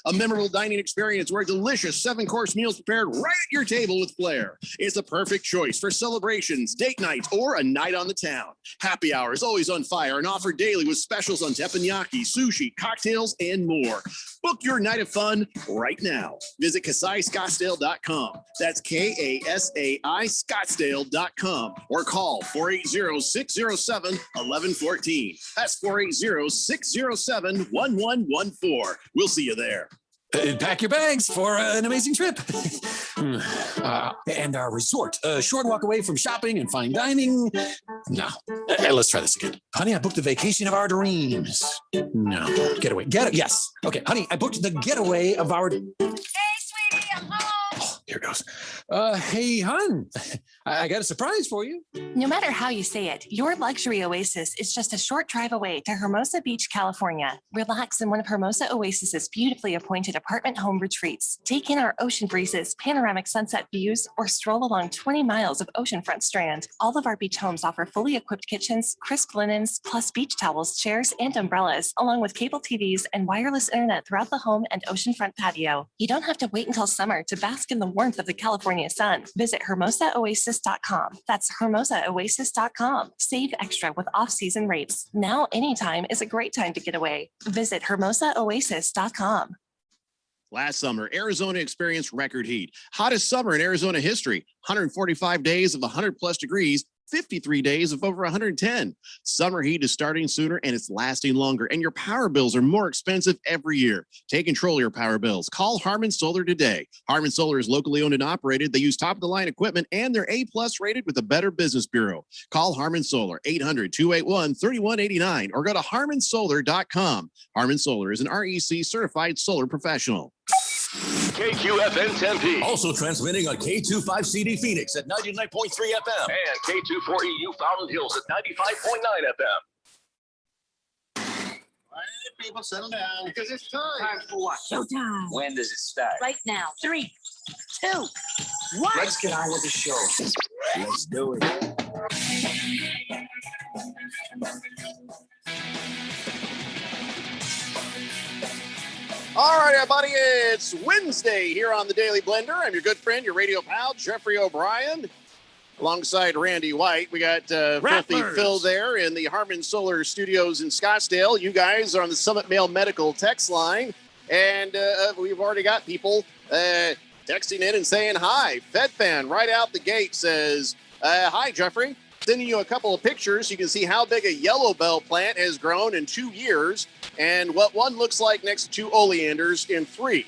A memorable dining experience where delicious 7-course meals prepared right at your table with flair. It's the perfect choice for celebrations, date nights, or a night on the town. Happy hour is always on fire and offered daily with specials on teppanyaki, sushi, cocktails, and more. Book your night of fun right now. Visit KasaiScottsdale.com. That's KASAI Scottsdale.com or call 480-607-1114. That's 480-607-1114. We'll see you there. Pack your bags for an amazing trip. And our resort. A short walk away from shopping and fine dining. No. Let's try this again. Honey, I booked the vacation of our dreams. No. Getaway. Yes. Okay, honey, I booked the getaway of our... Hey, sweetie, I'm home. Oh, here goes. Hey, hon. I got a surprise for you. No matter how you say it, your luxury oasis is just a short drive away to Hermosa Beach, California. Relax in one of Hermosa Oasis's beautifully appointed apartment home retreats. Take in our ocean breezes, panoramic sunset views, or stroll along 20 miles of oceanfront strand. All of our beach homes offer fully equipped kitchens, crisp linens, plus beach towels, chairs, and umbrellas, along with cable TVs and wireless internet throughout the home and oceanfront patio. You don't have to wait until summer to bask in the warmth of the California sun. Visit HermosaOasis.com. That's HermosaOasis.com. Save extra with off-season rates. Now, anytime is a great time to get away. Visit HermosaOasis.com. Last summer, Arizona experienced record heat. Hottest summer in Arizona history. 145 days of 100 plus degrees. 53 days of over 110. Summer heat is starting sooner and it's lasting longer, and your power bills are more expensive every year. Take control of your power bills. Call Harman Solar today. Harman Solar is locally owned and operated. They use top-of-the-line equipment, and they're A-plus rated with a Better Business Bureau. Call Harman Solar, 800-281-3189, or go to harmansolar.com. Harman Solar is an REC certified solar professional. KQFN Tempe. Also transmitting on K25CD Phoenix at 99.3 FM. And K24EU Fountain Hills at 95.9 FM. All right, people, settle down because it's time. Time for what? Showtime. When does it start? Right now. 3, 2, 1. Let's get on with the show. Let's do it. All right, everybody, it's Wednesday here on the Daily Blender. I'm your good friend, your radio pal, Jeffrey O'Brien, alongside Randy White. We got Filthy Phil there in the Harman Solar Studios in Scottsdale. You guys are on the Summit Mail Medical text line, and we've already got people texting in and saying hi. FedFan right out the gate says, hi, Jeffrey. Sending you a couple of pictures. You can see how big a yellow bell plant has grown in 2 years and what one looks like next to 2 oleanders in 3.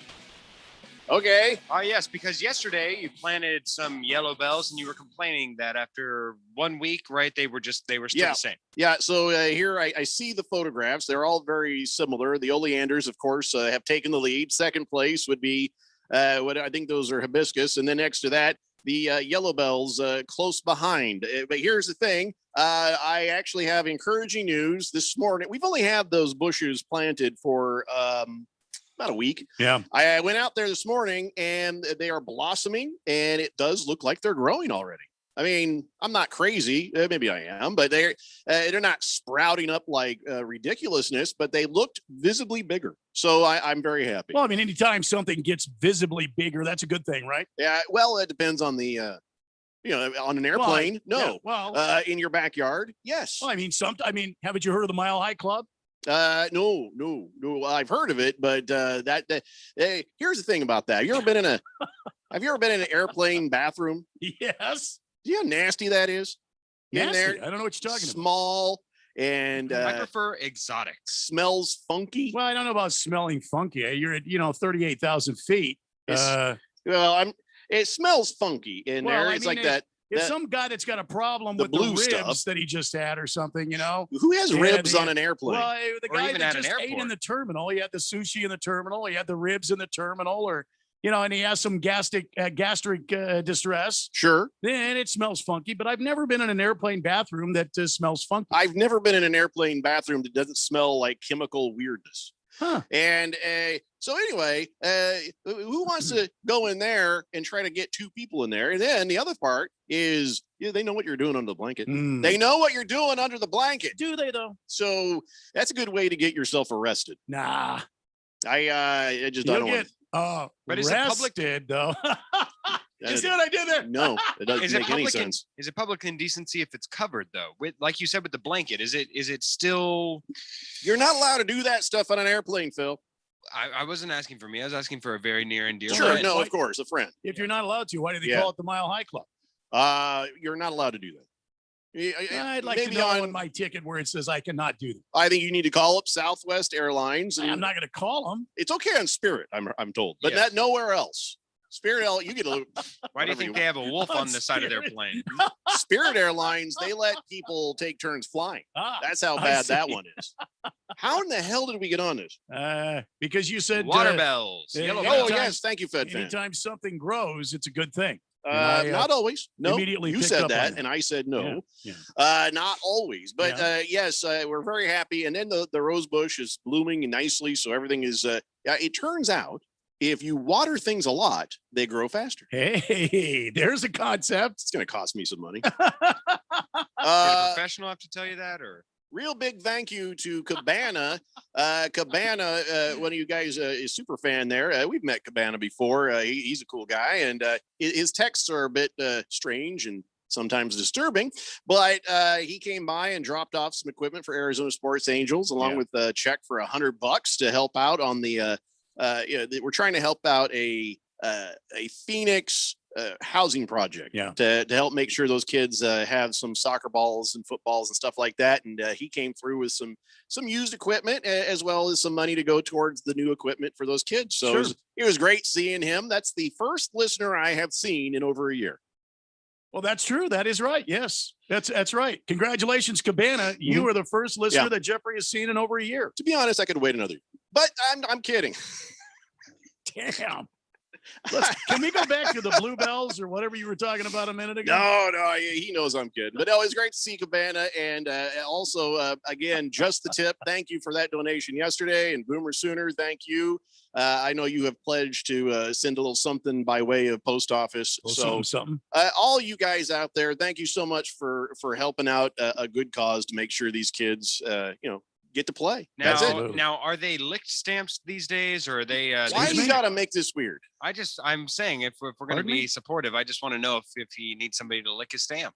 Okay. Yes, because yesterday you planted some yellow bells and you were complaining that after 1 week, right, they were still the same. Yeah. So here I see the photographs. They're all very similar. The oleanders, of course, have taken the lead. Second place would be what I think those are hibiscus. And then next to that, the yellow bells close behind. But here's the thing. I actually have encouraging news this morning. We've only had those bushes planted for about a week. Yeah. I went out there this morning and they are blossoming, and it does look like they're growing already. I mean, I'm not crazy. Maybe I am, but they're not sprouting up like ridiculousness, but they looked visibly bigger. So I'm very happy. Well, I mean, anytime something gets visibly bigger, that's a good thing, right? Yeah. Well, it depends on the, on an airplane. In your backyard. Yes. Well, I mean, haven't you heard of the Mile High Club? No. I've heard of it, but hey, here's the thing about that. Have you ever been in an airplane bathroom? Yes. Do you know how nasty that is? Nasty. In there, I don't know what you're talking about. Small and I prefer exotic. Smells funky. Well, I don't know about smelling funky. You're at 38,000 feet. It smells funky in there. It's like that. If some guy that's got a problem with the ribs stuff that he just had or something, who has ribs on an airplane? Well, the guy that just ate in the terminal, he had the sushi in the terminal, he had the ribs in the terminal, or and he has some gastric distress. Sure. Then it smells funky, but I've never been in an airplane bathroom that smells funky. I've never been in an airplane bathroom that doesn't smell like chemical weirdness. Huh. And so anyway, who wants to go in there and try to get 2 people in there? And then the other part is they know what you're doing under the blanket. They know what you're doing under the blanket. Do they though? So that's a good way to get yourself arrested. Nah. I just don't You'll know. get But is it public- arrested, though. You That- see what I did there? No, it doesn't Is it make any public? sense. Is it public indecency if it's covered though? With like you said with the blanket, is it still? You're not allowed to do that stuff on an airplane, Phil. I wasn't asking for me. I was asking for a very near and dear Sure, friend. no, of course, a friend. If you're not allowed to, why do they Yeah. call it the Mile High Club? You're not allowed to do that. I'd like Maybe to know on- on my ticket where it says I cannot do that. I think you need to call up Southwest Airlines. And I'm not going to call them. It's okay on Spirit, I'm told, but Yeah. not nowhere else. Spirit, you get a Why do you whatever think you they have a wolf On on the side of their Spirit. plane? Spirit Airlines. They let people take turns flying. That's how I bad that see. one is. How in the hell did we get on this? Because you said Water bells, uh, yellow oh, Oh bells. anytime- yes, thank you, Fed fan. anytime something grows, it's a good thing. I, Not always. No, immediately you picked said up on that, that. and I said no. Yeah. Not always, but yes, we're very happy. And then the rose bush is blooming nicely, so everything is. It turns out if you water things a lot, they grow faster. Hey, there's a concept. It's going to cost me some money. Did a Uh, professional have to tell you that, or real big thank you to Cabana. Cabana, one of you guys is a super fan there. We've met Cabana before. He's a cool guy, and his texts are a bit strange and sometimes disturbing, but he came by and dropped off some equipment for Arizona Sports Angels, along with a check for $100 to help out on the. We're trying to help out a Phoenix housing project to help make sure those kids have some soccer balls and footballs and stuff like that. And he came through with some used equipment as well as some money to go towards the new equipment for those kids. So it was great seeing him. That's the first listener I have seen in over a year. Well, that's true. That is right. Yes, that's right. Congratulations, Cabana. You are the first listener that Jeffrey has seen in over a year. To be honest, I could wait another year, but I'm kidding. Damn. Can we go back to the Bluebells or whatever you were talking about a minute ago? No, he knows I'm kidding. But no, it's great to see Cabana. And also, again, just the tip. Thank you for that donation yesterday. And Boomer Sooner, thank you. I know you have pledged to send a little something by way of post office. Something. All you guys out there, thank you so much for helping out a good cause to make sure these kids, get to play. That's it. Now, are they licked stamps these days, or are they? Why you got to make this weird? I'm saying if we're going to be supportive, I just want to know if he needs somebody to lick his stamp.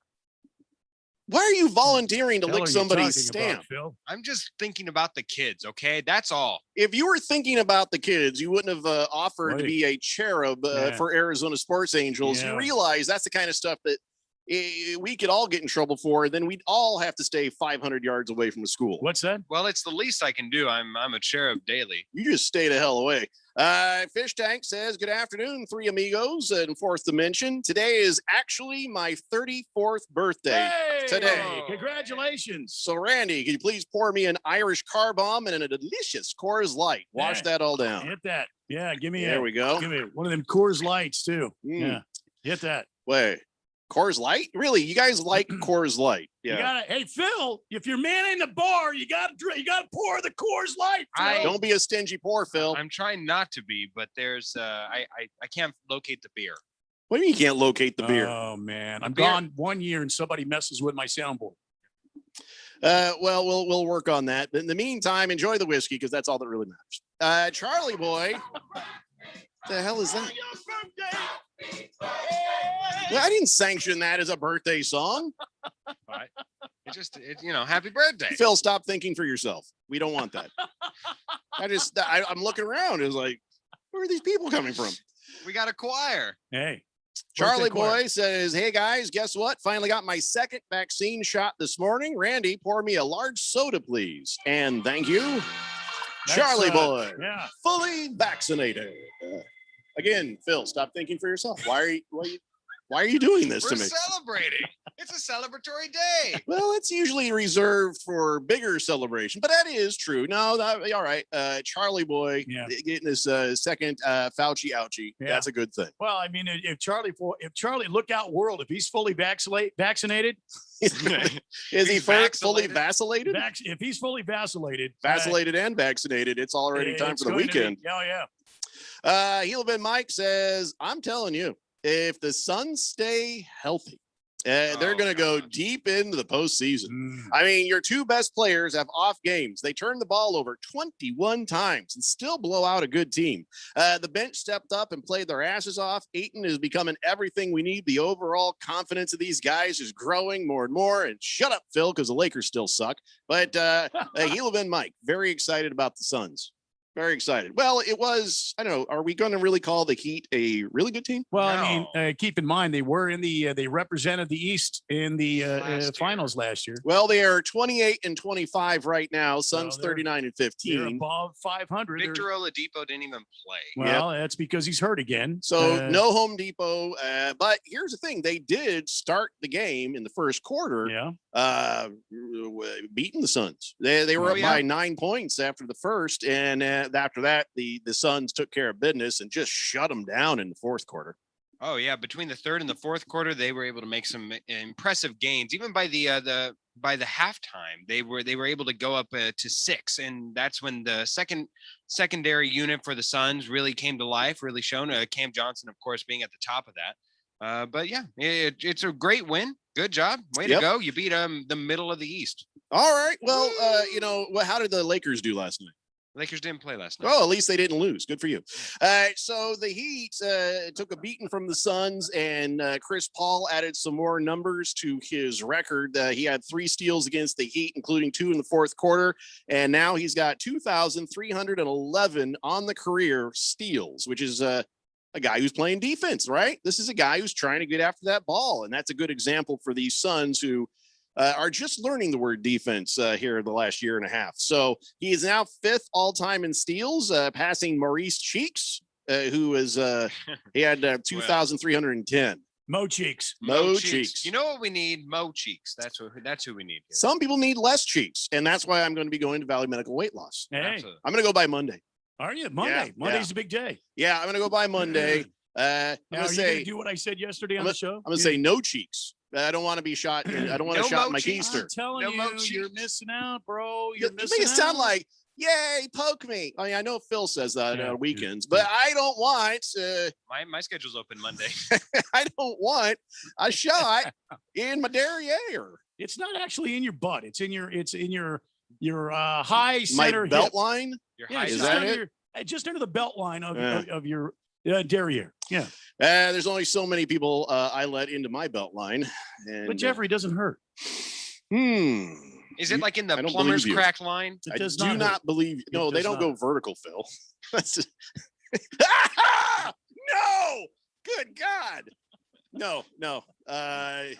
Why are you volunteering to lick somebody's stamp? I'm just thinking about the kids. Okay, that's all. If you were thinking about the kids, you wouldn't have offered to be a cherub for Arizona Sports Angels. You realize that's the kind of stuff that we could all get in trouble for, and then we'd all have to stay 500 yards away from the school. What's that? Well, it's the least I can do. I'm a cherub daily. You just stay the hell away. Fish Tank says, good afternoon, three amigos and fourth dimension. Today is actually my 34th birthday. Today. Congratulations. So Randy, can you please pour me an Irish car bomb and a delicious Coors Light? Wash that all down. Hit that. Yeah, give me There we go. Give me one of them Coors Lights too. Yeah. Hit that. Wait. Coors Light? Really? You guys like Coors Light? Yeah. You gotta, hey Phil, if you're manning the bar, you gotta pour the Coors Light. Phil. Don't be a stingy pour, Phil. I'm trying not to be, but there's I can't locate the beer. What do you mean you can't locate the beer? Oh man, I'm gone 1 year and somebody messes with my soundboard. Well, we'll work on that. But in the meantime, enjoy the whiskey because that's all that really matters. Charlie boy, the hell is that? Well, I didn't sanction that as a birthday song. But happy birthday. Phil, stop thinking for yourself. We don't want that. I'm looking around. It's like, where are these people coming from? We got a choir. Hey. Charlie boy says, hey guys, guess what? Finally got my second vaccine shot this morning. Randy, pour me a large soda, please. And thank you. Charlie boy. Yeah. Fully vaccinated. Again, Phil, stop thinking for yourself. Why are you doing this to me? We're celebrating. It's a celebratory day. Well, it's usually reserved for bigger celebration, but that is true. No, all right. Charlie boy getting his second Fauci ouchie. Yeah. That's a good thing. Well, I mean, if Charlie, look out world, if he's fully vaccinated, Is he fully vacillated? If he's fully vacillated, And vaccinated, it's already time for the weekend. Yeah. Heelman Mike says, I'm telling you, if the Suns stay healthy, They're going to go deep into the postseason. I mean, your two best players have off games. They turned the ball over 21 times and still blow out a good team. The bench stepped up and played their asses off. Ayton is becoming everything we need. The overall confidence of these guys is growing more and more. And shut up, Phil, because the Lakers still suck. But Hilo and Mike, very excited about the Suns. Very excited. Well, it was, I don't know, are we going to really call the Heat a really good team? Well, I mean, keep in mind, they were in they represented the East in the finals last year. Well, they are 28-25 right now. Suns 39-15. They're above 500. Victor Oladipo didn't even play. Well, that's because he's hurt again. So no Home Depot. But here's the thing. They did start the game in the first quarter. Yeah. Beating the Suns. They were up by 9 points after the first. And after that, the Suns took care of business and just shut them down in the fourth quarter. Oh yeah, between the third and the fourth quarter, they were able to make some impressive gains. Even by the halftime, they were able to go up to 6, and that's when the secondary unit for the Suns really came to life, really shown. Cam Johnson, of course, being at the top of that. But yeah, it's a great win. Good job, way to go! You beat the middle of the East. All right. Well, how did the Lakers do last night? Lakers didn't play last night. Oh, at least they didn't lose. Good for you. So the Heat took a beating from the Suns, and Chris Paul added some more numbers to his record. He had 3 steals against the Heat, including 2 in the fourth quarter, and now he's got 2,311 on the career steals, which is a guy who's playing defense, right? This is a guy who's trying to get after that ball, and that's a good example for these Suns who are just learning the word defense here the last year and a half. So he is now 5th all-time in steals, passing Maurice Cheeks, who is he had 2,310. Mo Cheeks. Mo Cheeks. You know what we need? Mo Cheeks. That's who we need here. Some people need less cheeks, and that's why I'm going to be going to Valley Medical Weight Loss. Hey. I'm going to go by Monday. Are you? Monday. Yeah, Monday's a big day. Yeah, I'm going to go by Monday. Now, are you going to do what I said yesterday on the show? I'm going to say no cheeks. I don't want to be shot. I don't want to shot my keister. I'm telling you, you're missing out, bro. You make it sound like, yay, poke me. I mean, I know Phil says that on weekends, but I don't want. My schedule's open Monday. I don't want a shot in my derriere. It's not actually in your butt. It's in your high center my belt hip. line. Is that it? Just under the belt line of your derriere. Yeah. There's only so many people I let into my belt line. But Jeffrey doesn't hurt. Is it like in the plumber's crack line? I do not believe you. No, they don't go vertical, Phil. No! Good God. No.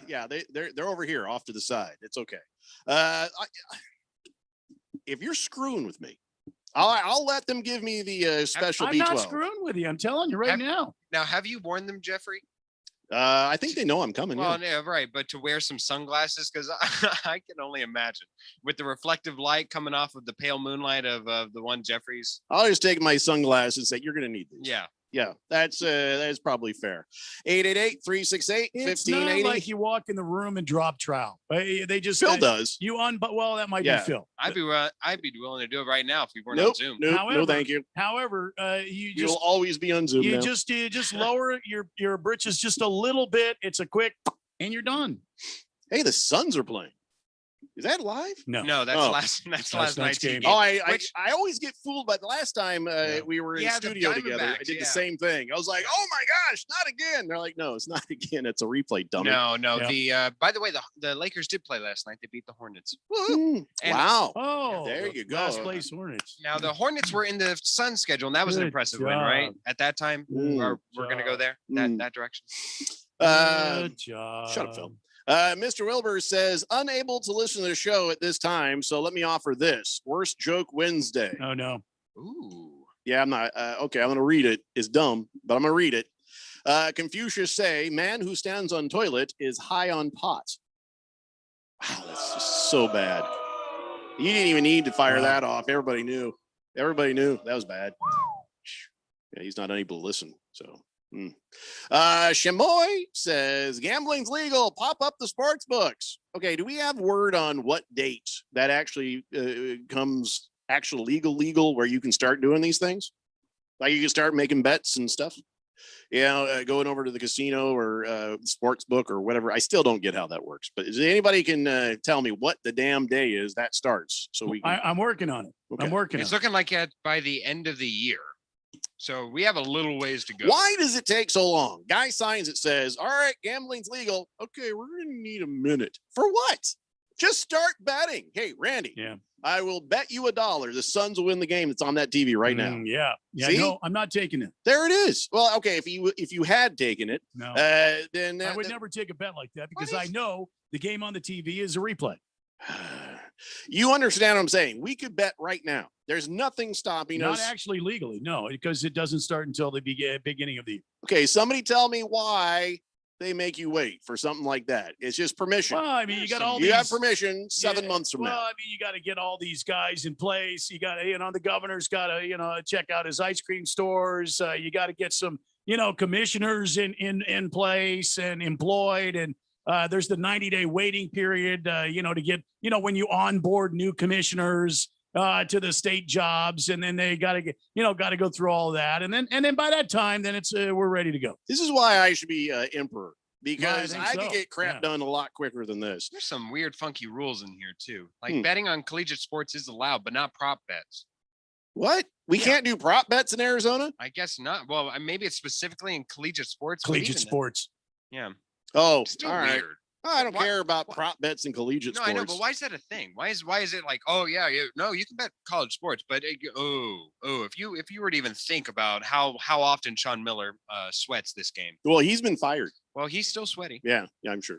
Yeah, they're over here off to the side. It's okay. If you're screwing with me, I'll let them give me the special B12. I'm not screwing with you. I'm telling you now. Now, have you warned them, Jeffrey? I think they know I'm coming. Well, yeah, right. But to wear some sunglasses, because I can only imagine with the reflective light coming off of the pale moonlight of the one Jeffrey's. I'll just take my sunglasses and say, you're going to need these. Yeah, that's probably fair. 888-368-1580. It's not like you walk in the room and drop trowel. They just Phil does. Well, that might be Phil. I'd be willing to do it right now if you weren't on Zoom. No, thank you. However, you'll always be on Zoom. You just lower your britches just a little bit. It's a quick, and you're done. Hey, the Suns are playing. Is that live? No, that's last night's game. Oh, I always get fooled by the last time we were in studio together. I did the same thing. I was like, oh my gosh, not again. They're like, no, it's not again. It's a replay, dummy. No. Yeah. By the way, the Lakers did play last night. They beat the Hornets. Wow. Oh, there you go. Last place Hornets. Now the Hornets were in the Suns schedule, and that was an impressive win, right? At that time, we're going to go there, that direction. Good job. Shut up, Phil. Mr. Wilbur says, unable to listen to the show at this time, so let me offer this. Worst joke Wednesday. Oh, no. Ooh. Yeah, I'm not. Okay, I'm going to read it. It's dumb, but I'm going to read it. Confucius say, man who stands on toilet is high on pot. Wow, that's just so bad. You didn't even need to fire that off. Everybody knew. That was bad. Yeah, he's not able to listen, so... Shamoy says gambling's legal. Pop up the sports books. Okay, do we have word on what date that actually comes actual legal where you can start doing these things? Like you can start making bets and stuff? Going over to the casino or sports book or whatever. I still don't get how that works. But is anybody can tell me what the damn day is that starts? So we can, I'm working on it. Okay. I'm working It's on looking like by the end of the year. So we have a little ways to go. Why does it take so long? Guy signs it, says, all right, gambling's legal. Okay, we're going to need a minute. For what? Just start betting. Hey, Randy. Yeah. I will bet you $1 the Suns will win the game that's on that TV right now. Yeah. See? No, I'm not taking it. There it is. Well, okay, if you had taken it, No. then I would never take a bet like that because I know the game on the TV is a replay. You understand what I'm saying? We could bet right now. There's nothing stopping Not us. actually legally, no, because it doesn't start until the beginning of the year. Okay, somebody tell me why they make you wait for something like that. It's just permission. Well, I mean, you got all you these. have permission 7 months from well, now. I mean, you got to get all these guys in place. You got to, the governor's got to, check out his ice cream stores. You got to get some, commissioners in place and employed. And there's the 90-day waiting period, to get, when you onboard new commissioners to the state jobs, and then they got to get, got to go through all that. And then by that time, then it's we're ready to go. This is why I should be emperor, because think I so. could get crap done a lot quicker than this. There's some weird, funky rules in here too. Like betting on collegiate sports is allowed, but not prop bets. What? We can't do prop bets in Arizona? I guess not. Well, maybe it's specifically in collegiate sports. but Collegiate even then- sports. Yeah. Oh, Still all right. weird. I don't care about prop bets in collegiate No, sports. I know, but why is that a thing? Why is it like, oh yeah, no, you can bet college sports, but if you were to even think about how often Sean Miller sweats this game. Well, he's been fired. Well, he's still sweaty. Yeah, I'm sure.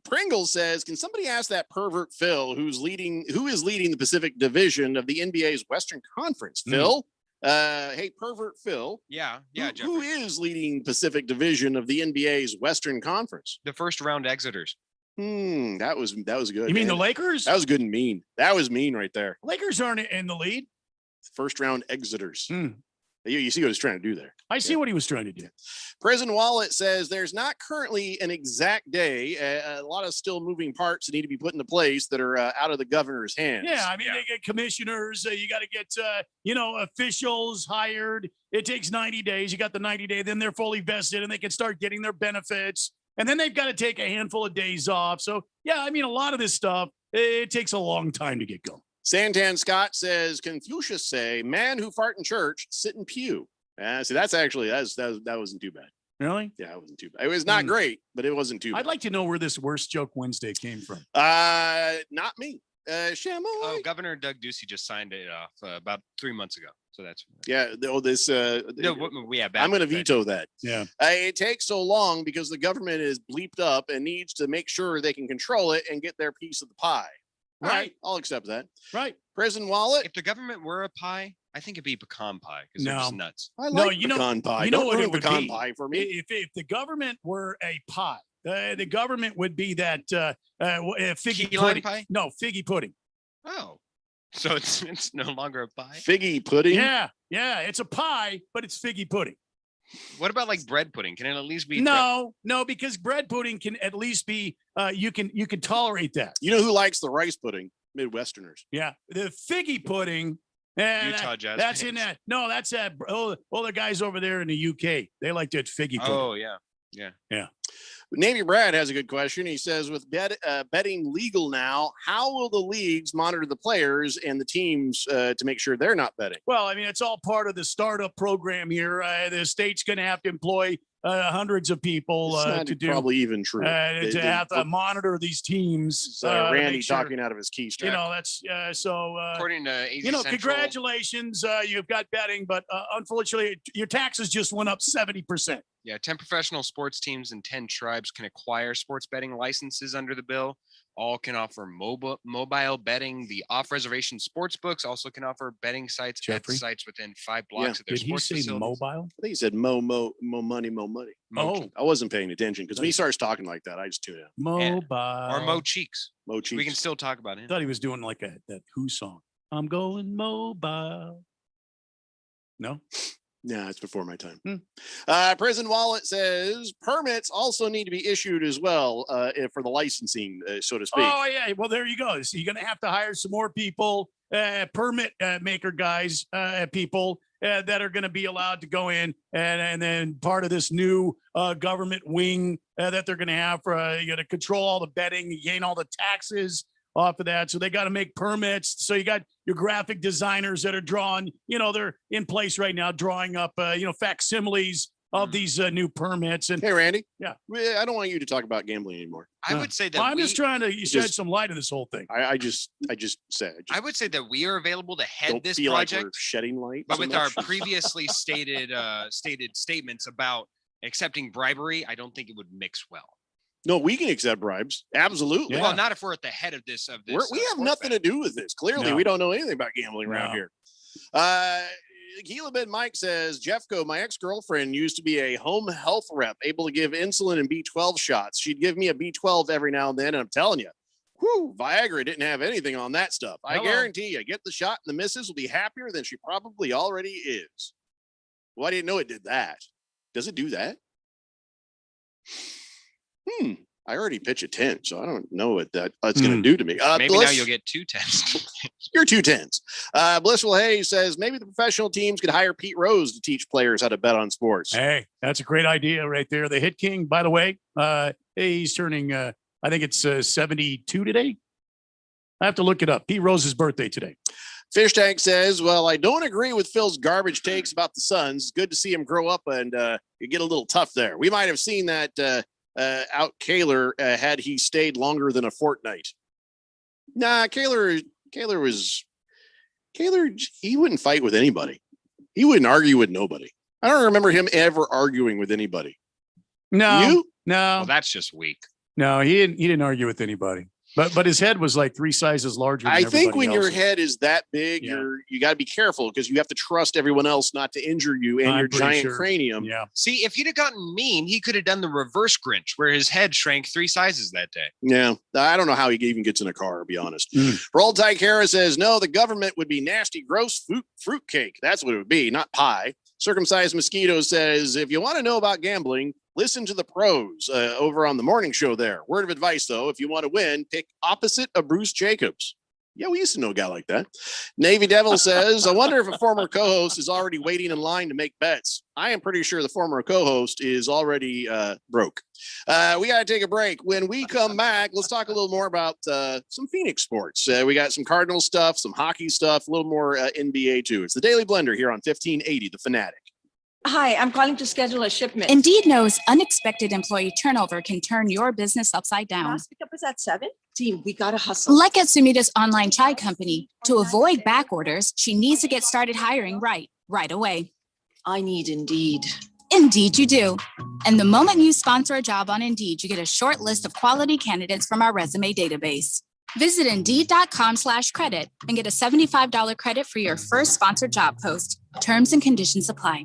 Pringle says, can somebody ask that pervert Phil who is leading the Pacific Division of the NBA's Western Conference? Phil? Hey, pervert Phil. Yeah, Who is leading Pacific Division of the NBA's Western Conference? The first round exiters. That was good. You mean the man. Lakers? That was good and mean. That was mean right there. Lakers aren't in the lead. First round exiters. You see what he's trying to do there. I see what he was trying to do. Prison Wallet says there's not currently an exact day. A lot of still moving parts that need to be put into place that are out of the governor's hands. Yeah, I mean, they get commissioners. You got to get, officials hired. It takes 90 days. You got the 90 day, then they're fully vested and they can start getting their benefits. And then they've got to take a handful of days off. So, yeah, I mean, a lot of this stuff, it takes a long time to get going. Santan Scott says, Confucius say, man who fart in church, sit in pew. See, that's actually, that wasn't too bad. Really? Yeah, it wasn't too bad. It was not great, but it wasn't too bad. I'd like to know where this Worst Joke Wednesday came from. Not me. Shamoy. Oh, Governor Doug Ducey just signed it off about 3 months ago. So that's yeah. This no, yeah. I'm going to veto that. Yeah. It takes so long because the government is bleeped up and needs to make sure they can control it and get their piece of the pie. All right, I'll accept that. Right. Prison Wallet. If the government were a pie, I think it'd be pecan pie because they're No. just nuts. I like pecan pie. You know Don't what ruin it would pecan be? pie for me. If the government were a pie, the government would be that figgy Key lime pudding. pie? No, figgy pudding. Oh, so it's no longer a pie. Figgy pudding. Yeah, it's a pie, but it's figgy pudding. What about like bread pudding? Can it at least be? No, because bread pudding can at least be. You can tolerate that. You know who likes the rice pudding? Midwesterners. Yeah, the figgy pudding. Utah Jazz That's fans. in that. No, that's that. Oh, the guys over there in the UK, they like that figgy pudding. Oh yeah. Navy Brad has a good question. He says, with betting legal now, how will the leagues monitor the players and the teams to make sure they're not betting? Well, I mean, it's all part of the startup program here. The state's going to have to employ hundreds of people It's not to do probably even true. to have to monitor these teams. to Randy make sure- talking out of his keystrap. That's so. According to AZ Central, Congratulations, you've got betting, but unfortunately, your taxes just went up 70%. Yeah, 10 professional sports teams and 10 tribes can acquire sports betting licenses under the bill. All can offer mobile betting. The off-reservation sports books also can offer betting sites at Jeffrey? sites within 5 blocks of their Did he sports say facilities. mobile? I think he said mo money, mo money. Oh, I wasn't paying attention because when he starts talking like that, I just tune out. mobile. Or Mo Cheeks. Mo We Cheeks. can still talk about him. I thought he was doing like that Who song. I'm going mobile. No. Yeah, it's before my time. Hmm. Prison Wallet says permits also need to be issued as well for the licensing, so to speak. Oh yeah. Well, there you go. So you're going to have to hire some more people, permit maker guys, people, that are going to be allowed to go in, and then part of this new government wing that they're going to have for to control all the betting, gain all the taxes off of that. So they got to make permits. So you got your graphic designers that are drawing, they're in place right now, drawing up, facsimiles of these new permits. And hey, Randy. Yeah. I don't want you to talk about gambling anymore. I would say that I'm just trying to shed some light on this whole thing. I just said. I would say that we are available to head don't this feel project, like we're shedding light. but so with much. our previously stated statements about accepting bribery, I don't think it would mix well. No, we can accept bribes. Absolutely. Yeah. Well, not if we're at the head of this. We have sports nothing bet. to do with this. Clearly, No. we don't know anything about gambling around No. here. Gila Ben Mike says, Jeffco, my ex-girlfriend used to be a home health rep, able to give insulin and B12 shots. She'd give me a B12 every now and then. And I'm telling you, Viagra didn't have anything on that stuff. I Hello. guarantee you, get the shot and the missus will be happier than she probably already is. Well, I didn't know it did that. Does it do that? I already pitch a 10, so I don't know what that's going to do to me. Maybe now you'll get 2 10s. You're 2 10s. Blissful Hayes says maybe the professional teams could hire Pete Rose to teach players how to bet on sports. Hey, that's a great idea right there. The Hit King, by the way, he's turning, I think it's 72 today. I have to look it up. Pete Rose's birthday today. Fish Tank says, well, I don't agree with Phil's garbage takes about the Suns. It's good to see him grow up and you get a little tough there. We might have seen that out Kaler had he stayed longer than a fortnight. Nah, Kaler, he wouldn't fight with anybody. He wouldn't argue with nobody. I don't remember him ever arguing with anybody. No, You? no, Well, that's just weak. no, he didn't argue with anybody. But his head was like 3 sizes larger. Than I think when everybody your else's. head is that big, Yeah. you got to be careful because you have to trust everyone else not to injure you and I'm your pretty giant sure. cranium. Yeah. See, if he'd have gotten mean, he could have done the reverse Grinch, where his head shrank 3 sizes that day. Yeah, I don't know how he even gets in a car, to be honest. Mm. Roll Tide Kara says, no, the government would be nasty, gross fruitcake. That's what it would be, not pie. Circumcised Mosquito says, if you want to know about gambling, listen to the pros over on the morning show there. Word of advice, though, if you want to win, pick opposite of Bruce Jacobs. Yeah, we used to know a guy like that. Navy Devil says, I wonder if a former co-host is already waiting in line to make bets. I am pretty sure the former co-host is already broke. We got to take a break. When we come back, let's talk a little more about some Phoenix sports. We got some Cardinal stuff, some hockey stuff, a little more NBA too. It's the Daily Blender here on 1580, The Fanatic. Hi, I'm calling to schedule a shipment. Indeed knows unexpected employee turnover can turn your business upside down. Last pickup is at 7. Team, we gotta hustle. Like at Sumita's online chai company, to avoid back orders, she needs to get started hiring right away. I need Indeed. Indeed you do. And the moment you sponsor a job on Indeed, you get a short list of quality candidates from our resume database. Visit Indeed.com/credit and get a $75 credit for your first sponsored job post. Terms and conditions apply.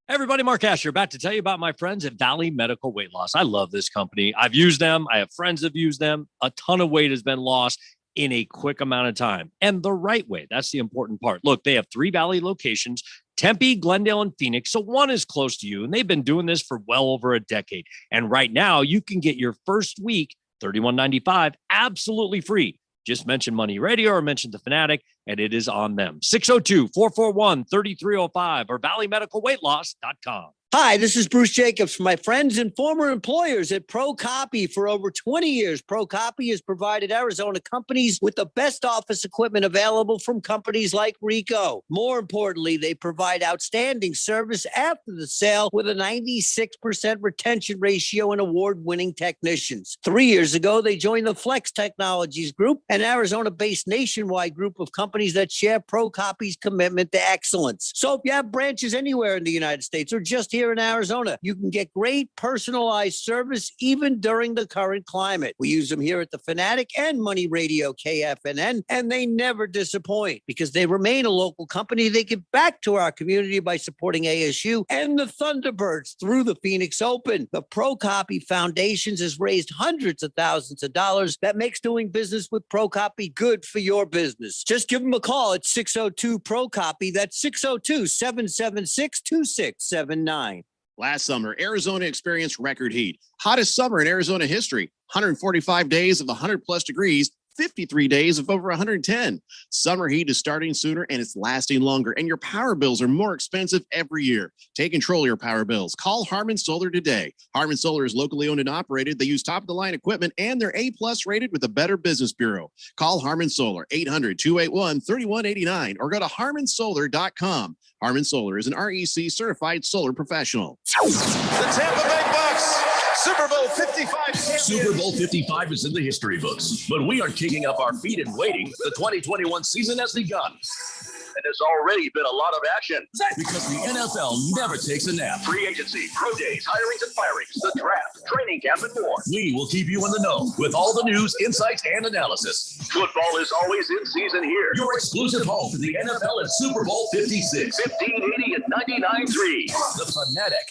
Everybody, Mark Asher, back to tell you about my friends at Valley Medical Weight Loss. I love this company. I've used them. I have friends that have used them. A ton of weight has been lost in a quick amount of time and the right way. That's the important part. Look, they have 3 Valley locations, Tempe, Glendale, and Phoenix. So one is close to you, and they've been doing this for well over a decade. And right now you can get your first week, $31.95, absolutely free. Just mention Money Radio or mention The Fanatic, and it is on them. 602-441-3305 or valleymedicalweightloss.com. Hi, this is Bruce Jacobs from my friends and former employers at ProCopy. For over 20 years, ProCopy has provided Arizona companies with the best office equipment available from companies like Ricoh. More importantly, they provide outstanding service after the sale with a 96% retention ratio and award-winning technicians. 3 years ago, they joined the Flex Technologies Group, an Arizona-based nationwide group of companies that share ProCopy's commitment to excellence. So if you have branches anywhere in the United States or just here in Arizona, you can get great personalized service even during the current climate. We use them here at The Fanatic and Money Radio KFNN, and they never disappoint because they remain a local company. They give back to our community by supporting ASU and the Thunderbirds through the Phoenix Open. The ProCopy Foundations has raised hundreds of thousands of dollars. That makes doing business with ProCopy good for your business. Just give them a call at 602-PROCOPY. That's 602-776-2679. Last summer, Arizona experienced record heat. Hottest summer in Arizona history. 145 days of 100 plus degrees. 53 days of over 110. Summer heat is starting sooner and it's lasting longer, and your power bills are more expensive every year. Take control of your power bills. Call Harmon Solar today. Harmon Solar is locally owned and operated. They use top-of-the-line equipment, and they're A-plus rated with the Better Business Bureau. Call Harmon Solar, 800-281-3189, or go to harmonsolar.com. Harmon Solar is an REC certified solar professional. The Tampa Bay Bucks, Super Bowl 55. Super Bowl 55 is in the history books, but we aren't kicking up our feet and waiting. The 2021 season has begun. And there's already been a lot of action. Because the NFL never takes a nap. Free agency, pro days, hirings and firings, the draft, training camp, and more. We will keep you in the know with all the news, insights, and analysis. Football is always in season here. Your exclusive home for the NFL at Super Bowl 56. 1580 and 99.3. The Fanatic.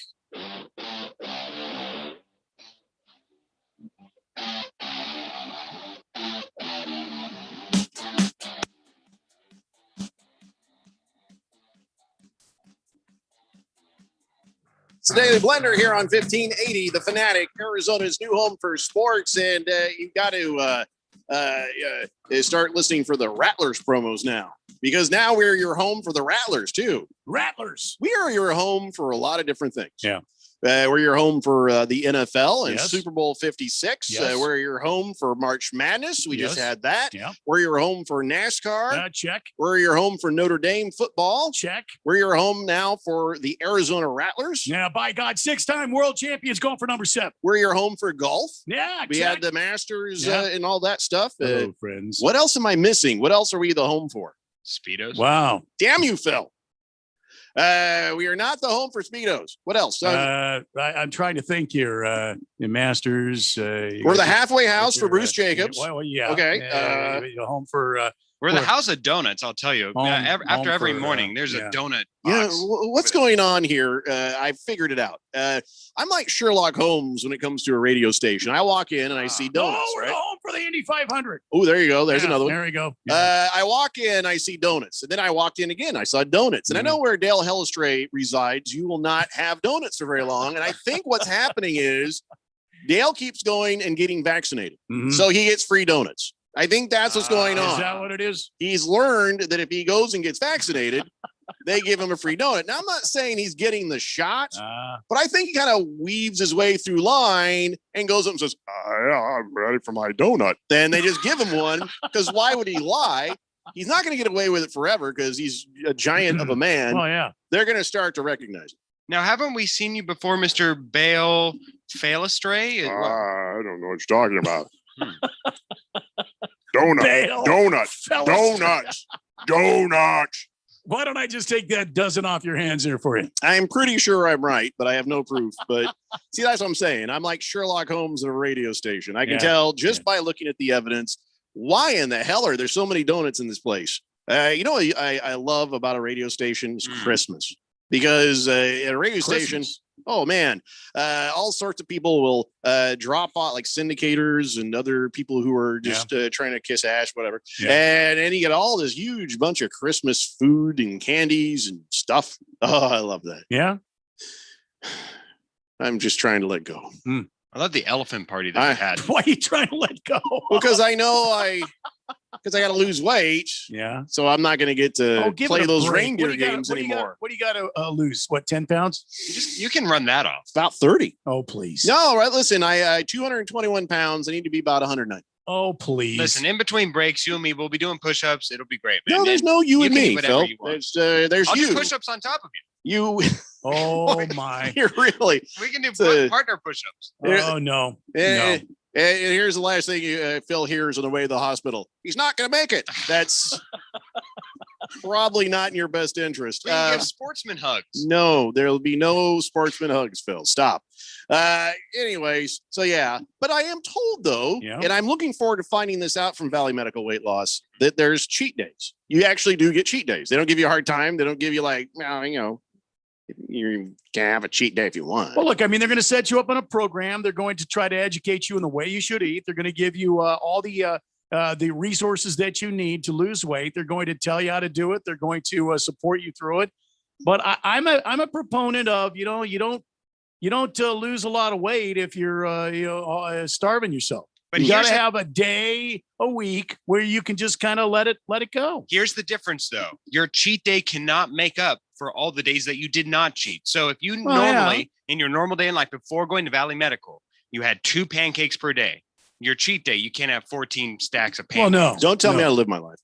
It's the Daily Blender here on 1580, The Fanatic, Arizona's new home for sports. And you've got to start listening for the Rattlers promos now, because now we're your home for the Rattlers, too. Rattlers. We are your home for a lot of different things. Yeah. We're your home for the NFL and Yes. Super Bowl 56. Yes. We're your home for March Madness. We just Yes. had that. Yeah. We're your home for NASCAR. Check. We're your home for Notre Dame football. Check. We're your home now for the Arizona Rattlers. Yeah, by God, 6-time world champions going for number 7. We're your home for golf. Yeah, We check. had the Masters Yeah. and all that stuff. Hello, friends. What else am I missing? What else are we the home for? Speedos. Wow. Damn you, Phil. We are not the home for Speedos. What else? I'm trying to think here. The Masters. We're the halfway house for Bruce Jacobs. Well, yeah. Okay. Home for. We're the house of donuts, I'll tell you. Home- After home every for, morning, there's yeah. a donut Yeah, box. what's going on here? I figured it out. I'm like Sherlock Holmes when it comes to a radio station. I walk in and I see donuts, we're right? the home for the Indy 500. Oh, there you go. There's Yeah, another one. There we go. I walk in, I see donuts, and then I walked in again. I saw donuts, and I know where Dale Hellestray resides. You will not have donuts for very long, and I think what's happening is Dale keeps going and getting vaccinated, Mhm. so he gets free donuts. I think that's what's going on. Is that what it is? He's learned that if he goes and gets vaccinated, they give him a free donut. Now, I'm not saying he's getting the shot, but I think he kind of weaves his way through line and goes up and says, I'm ready for my donut. Then they just give him one, because why would he lie? He's not going to get away with it forever because he's a giant of a man. Oh, yeah. They're going to start to recognize it. Now, haven't we seen you before, Mr. Bale Failestray? I don't know what you're talking about. Bale donuts, Failestray. donuts. Why don't I just take that dozen off your hands there for you? I'm pretty sure I'm right, but I have no proof. But see, that's what I'm saying. I'm like Sherlock Holmes at a radio station. I can Yeah. tell just by looking at the evidence, why in the hell are there so many donuts in this place? You know what I love about a radio station is Christmas, because at a radio station, oh man, all sorts of people will drop off, like syndicators and other people who are just trying to kiss ash, whatever. Yeah. And then you get all this huge bunch of Christmas food and candies and stuff. Oh, I love that. Yeah. I'm just trying to let go. I love the elephant party that we had. Why are you trying to let go? Because I know because I got to lose weight. Yeah. So I'm not going to get to give play it a those break. reindeer What do you gotta- games what do you anymore. What do you got to lose? What, 10 pounds? You can run that off. About 30. Oh, please. No, right. Listen, I 221 pounds. I need to be about 109. Oh, please. Listen, in between breaks, you and me, we'll be doing push-ups. It'll be great, man. No, there's no you and can me, eat whatever Phil. you want. There's I'll you. do push-ups on top of you. You. Oh, my. You're really. We can do a- partner push-ups. Oh, no. And here's the last thing Phil hears on the way to the hospital. He's not going to make it. That's probably not in your best interest. We can give sportsman hugs. No, there'll be no sportsman hugs, Phil. Stop. Anyways, so yeah, but I am told though, and I'm looking forward to finding this out from Valley Medical Weight Loss, that there's cheat days. You actually do get cheat days. They don't give you a hard time. They don't give you like, well, you know, you can have a cheat day if you want. Well, look, I mean, they're going to set you up on a program. They're going to try to educate you in the way you should eat. They're going to give you all the resources that you need to lose weight. They're going to tell you how to do it. They're going to support you through it. But I'm a proponent of, you don't lose a lot of weight if you're starving yourself. But you got to here's have a day a week where you can just kind of let it go. Here's the difference, though. Your cheat day cannot make up for all the days that you did not cheat. So if you normally, in your normal day in life, before going to Valley Medical, you had 2 pancakes per day. Your cheat day, you can't have 14 stacks of pancakes. Well, no. Don't tell me how to live my life.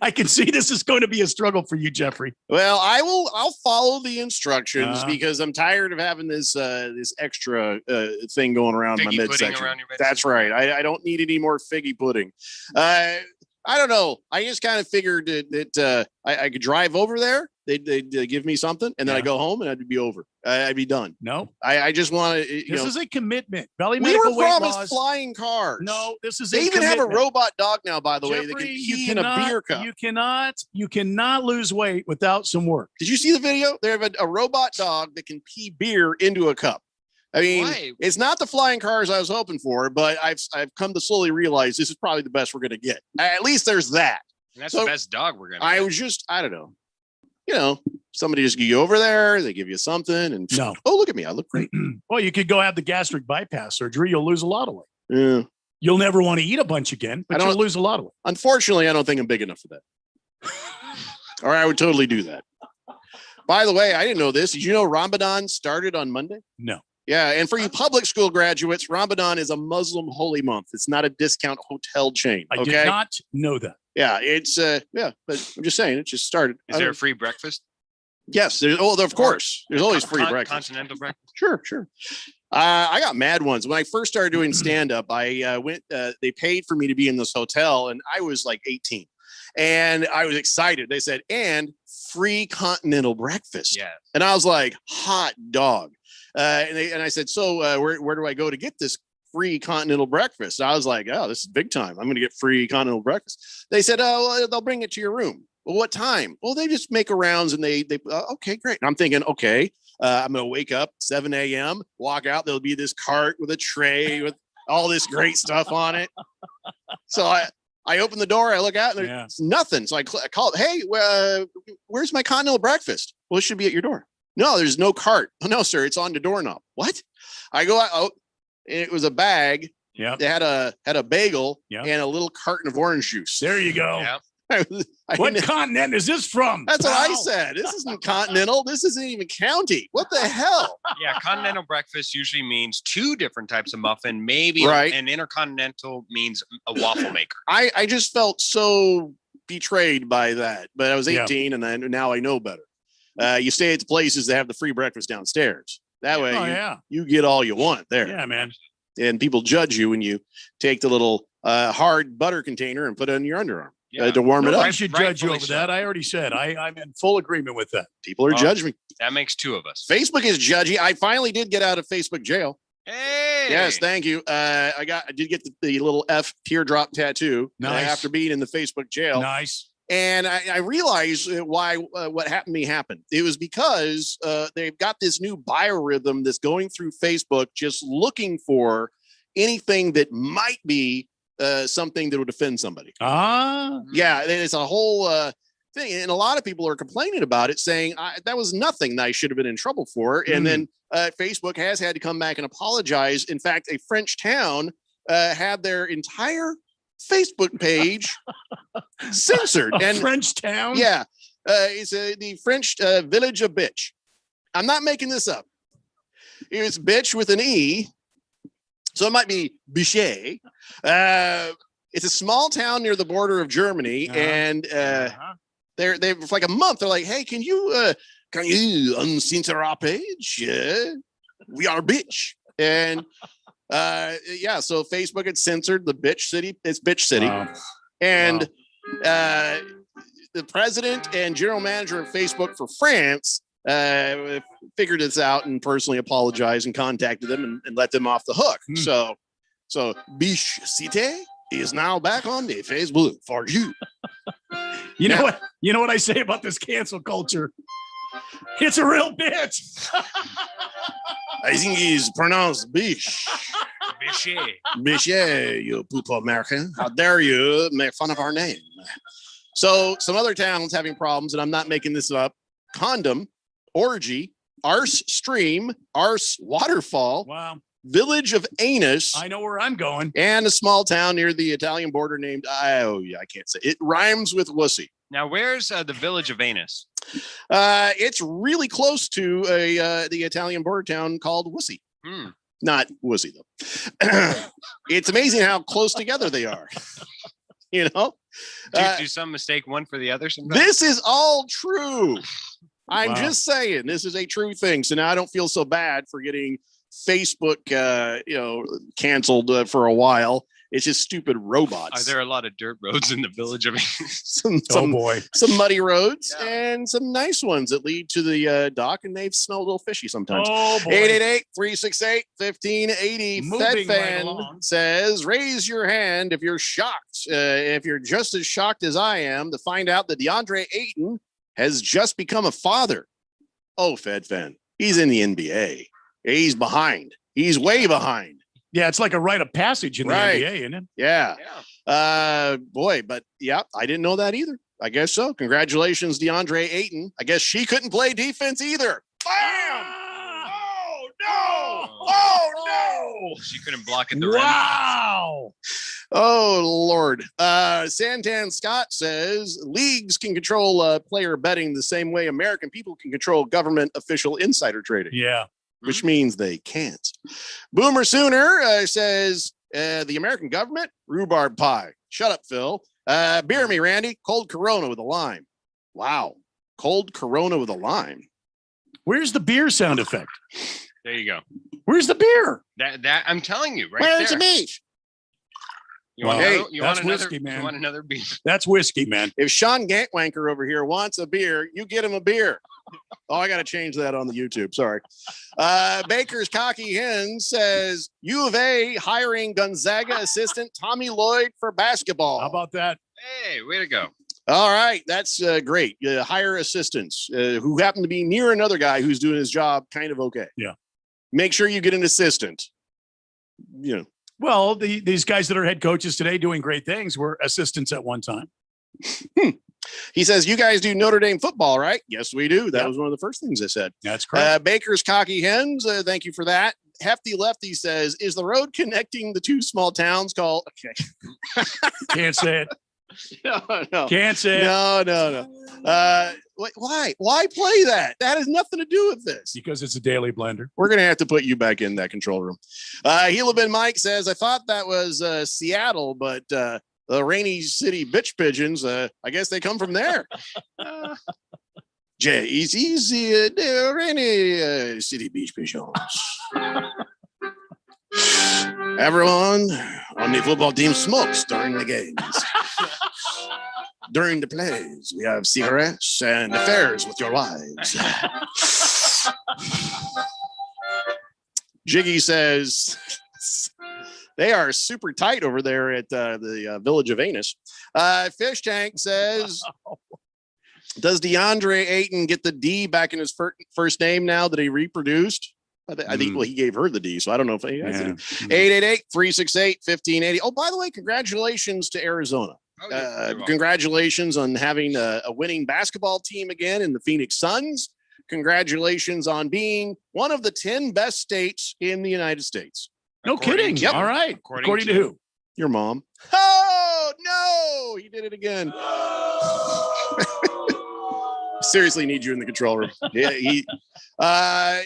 I can see this is going to be a struggle for you, Jeffrey. Well, I'll follow the instructions because I'm tired of having this this extra thing going around Figgy my pudding midsection. around your That's right. I don't need any more figgy pudding. I don't know. I just kind of figured that I could drive over there. They'd give me something, and then I go home, and I'd be over. I'd be done. No, I just want to. This is a commitment. Valley We Medical were weight promised loss. flying cars. No, this is. They a even have a commitment. robot dog now, by the way, that can Jeffrey, pee in a beer cup. You cannot lose weight without some work. Did you see the video? They have a robot dog that can pee beer into a cup. I mean, it's not the flying cars I was hoping for, but I've come to slowly realize this is probably the best we're going to get. At least there's that. And that's the best dog we're gonna. I don't know. You know, somebody just you go over there, they give you something, and oh, look at me, I look great. Well, you could go have the gastric bypass surgery. You'll lose a lot of weight. Yeah. You'll never want to eat a bunch again, but you'll lose a lot of weight. Unfortunately, I don't think I'm big enough for that. Or I would totally do that. By the way, I didn't know this. Did you know Ramadan started on Monday? No. Yeah, and for you public school graduates, Ramadan is a Muslim holy month. It's not a discount hotel chain. I did not know that. Yeah, it's but I'm just saying it just started. Is there a free breakfast? Yes, there's of course. There's always free breakfast. Continental breakfast. Sure. I got mad ones when I first started doing stand-up. I went. They paid for me to be in this hotel, and I was like 18, and I was excited. They said, "And free continental breakfast." Yeah, and I was like, "Hot dog." And I said, "So where do I go to get this free continental breakfast?" I was like, "Oh, this is big time. I'm going to get free continental breakfast." They said, "Oh, well, they'll bring it to your room." Well, what time? Well, they just make rounds and they okay, great. And I'm thinking, okay, I'm going to wake up 7 a.m., walk out. There'll be this cart with a tray with all this great stuff on it. So I open the door, I look out, and there's nothing. So I call, "Hey, where's my continental breakfast?" "Well, it should be at your door." "No, there's no cart." "Oh, no, sir, it's on the doorknob." "What?" I go out. Oh, and it was a bag. Yeah. They had a bagel and a little carton of orange juice. There you go. Yeah. What continent is this from? That's what I said. This isn't continental. This isn't even county. What the hell? Yeah, continental breakfast usually means 2 different types of muffin. Maybe Right. an intercontinental means a waffle maker. I just felt so betrayed by that. But I was 18 and now I know better. You stay at the places that have the free breakfast downstairs. That way you get all you want there. Yeah, man. And people judge you when you take the little hard butter container and put it in your underarm to warm it up. I should judge you over that. I already said I'm in full agreement with that. People are judging me. That makes 2 of us. Facebook is judgy. I finally did get out of Facebook jail. Hey. Yes, thank you. I did get the little F teardrop tattoo after being in the Facebook jail. Nice. And I realized why what happened to me happened. It was because they've got this new biorhythm that's going through Facebook, just looking for anything that might be something that would offend somebody. Yeah, it's a whole thing. And a lot of people are complaining about it, saying that was nothing that I should have been in trouble for. And then Facebook has had to come back and apologize. In fact, a French town had their entire Facebook page censored. And French town? Yeah. It's the French village of Bitch. I'm not making this up. It's bitch with an E. So it might be Bichet. It's a small town near the border of Germany. And they're for like a month. They're like, "Hey, can you uncensor our page? We are bitch." And so Facebook had censored the bitch city. It's bitch city. And the president and general manager of Facebook for France figured this out and personally apologized and contacted them and let them off the hook. So Biche Cité is now back on the Facebook for you. You know what I say about this cancel culture? It's a real bitch. I think he's pronounced Biche. Biche, you poop American. How dare you make fun of our name? So some other towns having problems, and I'm not making this up. Condom, orgy, arse stream, arse waterfall, village of Anus. I know where I'm going. And a small town near the Italian border named, I can't say. It rhymes with wussy. Now, where's the village of Anus? It's really close to the Italian border town called Wussy. Not Wussy, though. It's amazing how close together they are. You know? Do some mistake one for the other sometimes? This is all true. I'm Wow. just saying, this is a true thing. So now I don't feel so bad for getting Facebook, canceled for a while. It's just stupid robots. Are there a lot of dirt roads in the village of Anus? some boy. Some muddy roads and some nice ones that lead to the dock, and they smell a little fishy sometimes. Oh, boy. 888-368-1580. Moving right FedFan along. says, raise your hand if you're shocked. If you're just as shocked as I am to find out that DeAndre Ayton has just become a father. Oh, FedFan. He's in the NBA. He's behind. He's way behind. Yeah, it's like a rite of passage in the Right. NBA, isn't it? Yeah. Boy, but yeah, I didn't know that either. I guess so. Congratulations, DeAndre Ayton. I guess she couldn't play defense either. Bam! Oh, no! Oh, no! She couldn't block at the rim. Wow. Oh, Lord. Santan Scott says leagues can control player betting the same way American people can control government official insider trading. Yeah. Which means they can't. Boomer Sooner says the American government, rhubarb pie. Shut up, Phil. Beer me, Randy. Cold Corona with a lime. Wow. Cold Corona with a lime. Where's the beer sound effect? There you go. Where's the beer? That I'm telling you, right Where's there. the beach? You want, Wow. another, you want That's another? whiskey, man. You want another beer? That's whiskey, man. If Sean Gantwanker over here wants a beer, you get him a beer. Oh, I got to change that on the YouTube. Sorry. Baker's Cocky Hen says U of A hiring Gonzaga assistant Tommy Lloyd for basketball. How about that? Hey, way to go! All right, that's great. Hire assistants who happen to be near another guy who's doing his job kind of okay. Yeah. Make sure you get an assistant. You know. Well, these guys that are head coaches today doing great things were assistants at one time. He says, you guys do Notre Dame football, right? Yes, we do. That was one of the first things I said. That's correct. Baker's Cocky Hens, thank you for that. Hefty Lefty says, is the road connecting the two small towns called... Okay. Can't say it. No. Can't say it. No. Why? Why play that? That has nothing to do with this. Because it's a daily blender. We're going to have to put you back in that control room. Hela Ben Mike says, I thought that was Seattle, but the Rainy City Bitch Pigeons, I guess they come from there. Easy, Rainy City Beach Pigeons. Everyone on the football team smokes during the games. During the plays, we have cigarettes and affairs with your wives. Jiggy says they are super tight over there at the village of Anus. Fish Tank says, does DeAndre Ayton get the D back in his first name now that he reproduced? I think, well, he gave her the D, so I don't know if he has it. 888-368-1580. Oh, by the way, congratulations to Arizona. Congratulations on having a winning basketball team again in the Phoenix Suns. Congratulations on being one of the 10 best states in the United States. No kidding. Yep. All right. According to who? Your mom. Oh, no. He did it again. Seriously need you in the control room. Yeah, I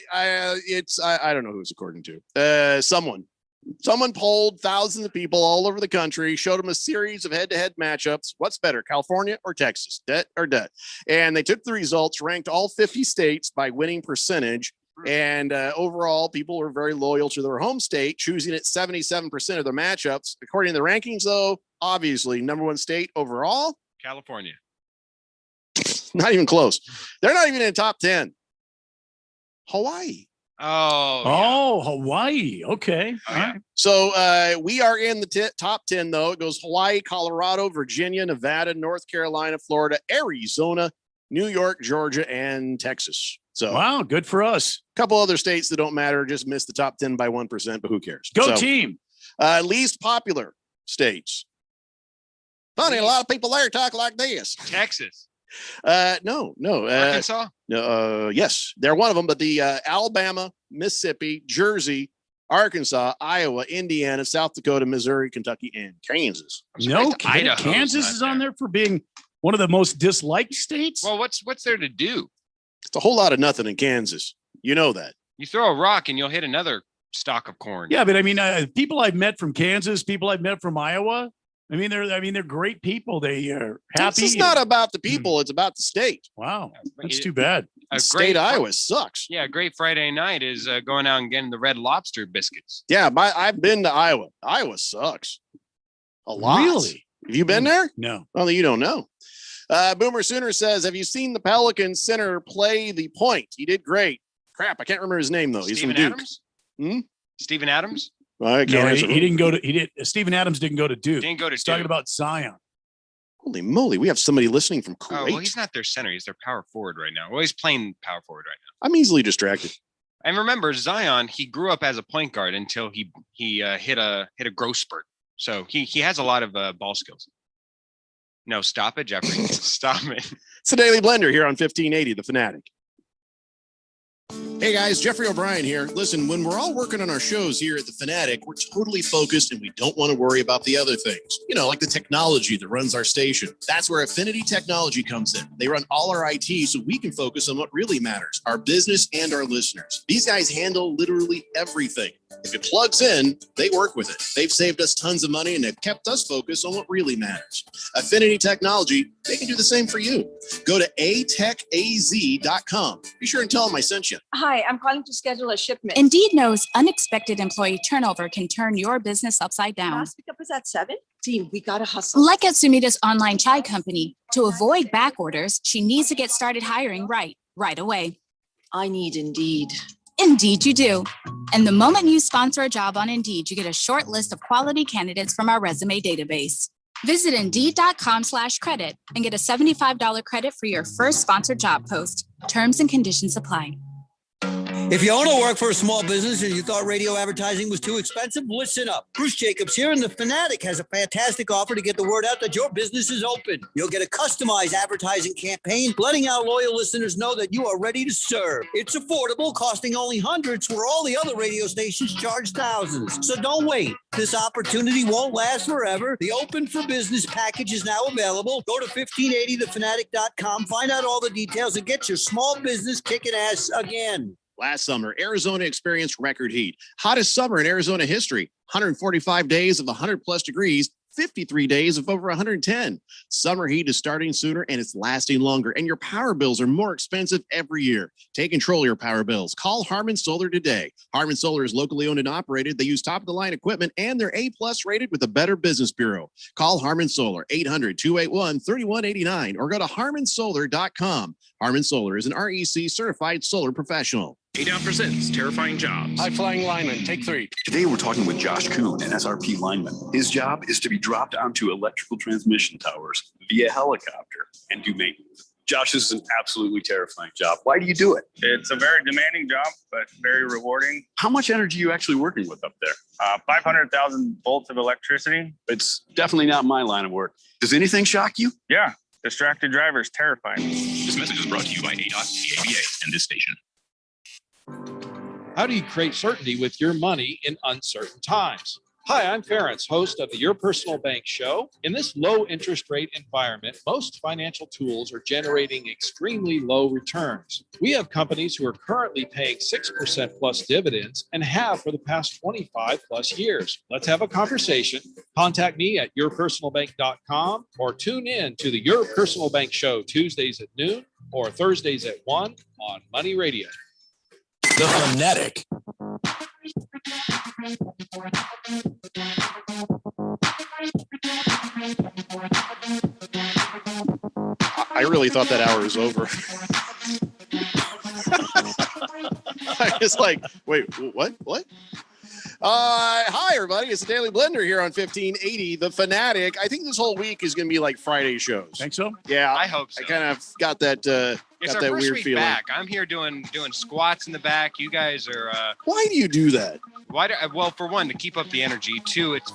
don't know who it's according to. Someone polled thousands of people all over the country, showed them a series of head-to-head matchups. What's better, California or Texas? Debt or debt? And they took the results, ranked all 50 states by winning percentage. And overall, people were very loyal to their home state, choosing it 77% of their matchups. According to the rankings, though, obviously, number one state overall, California. Not even close. They're not even in the top 10. Hawaii. Oh, Hawaii. Okay. All right. So we are in the top 10, though. It goes Hawaii, Colorado, Virginia, Nevada, North Carolina, Florida, Arizona, New York, Georgia, and Texas. So wow, good for us. A couple other states that don't matter, just missed the top 10 by 1%, but who cares? Go team. Least popular states. Funny, a lot of people there talk like this. Texas. No. Arkansas? Yes, they're one of them, but the Alabama, Mississippi, Jersey, Arkansas, Iowa, Indiana, South Dakota, Missouri, Kentucky, and Kansas. No, Idaho's Kansas not is on there for being one of the most disliked states. Well, what's there to do? It's a whole lot of nothing in Kansas. You know that. You throw a rock and you'll hit another stalk of corn. Yeah, but I mean, people I've met from Kansas, people I've met from Iowa. They're great people. They are happy. It's not about the people. It's about the state. Wow, that's too bad. The state of Iowa sucks. Yeah, a great Friday night is going out and getting the Red Lobster biscuits. Yeah, I've been to Iowa. Iowa sucks a lot. Really? Have you been there? No. Well, you don't know. Boomer Sooner says, have you seen the Pelican center play the point? He did great. Crap, I can't remember his name, though. He's Steven from Duke. Adams? Steven Adams? I can't answer. He didn't go to. Steven Adams didn't go to Duke. Didn't go to He's Duke. talking about Zion. Holy moly, we have somebody listening from Kuwait. Oh, well, he's not their center. He's their power forward right now. Well, he's playing power forward right now. I'm easily distracted. And remember, Zion, he grew up as a point guard until he hit a growth spurt. So he has a lot of ball skills. No, stop it, Jeffrey. Stop it. It's the Daily Blender here on 1580, The Fanatic. Hey guys, Jeffrey O'Brien here. Listen, when we're all working on our shows here at The Fanatic, we're totally focused and we don't want to worry about the other things. You know, like the technology that runs our station. That's where Affinity Technology comes in. They run all our IT so we can focus on what really matters, our business and our listeners. These guys handle literally everything. If it plugs in, they work with it. They've saved us tons of money and they've kept us focused on what really matters. Affinity Technology, they can do the same for you. Go to atechaz.com. Be sure and tell them I sent you. Hi, I'm calling to schedule a shipment. Indeed knows unexpected employee turnover can turn your business upside down. Last pickup is at 7. Team, we gotta hustle. Like at Sumita's online chai company, to avoid back orders, she needs to get started hiring right away. I need Indeed. Indeed you do. And the moment you sponsor a job on Indeed, you get a short list of quality candidates from our resume database. Visit Indeed.com/credit and get a $75 credit for your first sponsored job post. Terms and conditions apply. If you own or work for a small business and you thought radio advertising was too expensive, listen up. Bruce Jacobs here, and The Fanatic has a fantastic offer to get the word out that your business is open. You'll get a customized advertising campaign, letting our loyal listeners know that you are ready to serve. It's affordable, costing only hundreds, where all the other radio stations charge thousands. So don't wait. This opportunity won't last forever. The Open for Business package is now available. Go to 1580thefanatic.com, find out all the details, and get your small business kicking ass again. Last summer, Arizona experienced record heat. Hottest summer in Arizona history. 145 days of 100 plus degrees, 53 days of over 110. Summer heat is starting sooner and it's lasting longer. And your power bills are more expensive every year. Take control of your power bills. Call Harmon Solar today. Harmon Solar is locally owned and operated. They use top-of-the-line equipment and they're A-plus rated with the Better Business Bureau. Call Harmon Solar, 800-281-3189 or go to harmonsolar.com. Harmon Solar is an REC certified solar professional. ADOT presents Terrifying Jobs. High-flying lineman, take 3. Today we're talking with Josh Kuhn, an SRP lineman. His job is to be dropped onto electrical transmission towers via helicopter and do maintenance. Josh, this is an absolutely terrifying job. Why do you do it? It's a very demanding job, but very rewarding. How much energy are you actually working with up there? 500,000 volts of electricity. It's definitely not my line of work. Does anything shock you? Yeah, distracted drivers, terrifying. This message is brought to you by ADOT, the ABA, and this station. How do you create certainty with your money in uncertain times? Hi, I'm Ference, host of the Your Personal Bank Show. In this low interest rate environment, most financial tools are generating extremely low returns. We have companies who are currently paying 6% plus dividends and have for the past 25 plus years. Let's have a conversation. Contact me at yourpersonalbank.com or tune in to the Your Personal Bank Show Tuesdays at noon or Thursdays at 1 on Money Radio. The Fanatic. I really thought that hour was over. I was like, wait, what? Hi, everybody. It's the Daily Blender here on 1580, The Fanatic. I think this whole week is going to be like Friday shows. Think so? Yeah. I hope so. I kind of got that, It's got our that first weird week feeling. back. I'm here doing squats in the back. You guys are. Why do you do that? Well, for one, to keep up the energy. 2, it's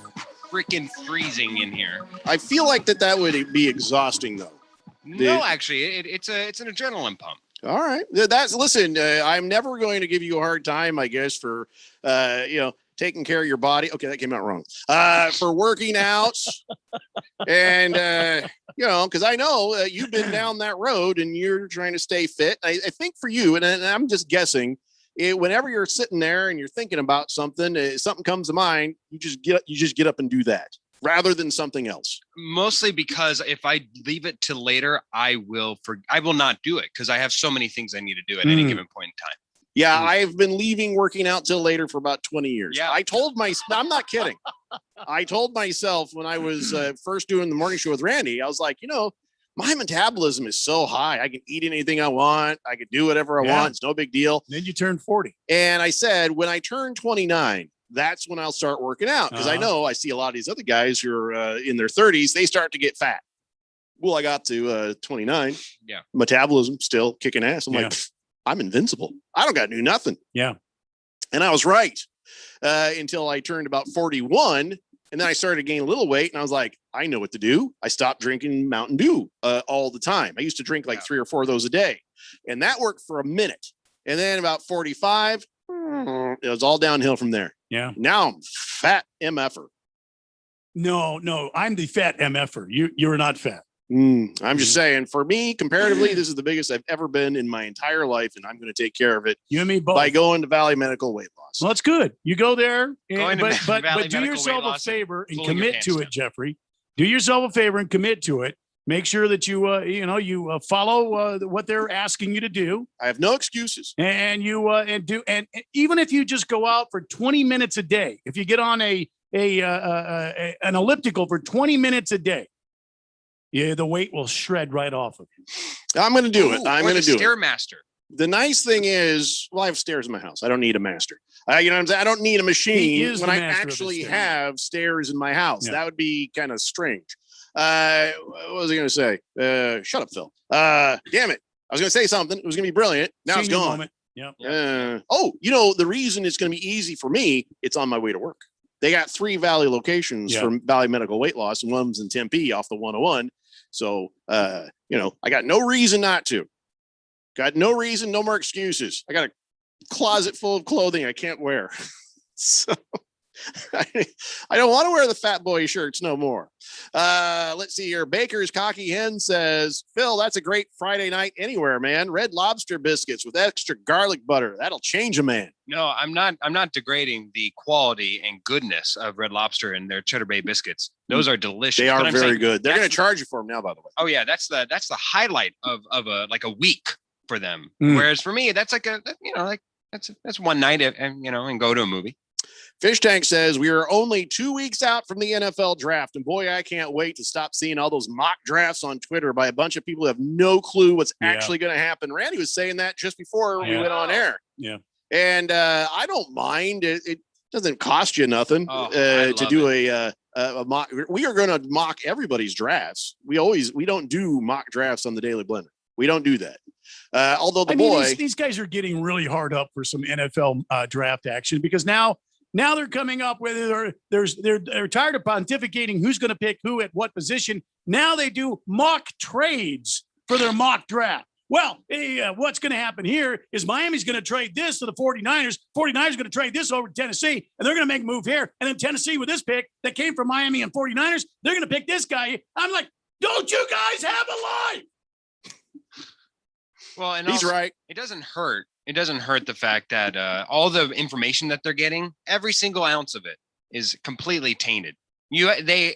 freaking freezing in here. I feel like that would be exhausting, though. No, actually, it's an adrenaline pump. All right. Listen, I'm never going to give you a hard time, I guess, for, taking care of your body. Okay, that came out wrong. For working out. And, because I know you've been down that road and you're trying to stay fit. I think for you, and I'm just guessing, whenever you're sitting there and you're thinking about something, something comes to mind, you just get up and do that rather than something else. Mostly because if I leave it till later, I will not do it because I have so many things I need to do at any given point in time. Yeah, I've been leaving working out till later for about 20 years. Yeah. I'm not kidding. I told myself when I was first doing the morning show with Randy, I was like, my metabolism is so high. I can eat anything I want. I can do whatever I want. It's no big deal. Then you turn 40. And I said, when I turn 29, that's when I'll start working out. Because I know I see a lot of these other guys who are in their 30s, they start to get fat. Well, I got to 29. Yeah. Metabolism still kicking ass. I'm like, I'm invincible. I don't got to do nothing. Yeah. And I was right until I turned about 41. And then I started to gain a little weight. And I was like, I know what to do. I stopped drinking Mountain Dew all the time. I used to drink like 3 or 4 of those a day. And that worked for a minute. And then about 45, it was all downhill from there. Yeah. Now I'm fat MFer. No, I'm the fat MFer. You're not fat. I'm just saying, for me, comparatively, this is the biggest I've ever been in my entire life, and I'm going to take care of it. You and me both. By going to Valley Medical Weight Loss. Well, that's good. You go there, but Valley do Medical yourself Weight a Loss favor and pulling your commit pants to down. it, Jeffrey. Do yourself a favor and commit to it. Make sure that you follow what they're asking you to do. I have no excuses. And and even if you just go out for 20 minutes a day, if you get on an elliptical for 20 minutes a day, the weight will shred right off of you. I'm going to do it. I'm going to do it. Stairmaster. The nice thing is, I have stairs in my house. I don't need a master. You know what I'm saying? I don't need a machine when I actually have stairs in my house. Yeah. That would be kind of strange. What was I going to say? Shut up, Phil. Damn it. I was going to say something. It was going to be brilliant. Now it's gone. Yep. The reason it's going to be easy for me, it's on my way to work. They got 3 Valley locations from Valley Medical Weight Loss, and one's in Tempe off the 101. So, I got no reason not to. Got no reason, no more excuses. I got a closet full of clothing I can't wear. So I don't want to wear the fat boy shirts no more. Let's see here. Baker's Cocky Hen says, Phil, that's a great Friday night anywhere, man. Red Lobster biscuits with extra garlic butter. That'll change a man. No, I'm not degrading the quality and goodness of Red Lobster and their Cheddar Bay biscuits. Those are delicious. They are very good. They're going to charge you for them now, by the way. Oh yeah, that's the highlight of a week for them. Whereas for me, that's like that's one night and go to a movie. Fish Tank says we are only 2 weeks out from the NFL draft, and boy, I can't wait to stop seeing all those mock drafts on Twitter by a bunch of people who have no clue what's actually going to happen. Randy was saying that just before we went on air. Yeah, and I don't mind. It doesn't cost you nothing to do a mock. We are going to mock everybody's drafts. We don't do mock drafts on the Daily Blender. We don't do that. Although these guys are getting really hard up for some NFL draft action because now they're coming up with they're tired of pontificating who's going to pick who at what position. Now they do mock trades for their mock draft. Well, what's going to happen here is Miami's going to trade this to the 49ers. 49ers are going to trade this over to Tennessee, and they're going to make a move here. And then Tennessee with this pick that came from Miami and 49ers, they're going to pick this guy. I'm like, don't you guys have a life? Well, and he's right. It doesn't hurt. It doesn't hurt the fact that all the information that they're getting, every single ounce of it is completely tainted.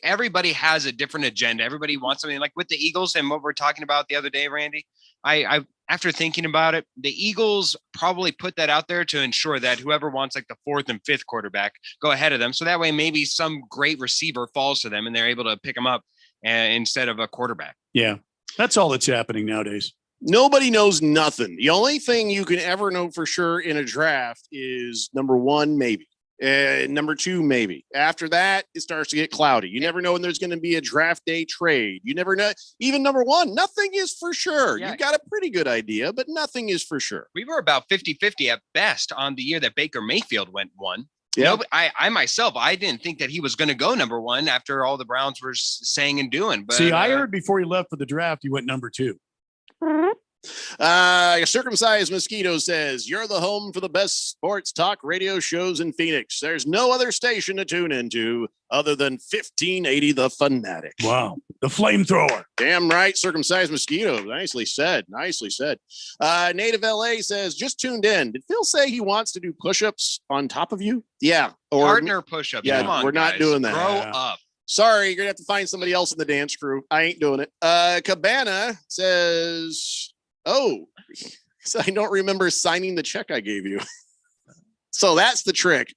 Everybody has a different agenda. Everybody wants something like with the Eagles and what we're talking about the other day, Randy. I after thinking about it, the Eagles probably put that out there to ensure that whoever wants like the 4th and 5th quarterback go ahead of them. So that way, maybe some great receiver falls to them and they're able to pick them up instead of a quarterback. Yeah, that's all that's happening nowadays. Nobody knows nothing. The only thing you can ever know for sure in a draft is number 1, maybe. Number 2, maybe. After that, it starts to get cloudy. You never know when there's going to be a draft day trade. You never know. Even number 1, nothing is for sure. Yeah. You got a pretty good idea, but nothing is for sure. We were about 50-50 at best on the year that Baker Mayfield went 1. Yeah. I myself, I didn't think that he was going to go number 1 after all the Browns were saying and doing. But see, I heard before he left for the draft, he went number 2. Circumcised Mosquito says, you're the home for the best sports talk radio shows in Phoenix. There's no other station to tune into other than 1580 The Fanatic. Wow. The flamethrower. Damn right, Circumcised Mosquito. Nicely said. Nicely said. Native LA says, just tuned in. Did Phil say he wants to do push-ups on top of you? Yeah. Or Partner push-ups. Yeah, Come on, we're not guys. doing that. Grow up. Sorry, you're gonna have to find somebody else in the dance crew. I ain't doing it. Cabana says, oh, so I don't remember signing the check I gave you. So that's the trick.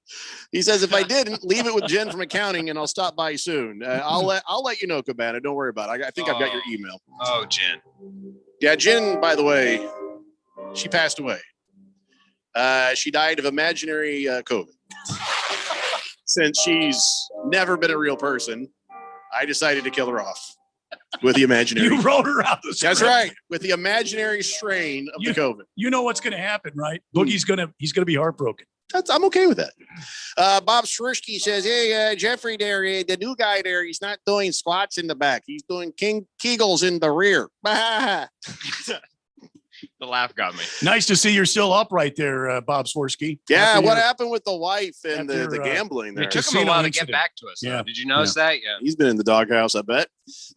He says, if I didn't, leave it with Jen from accounting and I'll stop by soon. I'll let you know, Cabana. Don't worry about it. I think I've got your email. Oh, Jen. Yeah, Jen, by the way, she passed away. She died of imaginary COVID. Since she's never been a real person, I decided to kill her off with the imaginary. You wrote her out the That's script. right. With the imaginary strain of the COVID. You know what's going to happen, right? Boogie's he's going to be heartbroken. I'm okay with that. Bob Swirsky says, hey, Jeffrey there, the new guy there, he's not doing squats in the back. He's doing Kegels in the rear. The laugh got me. Nice to see you're still upright there, Bob Swirsky. Yeah, After what your- happened with the wife and after, the gambling there? It took him a while to get back to us. Yeah. Did you notice that? Yeah. He's been in the doghouse, I bet.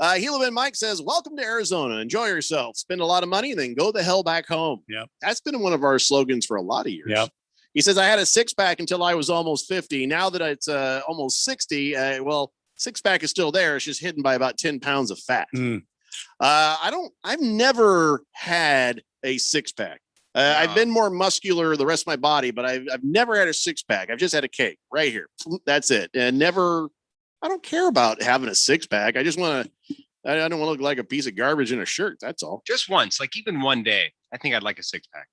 Helaman Mike says, welcome to Arizona. Enjoy yourself. Spend a lot of money, then go the hell back home. Yeah. That's been one of our slogans for a lot of years. Yeah. He says, I had a six-pack until I was almost 50. Now that it's almost 60, six-pack is still there. It's just hidden by about 10 pounds of fat. I've never had a six-pack. I've been more muscular the rest of my body, but I've never had a six-pack. I've just had a cake right here. That's it. And I don't care about having a six-pack. I just want to, I don't want to look like a piece of garbage in a shirt. That's all. Just once, like even one day, I think I'd like a six-pack.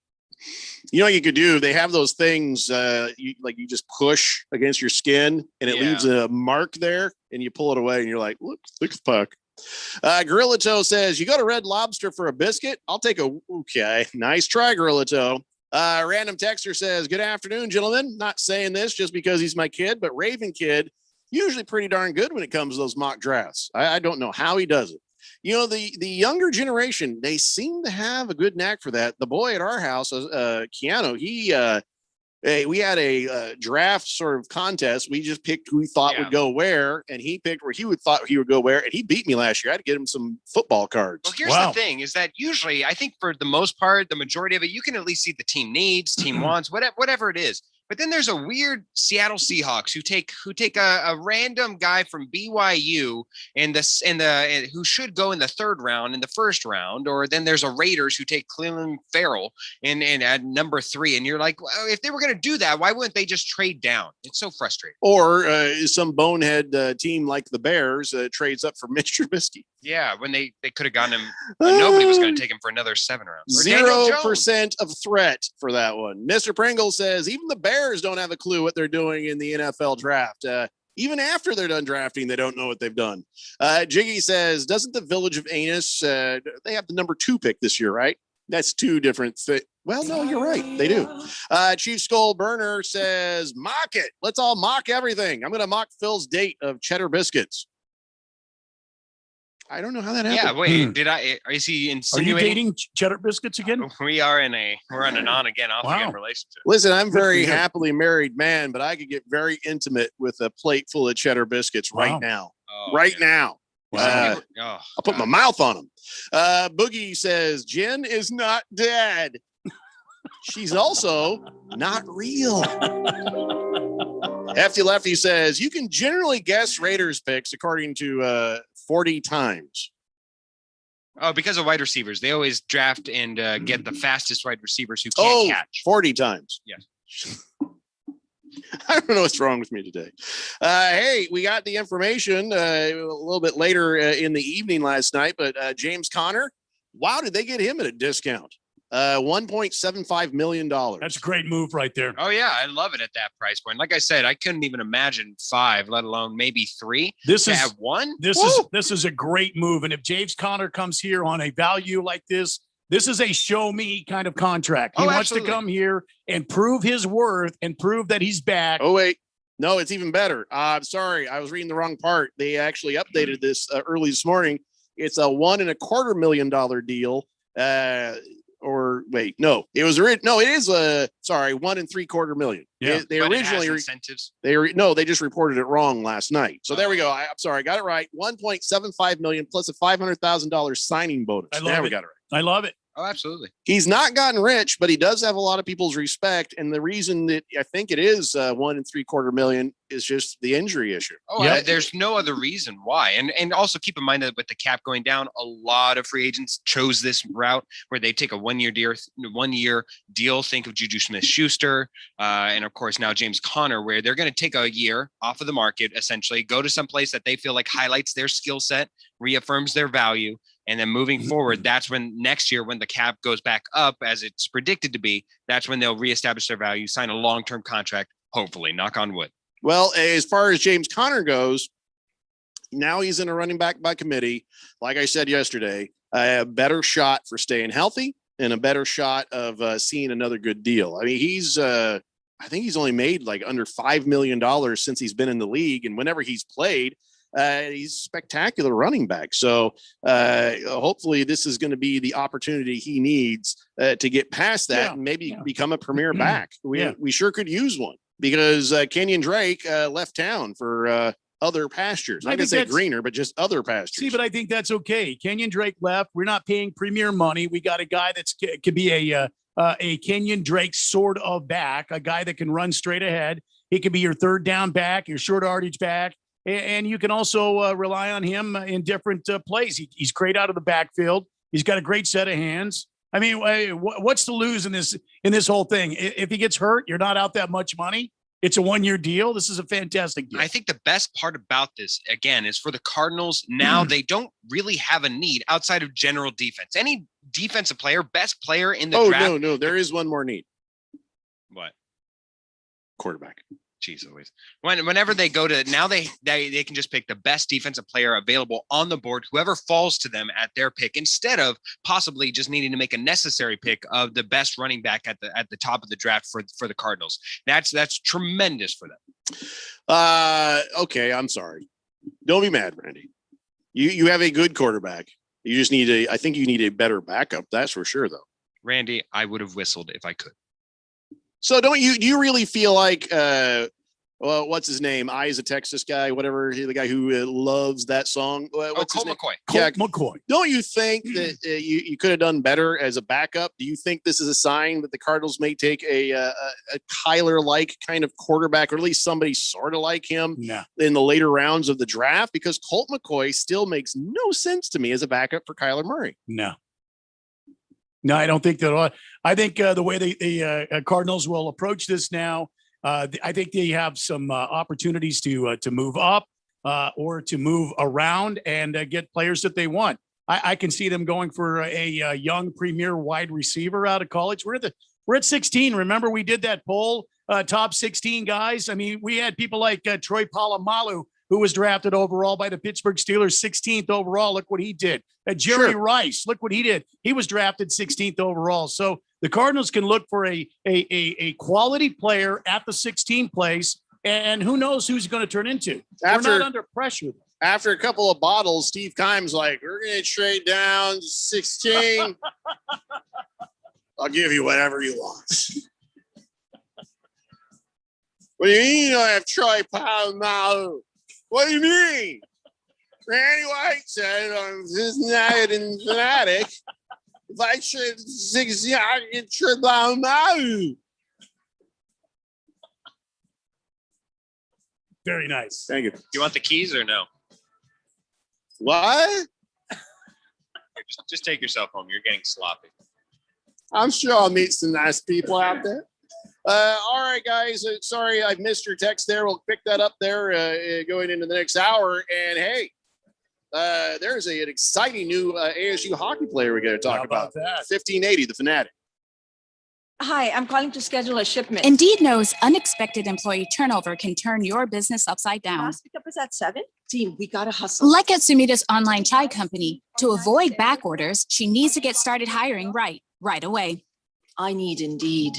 You know what you could do? They have those things you just push against your skin and it leaves a mark there and you pull it away and you're like, look, six-pack. Gorilla Toe says, you go to Red Lobster for a biscuit? I'll take okay. Nice try, Gorilla Toe. Random Texter says, good afternoon, gentlemen. Not saying this just because he's my kid, but Raven Kid, usually pretty darn good when it comes to those mock drafts. I don't know how he does it. You know, the younger generation, they seem to have a good knack for that. The boy at our house, Keanu, we had a draft sort of contest. We just picked who we thought would go where, and he picked where thought he would go where, and he beat me last year. I had to get him some football cards. Well, here's the thing: is that usually, I think for the most part, the majority of it, you can at least see the team needs, team wants, whatever it is. But then there's a weird Seattle Seahawks who take a random guy from BYU and who should go in the third round, in the first round, or then there's a Raiders who take Clelin Ferrell and at number 3, and you're like, well, if they were going to do that, why wouldn't they just trade down? It's so frustrating. Or some bonehead team like the Bears trades up for Mitch Trubisky. Yeah, when they could have gotten him, nobody was going to take him for another 7 rounds. 0% of threat for that one. Mr. Pringle says even the Bears don't have a clue what they're doing in the NFL draft. Even after they're done drafting, they don't know what they've done. Jiggy says, doesn't the Village of Anus, they have the number 2 pick this year, right? That's 2 different things. Well, no, you're right. They do. Chief Skull Burner says, mock it. Let's all mock everything. I'm going to mock Phil's date of cheddar biscuits. I don't know how that happened. Yeah, wait, is he Are you insinuating? dating cheddar biscuits again? We're on an on again, off again relationship. Listen, I'm Good for very you. happily married man, but I could get very intimate with a plate full of cheddar biscuits right now. Now. Oh, I'll put my mouth on them. Boogie says, Jen is not dead. She's also not real. Hefty Lefty says, you can generally guess Raiders picks according to 40 times. Oh, because of wide receivers. They always draft and get the fastest wide receivers who can't catch. 40 times. Yes. I don't know what's wrong with me today. Hey, we got the information a little bit later in the evening last night, but James Conner, wow, did they get him at a discount? $1.75 million. That's a great move right there. Oh, yeah. I love it at that price point. Like I said, I couldn't even imagine 5, let alone maybe 3. This to is have 1. This is a great move. And if James Conner comes here on a value like this is a show me kind of contract. He wants to come here and prove his worth and prove that he's back. Oh, wait. No, it's even better. I'm sorry. I was reading the wrong part. They actually updated this early this morning. It's a $1.25 million deal. or wait, no, it was no, it is sorry, 1 3/4 million. Yeah. They But it has originally incentives. they just reported it wrong last night. So there we go. I'm sorry, I got it right. 1.75 million plus a $500,000 signing bonus. I love Now we it. got it right. I love it. Oh, absolutely. He's not gotten rich, but he does have a lot of people's respect. And the reason that I think it is 1 3/4 million is just the injury issue. Oh, there's no other reason why. And also keep in mind that with the cap going down, a lot of free agents chose this route where they take a 1 year deal. Think of Juju Smith-Schuster, and of course now James Conner, where they're going to take a year off of the market, essentially go to some place that they feel like highlights their skill set, reaffirms their value. And then moving forward, that's when next year, when the cap goes back up, as it's predicted to be, that's when they'll reestablish their value, sign a long-term contract, hopefully, knock on wood. Well, as far as James Conner goes, now he's in a running back by committee. Like I said yesterday, a better shot for staying healthy and a better shot of seeing another good deal. I mean, I think he's only made like under $5 million since he's been in the league. And whenever he's played, he's a spectacular running back. So hopefully this is going to be the opportunity he needs to get past that and maybe become a premier back. We sure could use one because Kenyon Drake left town for other pastures. I could say greener, but just other pastures. See, but I think that's okay. Kenyon Drake left. We're not paying premier money. We got a guy that's could be a Kenyon Drake sort of back, a guy that can run straight ahead. He could be your third down back, your short yardage back. And you can also rely on him in different plays. He's great out of the backfield. He's got a great set of hands. I mean, what's to lose in this whole thing? If he gets hurt, you're not out that much money. It's a 1 year deal. This is a fantastic deal. I think the best part about this, again, is for the Cardinals. Now they don't really have a need outside of general defense. Any defensive player, best player in the draft. No, there is one more need. What? Quarterback. Jeez Louise. Whenever they go to now, they can just pick the best defensive player available on the board, whoever falls to them at their pick, instead of possibly just needing to make a necessary pick of the best running back at the top of the draft for the Cardinals. That's tremendous for them. Okay, I'm sorry. Don't be mad, Randy. You have a good quarterback. You just I think you need a better backup. That's for sure, though. Randy, I would have whistled if I could. So do you really feel like, what's his name? I is a Texas guy, whatever, the guy who loves that song. What's Colt his name? McCoy. Colt McCoy. Don't you think that you could have done better as a backup? Do you think this is a sign that the Cardinals may take a Kyler-like kind of quarterback, or at least somebody sort of like him in the later rounds of the draft? Because Colt McCoy still makes no sense to me as a backup for Kyler Murray. No, I don't think that. I think the way the Cardinals will approach this now, I think they have some opportunities to move up or to move around and get players that they want. I can see them going for a young premier wide receiver out of college. We're at 16. Remember, we did that poll, top 16 guys. I mean, we had people like Troy Polamalu, who was drafted overall by the Pittsburgh Steelers, 16th overall. Look what he did. Jerry Rice, look what he did. He was drafted 16th overall. So the Cardinals can look for a quality player at the 16th place, and who knows who's going to turn into. They're not under pressure. After a couple of bottles, Steve Keim's like, we're going to trade down to 16. I'll give you whatever you want. What do you mean you don't have Troy Polamalu? What do you mean? Randy White said on this night in Fanatic, if I trade 16, I get Troy Polamalu. Very nice. Thank you. You want the keys or no? What? Just take yourself home. You're getting sloppy. I'm sure I'll meet some nice people out there. All right, guys. Sorry, I missed your text there. We'll pick that up there going into the next hour. And hey, there's an exciting new ASU hockey player we're going to talk about. 1580, the Fanatic. Hi, I'm calling to schedule a shipment. Indeed knows unexpected employee turnover can turn your business upside down. Last pickup is at 7. Team, we gotta hustle. Like at Sumita's online chai company, to avoid back orders, she needs to get started hiring right away. I need Indeed.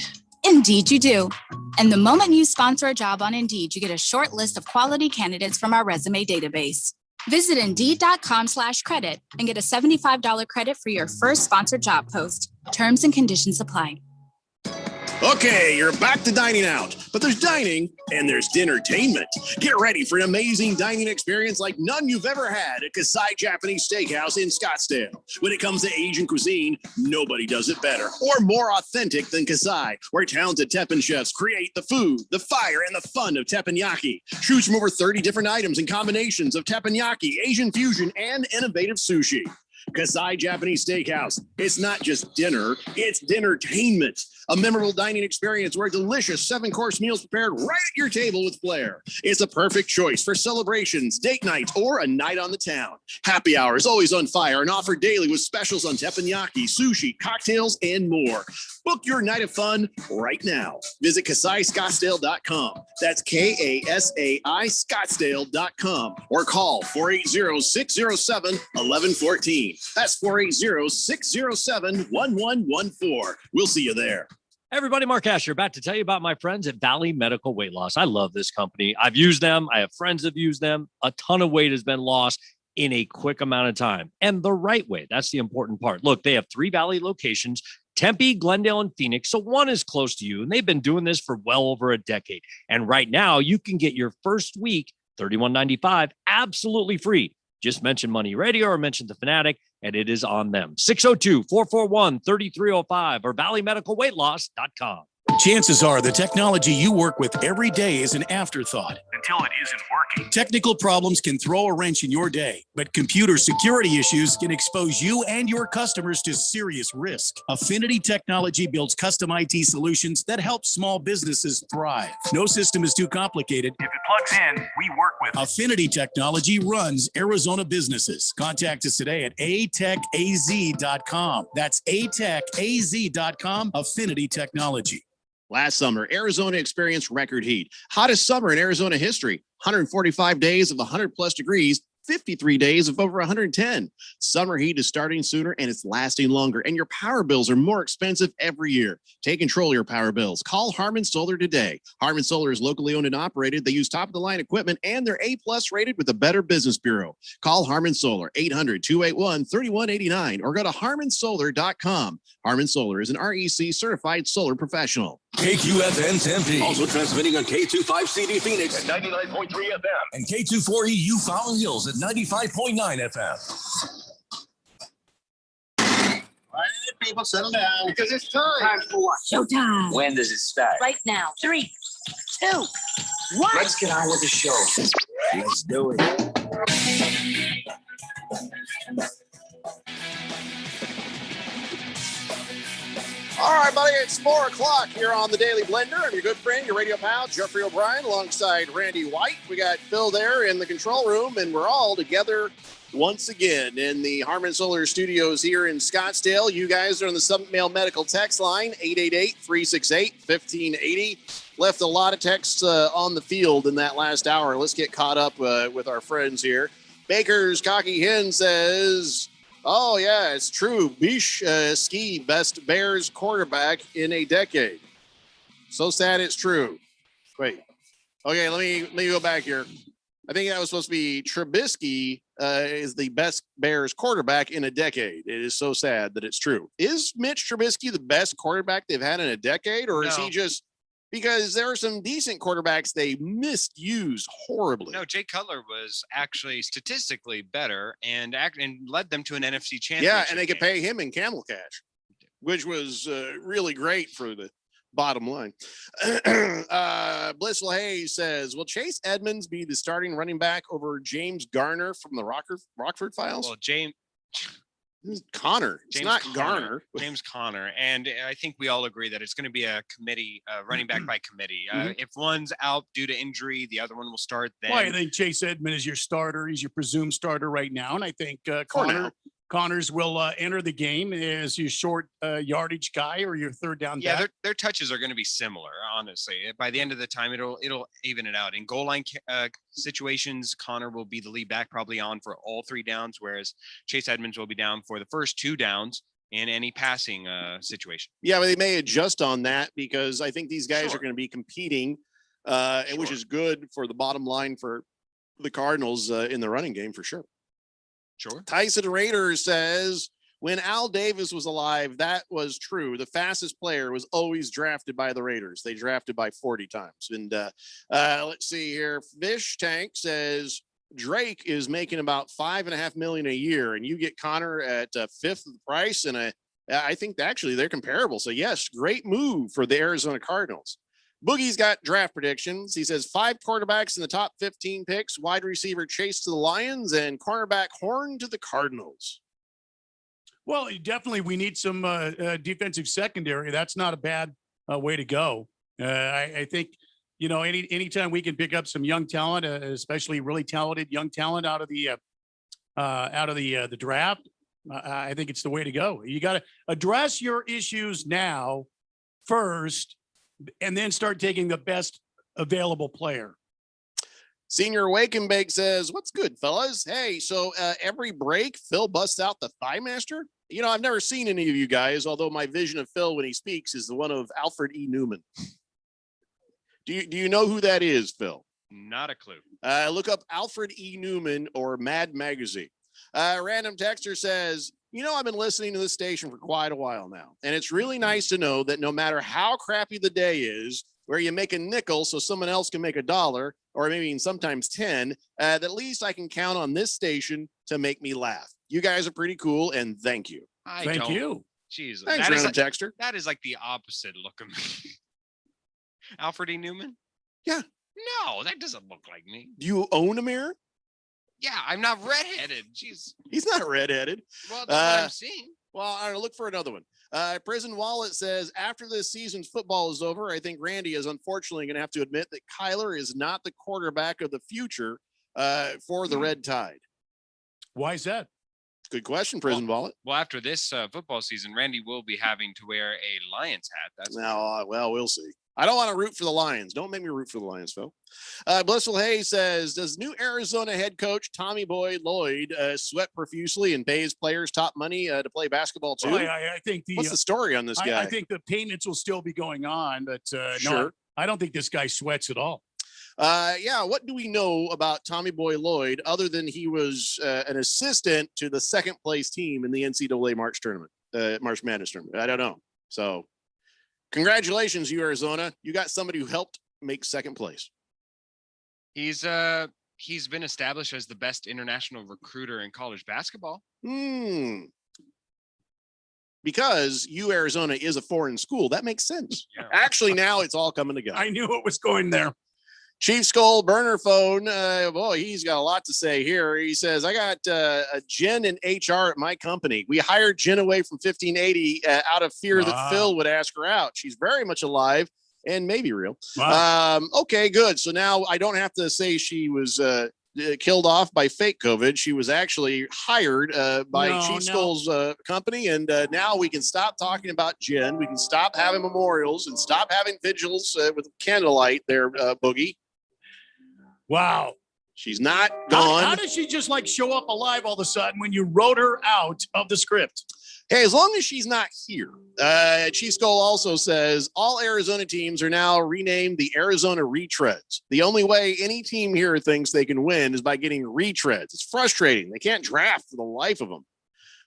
Indeed you do. And the moment you sponsor a job on Indeed, you get a short list of quality candidates from our resume database. Visit Indeed.com/credit and get a $75 credit for your first sponsored job post. Terms and conditions apply. Okay, you're back to dining out, but there's dining and there's dinnertainment. Get ready for an amazing dining experience like none you've ever had at Kasai Japanese Steakhouse in Scottsdale. When it comes to Asian cuisine, nobody does it better or more authentic than Kasai, where talented teppan chefs create the food, the fire, and the fun of teppanyaki. Choose from over 30 different items and combinations of teppanyaki, Asian fusion, and innovative sushi. Kasai Japanese Steakhouse. It's not just dinner, it's dinnertainment. A memorable dining experience where delicious 7-course meals prepared right at your table with flair. It's a perfect choice for celebrations, date nights, or a night on the town. Happy hour is always on fire and offered daily with specials on teppanyaki, sushi, cocktails, and more. Book your night of fun right now. Visit KasaiScottsdale.com. That's KASAI Scottsdale.com or call 480-607-1114. That's 480-607-1114. We'll see you there. Everybody, Mark Asher, about to tell you about my friends at Valley Medical Weight Loss. I love this company. I've used them. I have friends that have used them. A ton of weight has been lost in a quick amount of time and the right way. That's the important part. Look, they have 3 Valley locations, Tempe, Glendale, and Phoenix. So one is close to you, and they've been doing this for well over a decade. And right now you can get your first week, $31.95, absolutely free. Just mention Money Radio or mention The Fanatic, and it is on them. 602-441-3305 or valleymedicalweightloss.com. Chances are the technology you work with every day is an afterthought. Until it isn't working. Technical problems can throw a wrench in your day, but computer security issues can expose you and your customers to serious risk. Affinity Technology builds custom IT solutions that help small businesses thrive. No system is too complicated. If it plugs in, we work with it. Affinity Technology runs Arizona businesses. Contact us today at atechaz.com. That's atechaz.com. Affinity Technology. Last summer, Arizona experienced record heat. Hottest summer in Arizona history. 145 days of 100 plus degrees, 53 days of over 110. Summer heat is starting sooner and it's lasting longer, and your power bills are more expensive every year. Take control of your power bills. Call Harmon Solar today. Harmon Solar is locally owned and operated. They use top-of-the-line equipment, and they're A-plus rated with the Better Business Bureau. Call Harmon Solar, 800-281-3189, or go to harmonsolar.com. Harmon Solar is an REC certified solar professional. KQFN Tempe. Also transmitting on K25CD Phoenix at 99.3 FM. And K24EU Fountain Hills at 95.9 FM. All right, people, settle down because it's time. Time for what? Showtime. When does it start? Right now. 3, 2, 1. Let's get on with the show. Let's do it. All right, buddy, it's 4 o'clock here on the Daily Blender. I'm your good friend, your radio pal, Jeffrey O'Brien, alongside Randy White. We got Phil there in the control room, and we're all together once again in the Harmon Solar Studios here in Scottsdale. You guys are on the Summit Mail Medical text line, 888-368-1580. Left a lot of texts on the field in that last hour. Let's get caught up with our friends here. Baker's Cocky Hen says, oh, yeah, it's true. Bish Ski, best Bears quarterback in a decade. So sad it's true. Wait. Okay, let me go back here. I think that was supposed to be Trubisky is the best Bears quarterback in a decade. It is so sad that it's true. Is Mitch Trubisky the best quarterback they've had in a decade, or is he just because there are some decent quarterbacks they misused horribly? No, Jay Cutler was actually statistically better and led them to an NFC championship. Yeah, and they could pay him in camel cash, which was really great for the bottom line. Blissful Hayes says, will Chase Edmonds be the starting running back over James Garner from the Rockford Files? Well, James Connor. It's not Garner. James Conner. And I think we all agree that it's going to be a committee, running back by committee. If one's out due to injury, the other one will start then. Well, I think Chase Edmonds is your starter. He's your presumed starter right now. And I think Connors will enter the game as your short yardage guy or your third down Yeah, back. their touches are going to be similar, honestly. By the end of the time, it'll even it out. In goal line situations, Connor will be the lead back, probably on for all 3 downs, whereas Chase Edmonds will be down for the first 2 downs in any passing situation. Yeah, but they may adjust on that because I think these guys are going to be competing, which is good for the bottom line for the Cardinals in the running game for sure. Sure. Tyson Rader says, When Al Davis was alive, that was true. The fastest player was always drafted by the Raiders. They drafted by 40 times. And let's see here. Fish Tank says Drake is making about $5.5 million a year, and you get Connor at fifth of the price. And I think actually they're comparable. So yes, great move for the Arizona Cardinals. Boogie's got draft predictions. He says 5 quarterbacks in the top 15 picks, wide receiver Chase to the Lions, and cornerback Horn to the Cardinals. Well, definitely we need some defensive secondary. That's not a bad way to go. I think, you know, anytime we can pick up some young talent, especially really talented young talent out of the draft, I think it's the way to go. You got to address your issues now first, and then start taking the best available player. Senior Wake and Bake says, what's good, fellas? Hey, so every break, Phil busts out the Thigh Master. You know, I've never seen any of you guys, although my vision of Phil when he speaks is the one of Alfred E. Newman. Do you know who that is, Phil? Not a clue. Look up Alfred E. Newman or Mad Magazine. Random Texter says, you know, I've been listening to this station for quite a while now, and it's really nice to know that no matter how crappy the day is, where you make a nickel so someone else can make $1 or maybe even sometimes 10, at least I can count on this station to make me laugh. You guys are pretty cool, and thank you. Thank you. Jeez, Thanks, Random Texter. That is like the opposite look of me. Alfred E. Newman? Yeah. No, that doesn't look like me. Do you own a mirror? Yeah, I'm not redheaded. Jeez. He's not redheaded. Well, that's what I'm seeing. Well, I look for another one. Prison Wallet says, after this season's football is over, I think Randy is unfortunately going to have to admit that Kyler is not the quarterback of the future for the Red Tide. Why is that? Good question, Prison Wallet. Well, after this football season, Randy will be having to wear a Lions hat. That's now, well, we'll see. I don't want to root for the Lions. Don't make me root for the Lions, Phil. Blissful Hayes says, does new Arizona head coach Tommy Boy Lloyd sweat profusely and pay his players top money to play basketball too? Well, I think what's the story on this guy? I think the payments will still be going on, but Sure. no, I don't think this guy sweats at all. Yeah, what do we know about Tommy Boy Lloyd other than he was an assistant to the second place team in the NCAA March Madness tournament? I don't know. So congratulations, you Arizona. You got somebody who helped make second place. He's been established as the best international recruiter in college basketball. Because you Arizona is a foreign school. That makes sense. Yeah. Actually, now it's all coming together. I knew it was going there. Chief Skull Burner Phone. Boy, he's got a lot to say here. He says, I got a Jen in HR at my company. We hired Jen away from 1580 out of fear that Phil would ask her out. She's very much alive and maybe real. Wow. Okay, good. So now I don't have to say she was killed off by fake COVID. She was actually hired by Chief Skull's company. And now we can stop talking about Jen. We can stop having memorials and stop having vigils with candlelight there, Boogie. Wow. She's not gone. How does she just like show up alive all of a sudden when you wrote her out of the script? Hey, as long as she's not here. Chief Skull also says all Arizona teams are now renamed the Arizona Retreads. The only way any team here thinks they can win is by getting retreads. It's frustrating. They can't draft for the life of them.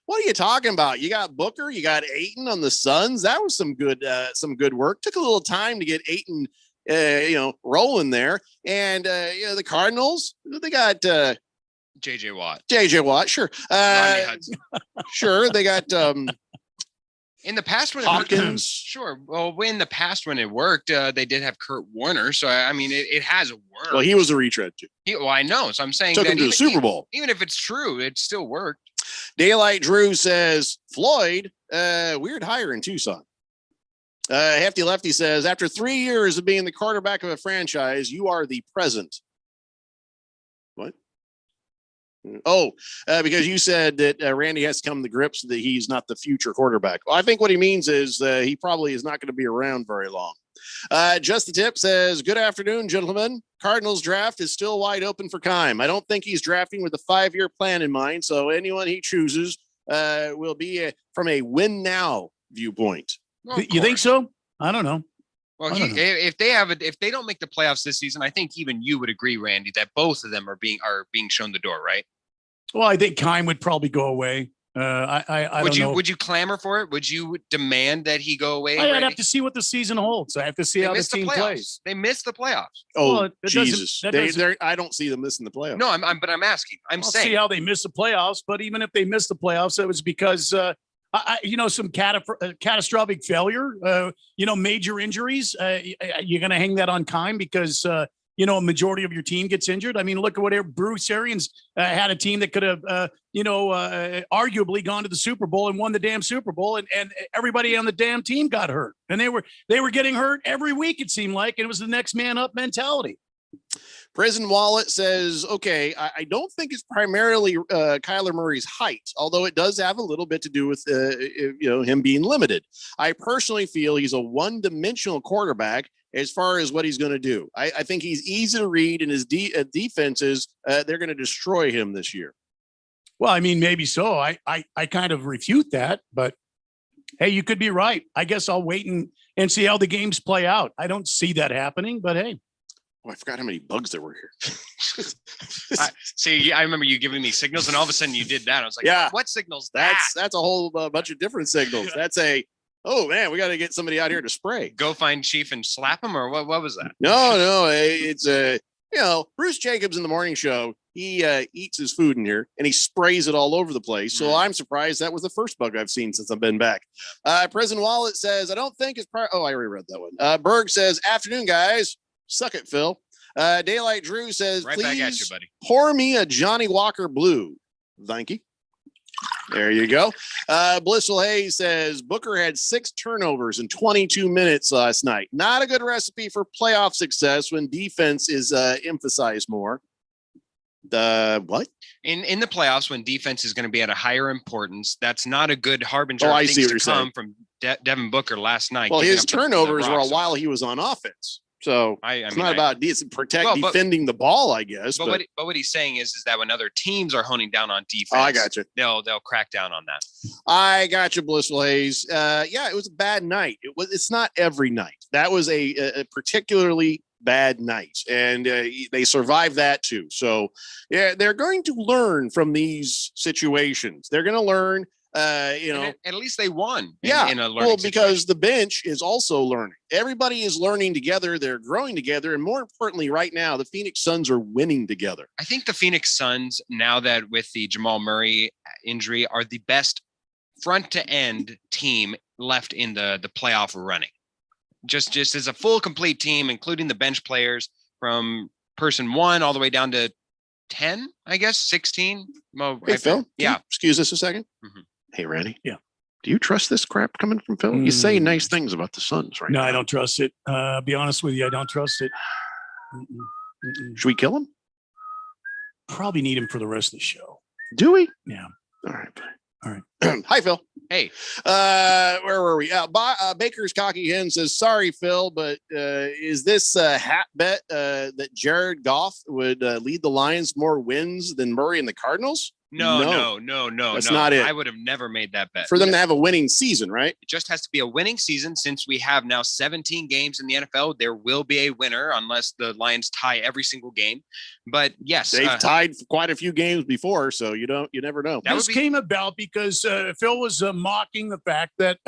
What are you talking about? You got Booker, you got Ayton on the Suns. That was some good work. Took a little time to get Ayton rolling there. And the Cardinals, they got JJ Watt, sure. Sure, they got in the past when Hopkins. Sure. Well, in the past when it worked, they did have Kurt Warner. So I mean, it has worked. Well, he was a retread too. Well, I know. So I'm saying took him to the Super Bowl. Even if it's true, it still worked. Daylight Drew says Floyd, weird hire in Tucson. Hefty Lefty says, after 3 years of being the quarterback of a franchise, you are the present. What? Oh, because you said that Randy has to come to grips that he's not the future quarterback. Well, I think what he means is he probably is not going to be around very long. Just the Tip says, good afternoon, gentlemen. Cardinals draft is still wide open for Keim. I don't think he's drafting with a 5-year plan in mind. So anyone he chooses will be from a win now viewpoint. Well, you think so? I don't know. Well, if they don't make the playoffs this season, I think even you would agree, Randy, that both of them are being shown the door, right? Well, I think Keim would probably go away. I would don't you know. would you clamor for it? Would you demand that he go away? I'd have to see what the season holds. I have to see They how the missed the team playoffs. plays. They missed the playoffs. Oh, Well, that doesn't- Jesus. that doesn't- I don't see them missing the playoffs. No, but I'm asking. I'm I'll saying see how they miss the playoffs. But even if they miss the playoffs, it was because some catastrophic failure. Major injuries. You're going to hang that on Kime because a majority of your team gets injured. I mean, look at what Bruce Arians had a team that could have arguably gone to the Super Bowl and won the damn Super Bowl, and everybody on the damn team got hurt, and they were getting hurt every week. It seemed like, and it was the next man up mentality. Prison Wallet says, okay, I don't think it's primarily Kyler Murray's height, although it does have a little bit to do with him being limited. I personally feel he's a one-dimensional quarterback as far as what he's going to do. I think he's easy to read, and his defenses, they're going to destroy him this year. Well, I mean, maybe so. I kind of refute that, but hey, you could be right. I guess I'll wait and see how the games play out. I don't see that happening, but hey. Oh, I forgot how many bugs there were here. I remember you giving me signals, and all of a sudden you did that. I was like, yeah, what signals? That's a whole bunch of different signals. That's oh man, we got to get somebody out here to spray. Go find Chief and slap him, or what was that? No, it's Bruce Jacobs in the morning show. He eats his food in here and he sprays it all over the place. So I'm surprised that was the first bug I've seen since I've been back. President Wallet says, I don't think it's I already read that one. Berg says, afternoon, guys. Suck it, Phil. Daylight Drew says, right please back at you, buddy. Pour me a Johnny Walker Blue. Thank you. There you go. Blissful Hayes says Booker had 6 turnovers in 22 minutes last night. Not a good recipe for playoff success when defense is emphasized more. What? In the playoffs, when defense is going to be at a higher importance, that's not a good harbinger I of see things what to you're come from Devin Booker last night. Well, giving his up the turnovers were rocks. while he was on offense. So it's mean, not about defending the ball, I guess. But what he's saying is that when other teams are honing down on defense, I got you. They'll crack down on that. I got you, Blissful Hayes. It was a bad night. It's not every night. That was a particularly bad night, and they survived that too. So yeah, they're going to learn from these situations. They're going to learn. At least they won. In a learning because the bench is also learning. Everybody is learning together. They're growing together. And more importantly, right now, the Phoenix Suns are winning together. I think the Phoenix Suns, now that with the Jamal Murray injury, are the best front to end team left in the playoff running. Just as a full complete team, including the bench players from person 1 all the way down to 10, I guess, 16. Hey, Phil, yeah. Excuse us a second. Mm-hmm. Hey, Randy. Yeah. Do you trust this crap coming from Phil? You say nice things about the Suns, right? No, now. I don't trust it. Be honest with you, I don't trust it. Should we kill him? Probably need him for the rest of the show. Do we? Yeah. All right. All right. Hi, Phil. Hey. Where were we? Baker's Cocky Hen says, sorry, Phil, but is this hat bet that Jared Goff would lead the Lions more wins than Murray and the Cardinals? No. That's not it. I would have never made that bet. For them to have a winning season, right? It just has to be a winning season. Since we have now 17 games in the NFL, there will be a winner unless the Lions tie every single game. But yes, they've tied quite a few games before, so you never know. This came about because Phil was mocking the fact that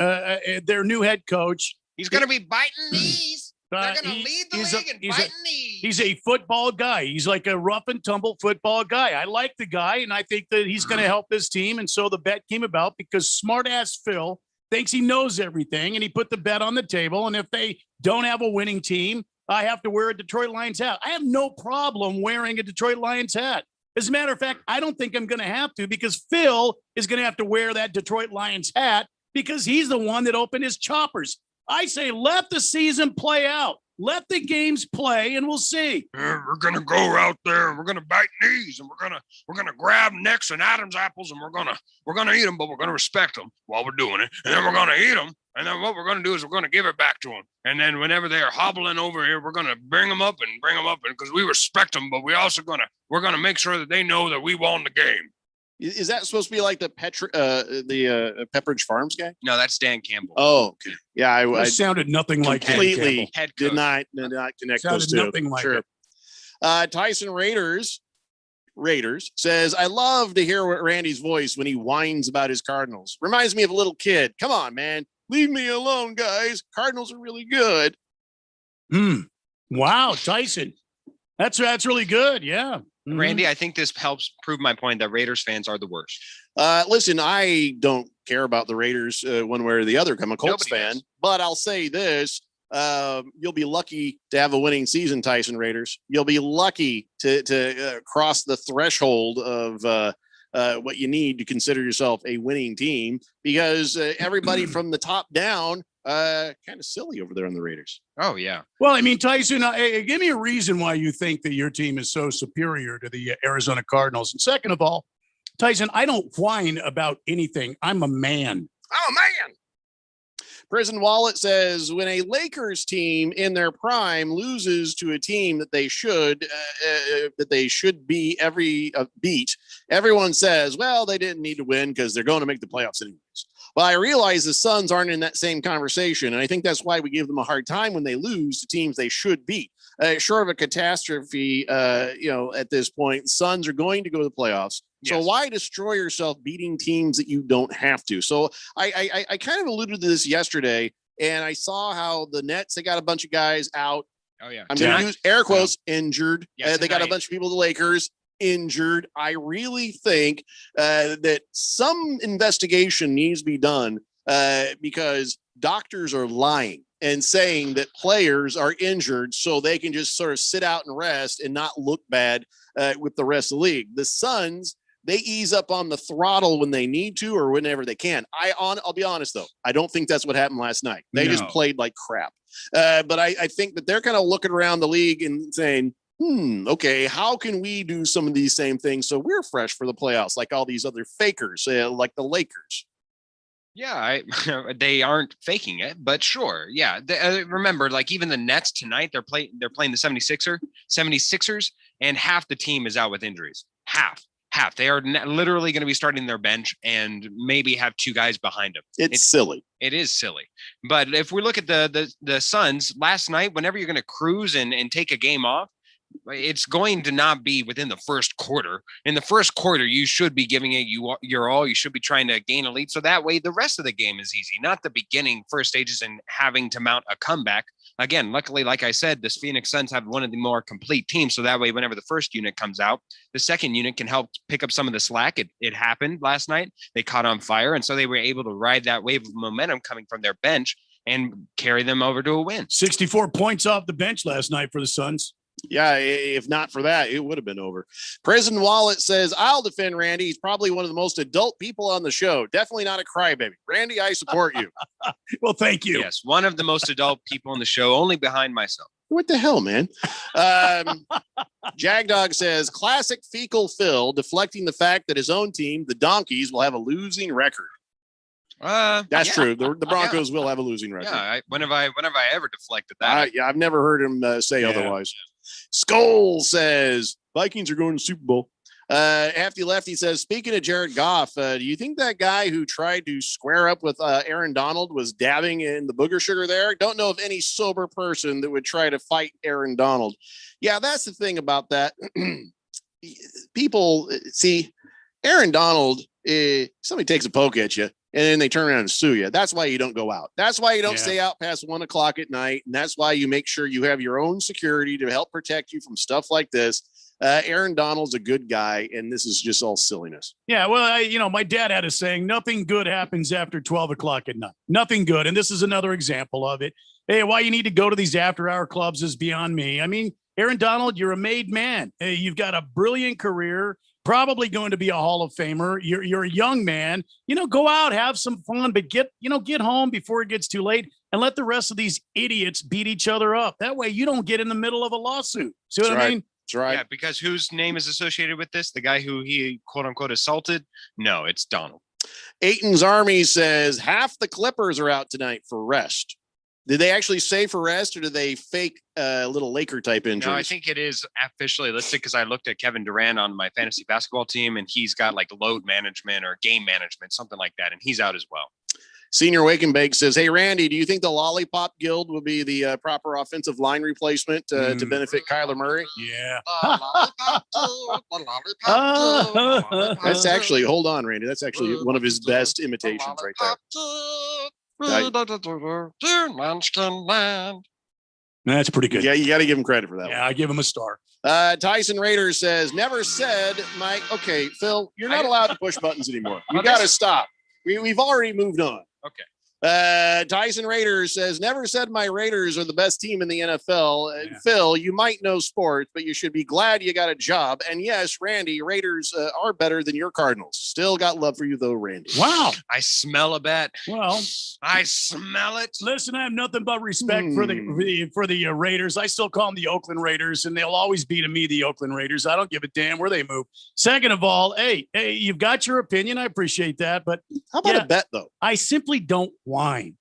their new head coach, he's going to be biting knees. They're going to lead the league and biting knees. He's a football guy. He's like a rough and tumble football guy. I like the guy, and I think that he's going to help this team. And so the bet came about because smart-ass Phil thinks he knows everything, and he put the bet on the table. And if they don't have a winning team, I have to wear a Detroit Lions hat. I have no problem wearing a Detroit Lions hat. As a matter of fact, I don't think I'm going to have to because Phil is going to have to wear that Detroit Lions hat because he's the one that opened his choppers. I say let the season play out. Let the games play, and we'll see. We're gonna go out there, and we're gonna bite knees, and we're gonna grab necks and Adam's apples, and we're gonna eat them, but we're gonna respect them while we're doing it, and then we're gonna eat them, and then what we're gonna do is we're gonna give it back to them, and then whenever they are hobbling over here, we're gonna bring them up, and because we respect them, but we're gonna make sure that they know that we won the game. Is that supposed to be like the Pepperidge Farms guy? No, that's Dan Campbell. Oh, okay. Yeah, I sounded nothing like completely Dan did not connect those two. Nothing like sure. it. Tyson Raiders Raiders says, I love to hear Randy's voice when he whines about his Cardinals. Reminds me of a little kid. Come on, man. Leave me alone, guys. Cardinals are really good. Wow, Tyson. That's really good. Yeah. Mm-hmm. Randy, I think this helps prove my point that Raiders fans are the worst. Listen, I don't care about the Raiders one way or the other. I'm a Colts fan, but I'll say this. You'll be lucky to have a winning season, Tyson Raiders. You'll be lucky to cross the threshold of what you need to consider yourself a winning team, because everybody from the top down kind of silly over there on the Raiders. Oh, yeah. Well, I mean, Tyson, give me a reason why you think that your team is so superior to the Arizona Cardinals. And second of all, Tyson, I don't whine about anything. I'm a man. Oh, man. Prison Wallet says, when a Lakers team in their prime loses to a team that they should be beat, everyone says, well, they didn't need to win because they're going to make the playoffs anyways. Well, I realize the Suns aren't in that same conversation, and I think that's why we give them a hard time when they lose to teams they should beat. Short of a catastrophe, at this point, Suns are going to go to the playoffs. Yes. So why destroy yourself beating teams that you don't have to? So I kind of alluded to this yesterday, and I saw how the Nets, they got a bunch of guys out. Oh, yeah. I'm going to use air quotes, injured. Yes, they got a bunch of people, the Lakers, injured. I really think that some investigation needs to be done because doctors are lying and saying that players are injured so they can just sort of sit out and rest and not look bad with the rest of the league. The Suns, they ease up on the throttle when they need to or whenever they can. I'll be honest, though. I don't think that's what happened last night. They just played like crap. But I think that they're kind of looking around the league and saying, okay, how can we do some of these same things so we're fresh for the playoffs like all these other fakers, like the Lakers? Yeah, they aren't faking it, but sure. Yeah, remember, like even the Nets tonight, they're playing the 76ers, and half the team is out with injuries. Half. They are literally going to be starting their bench and maybe have two guys behind them. It's silly. It is silly. But if we look at the Suns last night, whenever you're going to cruise and take a game off, it's going to not be within the first quarter. In the first quarter, you should be giving it your all. You should be trying to gain a lead. So that way, the rest of the game is easy, not the beginning first stages and having to mount a comeback. Again, luckily, like I said, this Phoenix Suns have one of the more complete teams. So that way, whenever the first unit comes out, the second unit can help pick up some of the slack. It happened last night. They caught on fire. And so they were able to ride that wave of momentum coming from their bench and carry them over to a win. 64 points off the bench last night for the Suns. Yeah, if not for that, it would have been over. Prison Wallet says, I'll defend Randy. He's probably one of the most adult people on the show. Definitely not a crybaby. Randy, I support you. Well, thank you. Yes, one of the most adult people on the show, only behind myself. What the hell, man? Jagdog says, classic fecal Phil deflecting the fact that his own team, the Donkeys, will have a losing record. That's true. The Broncos will have a losing record. Yeah, when have I ever deflected that? I've never heard him say otherwise. Skull says Vikings are going to Super Bowl. Hefty Lefty says, speaking of Jared Goff, do you think that guy who tried to square up with Aaron Donald was dabbing in the booger sugar there? Don't know of any sober person that would try to fight Aaron Donald. Yeah, that's the thing about that. People see Aaron Donald, somebody takes a poke at you and then they turn around and sue you. That's why you don't go out. That's why you don't stay out past 1 o'clock at night. And that's why you make sure you have your own security to help protect you from stuff like this. Aaron Donald's a good guy, and this is just all silliness. Yeah, well, my dad had a saying, nothing good happens after 12 o'clock at night. Nothing good. And this is another example of it. Hey, why you need to go to these after-hour clubs is beyond me. I mean, Aaron Donald, you're a made man. Hey, you've got a brilliant career, probably going to be a Hall of Famer. You're a young man. Go out, have some fun, but get home before it gets too late and let the rest of these idiots beat each other up. That way you don't get in the middle of a lawsuit. See what I mean? That's right. Yeah, because whose name is associated with this? The guy who he quote unquote assaulted? No, it's Donald. Aiton's Army says half the Clippers are out tonight for rest. Did they actually say for rest, or did they fake little Laker type injuries? No, I think it is officially listed because I looked at Kevin Durant on my fantasy basketball team, and he's got like load management or game management, something like that, and he's out as well. Senior Wake and Bake says, "Hey Randy, do you think the Lollipop Guild will be the proper offensive line replacement to benefit Kyler Murray?" Yeah. That's actually, hold on, Randy. That's actually one of his best imitations right there. That's pretty good. Yeah, you got to give him credit for that. Yeah, I give him a star. Tyson Raiders says, "Never said Mike." Okay, Phil, you're not allowed to push buttons anymore. You got to stop. We've already moved on. Okay. Tyson Raiders says, "Never said my Raiders are the best team in the NFL." Phil, you might know sports, but you should be glad you got a job. And yes, Randy, Raiders are better than your Cardinals. Still got love for you though, Randy. Wow. I smell a bet. Well, I smell it. Listen, I have nothing but respect for the Raiders. I still call them the Oakland Raiders, and they'll always be to me the Oakland Raiders. I don't give a damn where they move. Second of all, hey, you've got your opinion. I appreciate that, but how about a bet though? I simply don't whine.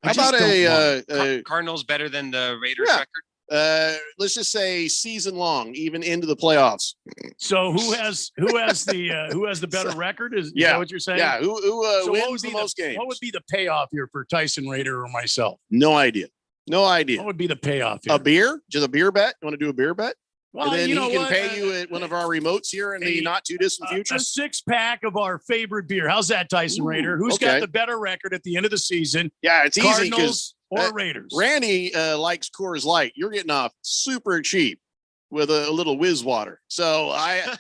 How about Cardinals better than the Raiders record? Let's just say season long, even into the playoffs. So who has the better record? Is that what you're saying? Yeah. Who wins the most games? What would be the payoff here for Tyson Raider or myself? No idea. What would be the payoff here? A beer? Just a beer bet? You want to do a beer bet? Well, and then you know he can what? pay you at one of our remotes here in the not too distant future. A 6-pack of our favorite beer. How's that, Tyson Raider? Who's got the better record at the end of the season? Yeah, it's easy Cardinals because or Raiders. Randy likes Coors Light. You're getting off super cheap with a little whiz water. So I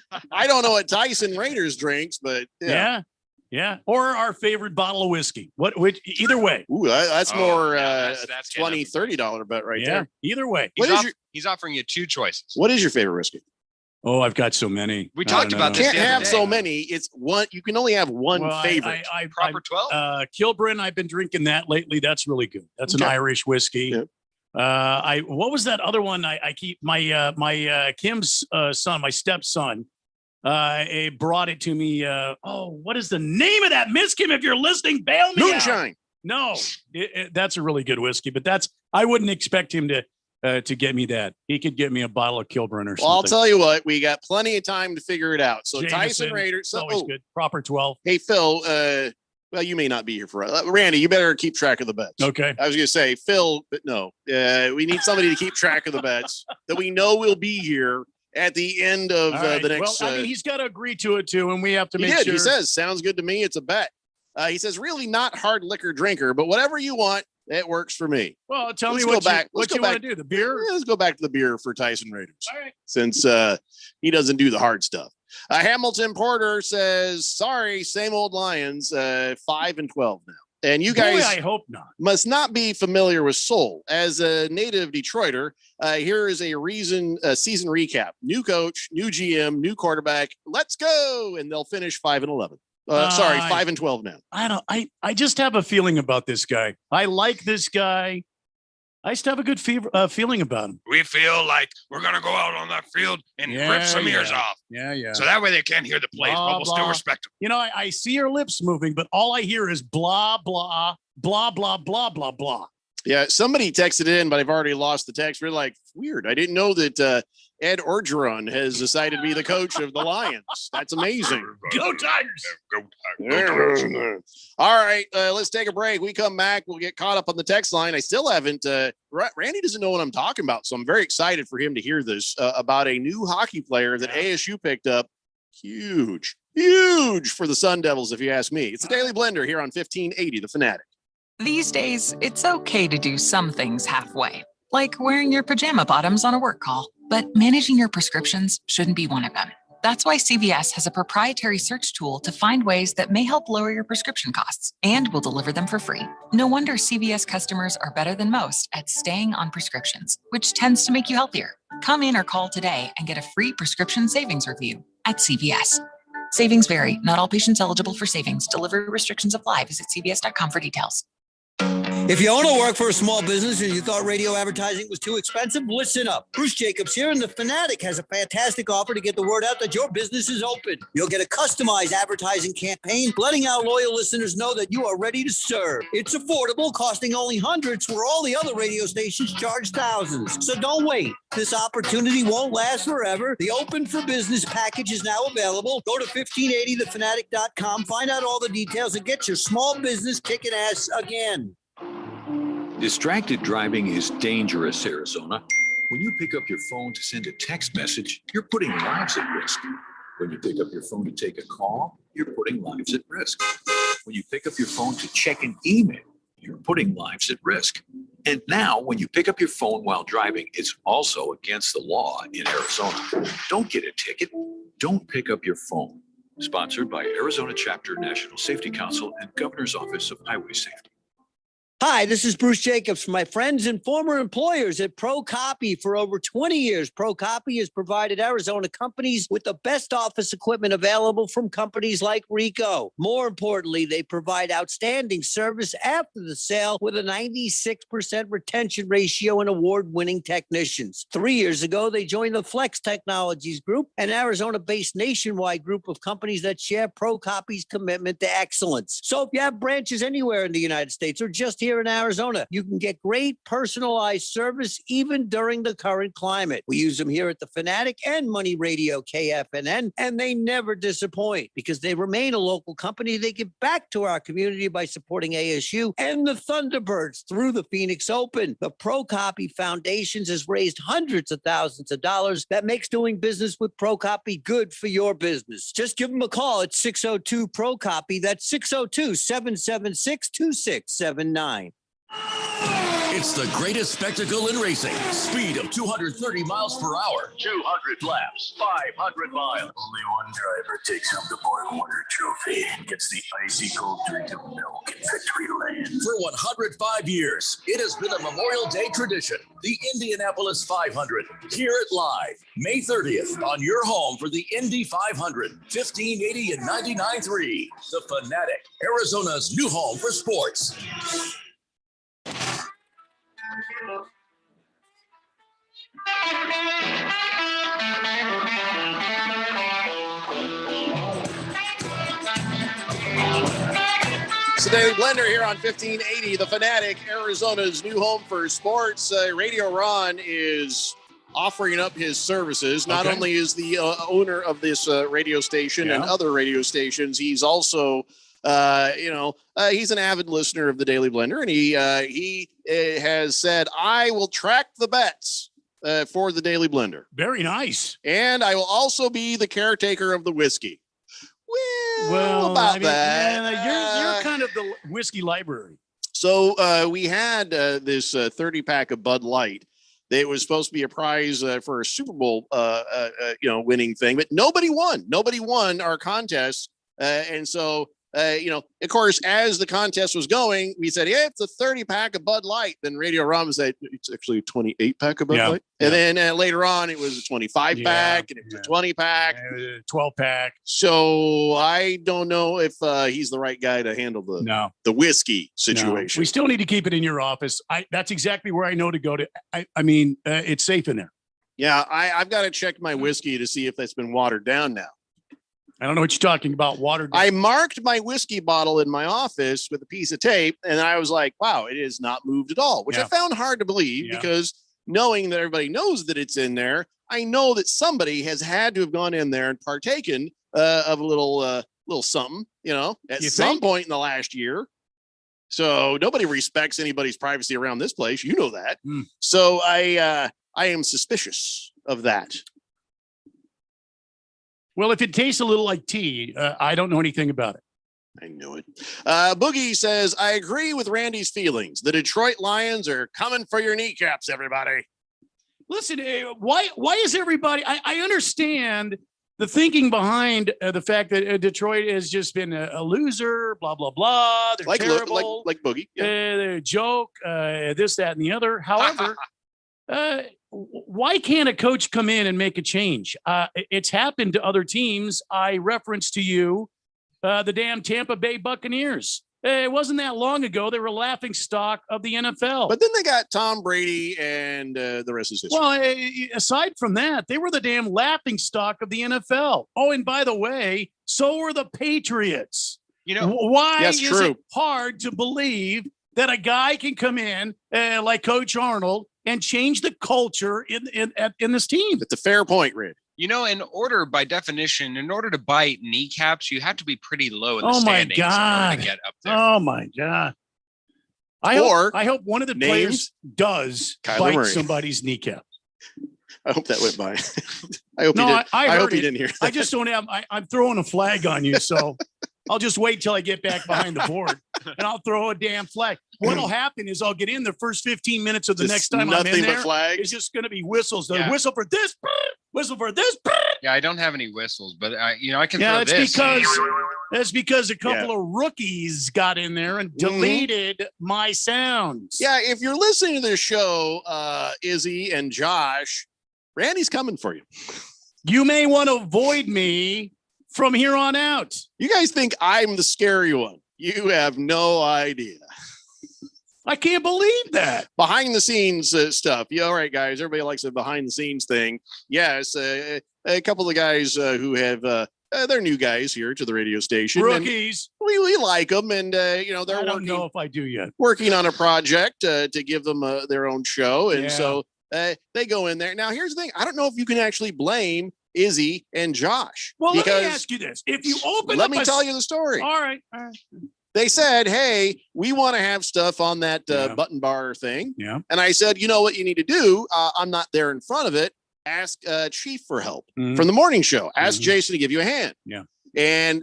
don't know what Tyson Raiders drinks, but yeah. Or our favorite bottle of whiskey. Which either way. Ooh, that's more that's $20, $30 bet right there. Either way. He's offering you two choices. What is your favorite whiskey? Oh, I've got so many. We talked about this. Can't have so many. It's one. You can only have one favorite. Proper 12. Kilburn. I've been drinking that lately. That's really good. That's an Irish whiskey. Yep. What was that other one? I keep my Kim's son, my stepson. Brought it to me. What is the name of that? Miss Kim, if you're listening, bail me Moonshine. out. No, that's a really good whiskey, but I wouldn't expect him to get me that. He could get me a bottle of Kilburn or something. Well, I'll tell you what, we got plenty of time to figure it out. So Jameson, Tyson Raiders, always good. Proper 12. Hey Phil, well, you may not be here for Randy. You better keep track of the bets. Okay. I was going to say Phil, but no. We need somebody to keep track of the bets that we know will be here at the end of the next. Well, I mean, he's got to agree to it too, and we have to make sure. He says, "Sounds good to me. It's a bet." He says, "Really not hard liquor drinker, but whatever you want, it works for me." Well, tell me what you want to do. The beer? Let's go back to the beer for Tyson Raiders. All right. Since he doesn't do the hard stuff. Hamilton Porter says, "Sorry, same old Lions. 5-12 now." And you guys, I hope not, must not be familiar with Soul. As a native Detroiter, here is a season recap. New coach, new GM, new quarterback. Let's go. And they'll finish 5-11. 5-12 now. I just have a feeling about this guy. I like this guy. I just have a good feeling about him. We feel like we're going to go out on that field and rip some ears off. Yeah. So that way they can't hear the plays, but we'll still respect them. You know, I see your lips moving, but all I hear is blah, blah, blah, blah, blah, blah, blah. Yeah, somebody texted in, but I've already lost the text. We're like, weird. I didn't know that Ed Orgeron has decided to be the coach of the Lions. That's amazing. Go Tigers. Go Tigers. All right, let's take a break. We come back. We'll get caught up on the text line. I still haven't. Randy doesn't know what I'm talking about, so I'm very excited for him to hear this about a new hockey player that ASU picked up. Huge for the Sun Devils, if you ask me. It's the Daily Blender here on 1580 The Fanatic. These days, it's okay to do some things halfway, like wearing your pajama bottoms on a work call. But managing your prescriptions shouldn't be one of them. That's why CVS has a proprietary search tool to find ways that may help lower your prescription costs, and will deliver them for free. No wonder CVS customers are better than most at staying on prescriptions, which tends to make you healthier. Come in or call today and get a free prescription savings review at CVS. Savings vary. Not all patients eligible for savings. Delivery restrictions apply. Visit cvs.com for details. If you want to work for a small business and you thought radio advertising was too expensive, listen up. Bruce Jacobs here, and the Fanatic has a fantastic offer to get the word out that your business is open. You'll get a customized advertising campaign, letting our loyal listeners know that you are ready to serve. It's affordable, costing only hundreds where all the other radio stations charge thousands. So don't wait. This opportunity won't last forever. The Open for Business package is now available. Go to 1580thefanatic.com, find out all the details, and get your small business kicking ass again. Distracted driving is dangerous, Arizona. When you pick up your phone to send a text message, you're putting lives at risk. When you pick up your phone to take a call, you're putting lives at risk. When you pick up your phone to check an email, you're putting lives at risk. And now, when you pick up your phone while driving, it's also against the law in Arizona. Don't get a ticket. Don't pick up your phone. Sponsored by Arizona Chapter National Safety Council and Governor's Office of Highway Safety. Hi, this is Bruce Jacobs from my friends and former employers at ProCopy. For over 20 years, ProCopy has provided Arizona companies with the best office equipment available from companies like Ricoh. More importantly, they provide outstanding service after the sale with a 96% retention ratio and award-winning technicians. 3 years ago, they joined the Flex Technologies Group, an Arizona-based nationwide group of companies that share ProCopy's commitment to excellence. So if you have branches anywhere in the United States or just here in Arizona, you can get great personalized service even during the current climate. We use them here at the Fanatic and Money Radio KFNN, and they never disappoint because they remain a local company. They give back to our community by supporting ASU and the Thunderbirds through the Phoenix Open. The ProCopy Foundations has raised hundreds of thousands of dollars. That makes doing business with ProCopy good for your business. Just give them a call at 602-ProCopy. That's 602-776-2679. It's the greatest spectacle in racing. Speed of 230 miles per hour. 200 laps, 500 miles. Only one driver takes home the Borg-Warner Trophy and gets the icy cold drink of milk in victory lane. For 105 years, it has been a Memorial Day tradition. The Indianapolis 500. Hear it live, May 30th, on your home for the Indy 500. 1580 and 99.3. The Fanatic, Arizona's new home for sports. It's the Daily Blender here on 1580, The Fanatic, Arizona's new home for sports. Radio Ron is offering up his services. Not only is the owner of this radio station and other radio stations, he's also he's an avid listener of the Daily Blender, and he has said, I will track the bets for the Daily Blender. Very nice. And I will also be the caretaker of the whiskey. Well, about that. You're kind of the whiskey library. So we had this 30-pack of Bud Light. It was supposed to be a prize for a Super Bowl, winning thing, but nobody won. Nobody won our contest. And so, of course, as the contest was going, we said, yeah, it's a 30-pack of Bud Light. Then Radio Ron said, it's actually a 28-pack of Bud Light. And then later on, it was a 25-pack, and it was a 20-pack. 12-pack. So I don't know if he's the right guy to handle the whiskey situation. No. We still need to keep it in your office. That's exactly where I know to go to. I mean, it's safe in there. Yeah, I've got to check my whiskey to see if that's been watered down now. I don't know what you're talking about. Watered down. I marked my whiskey bottle in my office with a piece of tape, and I was like, wow, it has not moved at all, which I found hard to believe because knowing that everybody knows that it's in there, I know that somebody has had to have gone in there and partaken of a little something, at some point in the last year. So nobody respects anybody's privacy around this place. You know that. So I am suspicious of that. Well, if it tastes a little like tea, I don't know anything about it. I knew it. Boogie says, I agree with Randy's feelings. The Detroit Lions are coming for your kneecaps, everybody. Listen, why is everybody, I understand the thinking behind the fact that Detroit has just been a loser, blah, blah, blah. They're terrible. Like Boogie. Yeah. They're a joke, this, that, and the other. However, why can't a coach come in and make a change? It's happened to other teams. I referenced to you the damn Tampa Bay Buccaneers. It wasn't that long ago. They were a laughing stock of the NFL. But then they got Tom Brady and the rest is history. Well, aside from that, they were the damn laughing stock of the NFL. Oh, and by the way, so were the Patriots. You know, why is it hard to believe that a guy can come in like Coach Arnold and change the culture in this team? It's a fair point, Red. You know, by definition, in order to bite kneecaps, you have to be pretty low in the standings in order to get up there. Oh my God. I hope one of the players does bite Murray. Somebody's kneecap. I hope that went by. I hope he did. I hope he didn't hear that. I just don't have, I'm throwing a flag on you. So I'll just wait till I get back behind the board and I'll throw a damn flag. What'll happen is I'll get in the first 15 minutes of the next time I'm in there. Flags. It's just going to be whistles. The whistle for this, whistle for this. Yeah, I don't have any whistles, but I can Yeah, throw this. That's because a couple of rookies got in there and deleted my sounds. Yeah, if you're listening to this show, Izzy and Josh, Randy's coming for you. You may want to avoid me from here on out. You guys think I'm the scary one. You have no idea. I can't believe that. Behind the scenes stuff. Yeah, all right, guys. Everybody likes a behind the scenes thing. Yes, a couple of guys who have they're new guys here to the radio station. Rookies. We like them, and they're I don't know if I do yet. Working on a project to give them their own show, and so they go in there. Now, here's the thing: I don't know if you can actually blame Izzy and Josh. Well, let me ask you this: if you open, let me tell you the story. All right. They said, "Hey, we want to have stuff on that button bar thing." Yeah. And I said, "You know what you need to do? I'm not there in front of it. Ask Chief for help from the morning show. Ask Jason to give you a hand." Yeah. And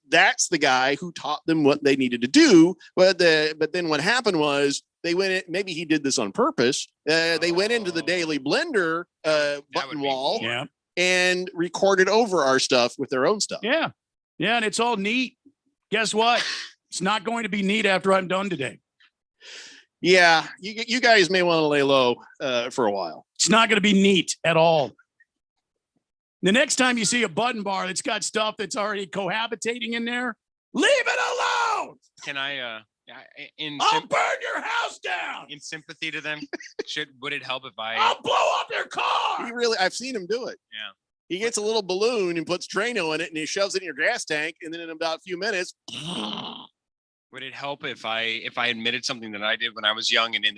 that's the guy who taught them what they needed to do. But then what happened was they went in, maybe he did this on purpose. They went into the Daily Blender button wall and recorded over our stuff with their own stuff. Yeah. Yeah. And it's all neat. Guess what? It's not going to be neat after I'm done today. Yeah. You guys may want to lay low for a while. It's not going to be neat at all. The next time you see a button bar that's got stuff that's already cohabitating in there, leave it alone. Can I I'll burn your house down. In sympathy to them, would it help if I'll blow up your car. I've seen him do it. Yeah. He gets a little balloon and puts Drano in it and he shoves it in your gas tank. And then in about a few minutes. Would it help if I admitted something that I did when I was young and in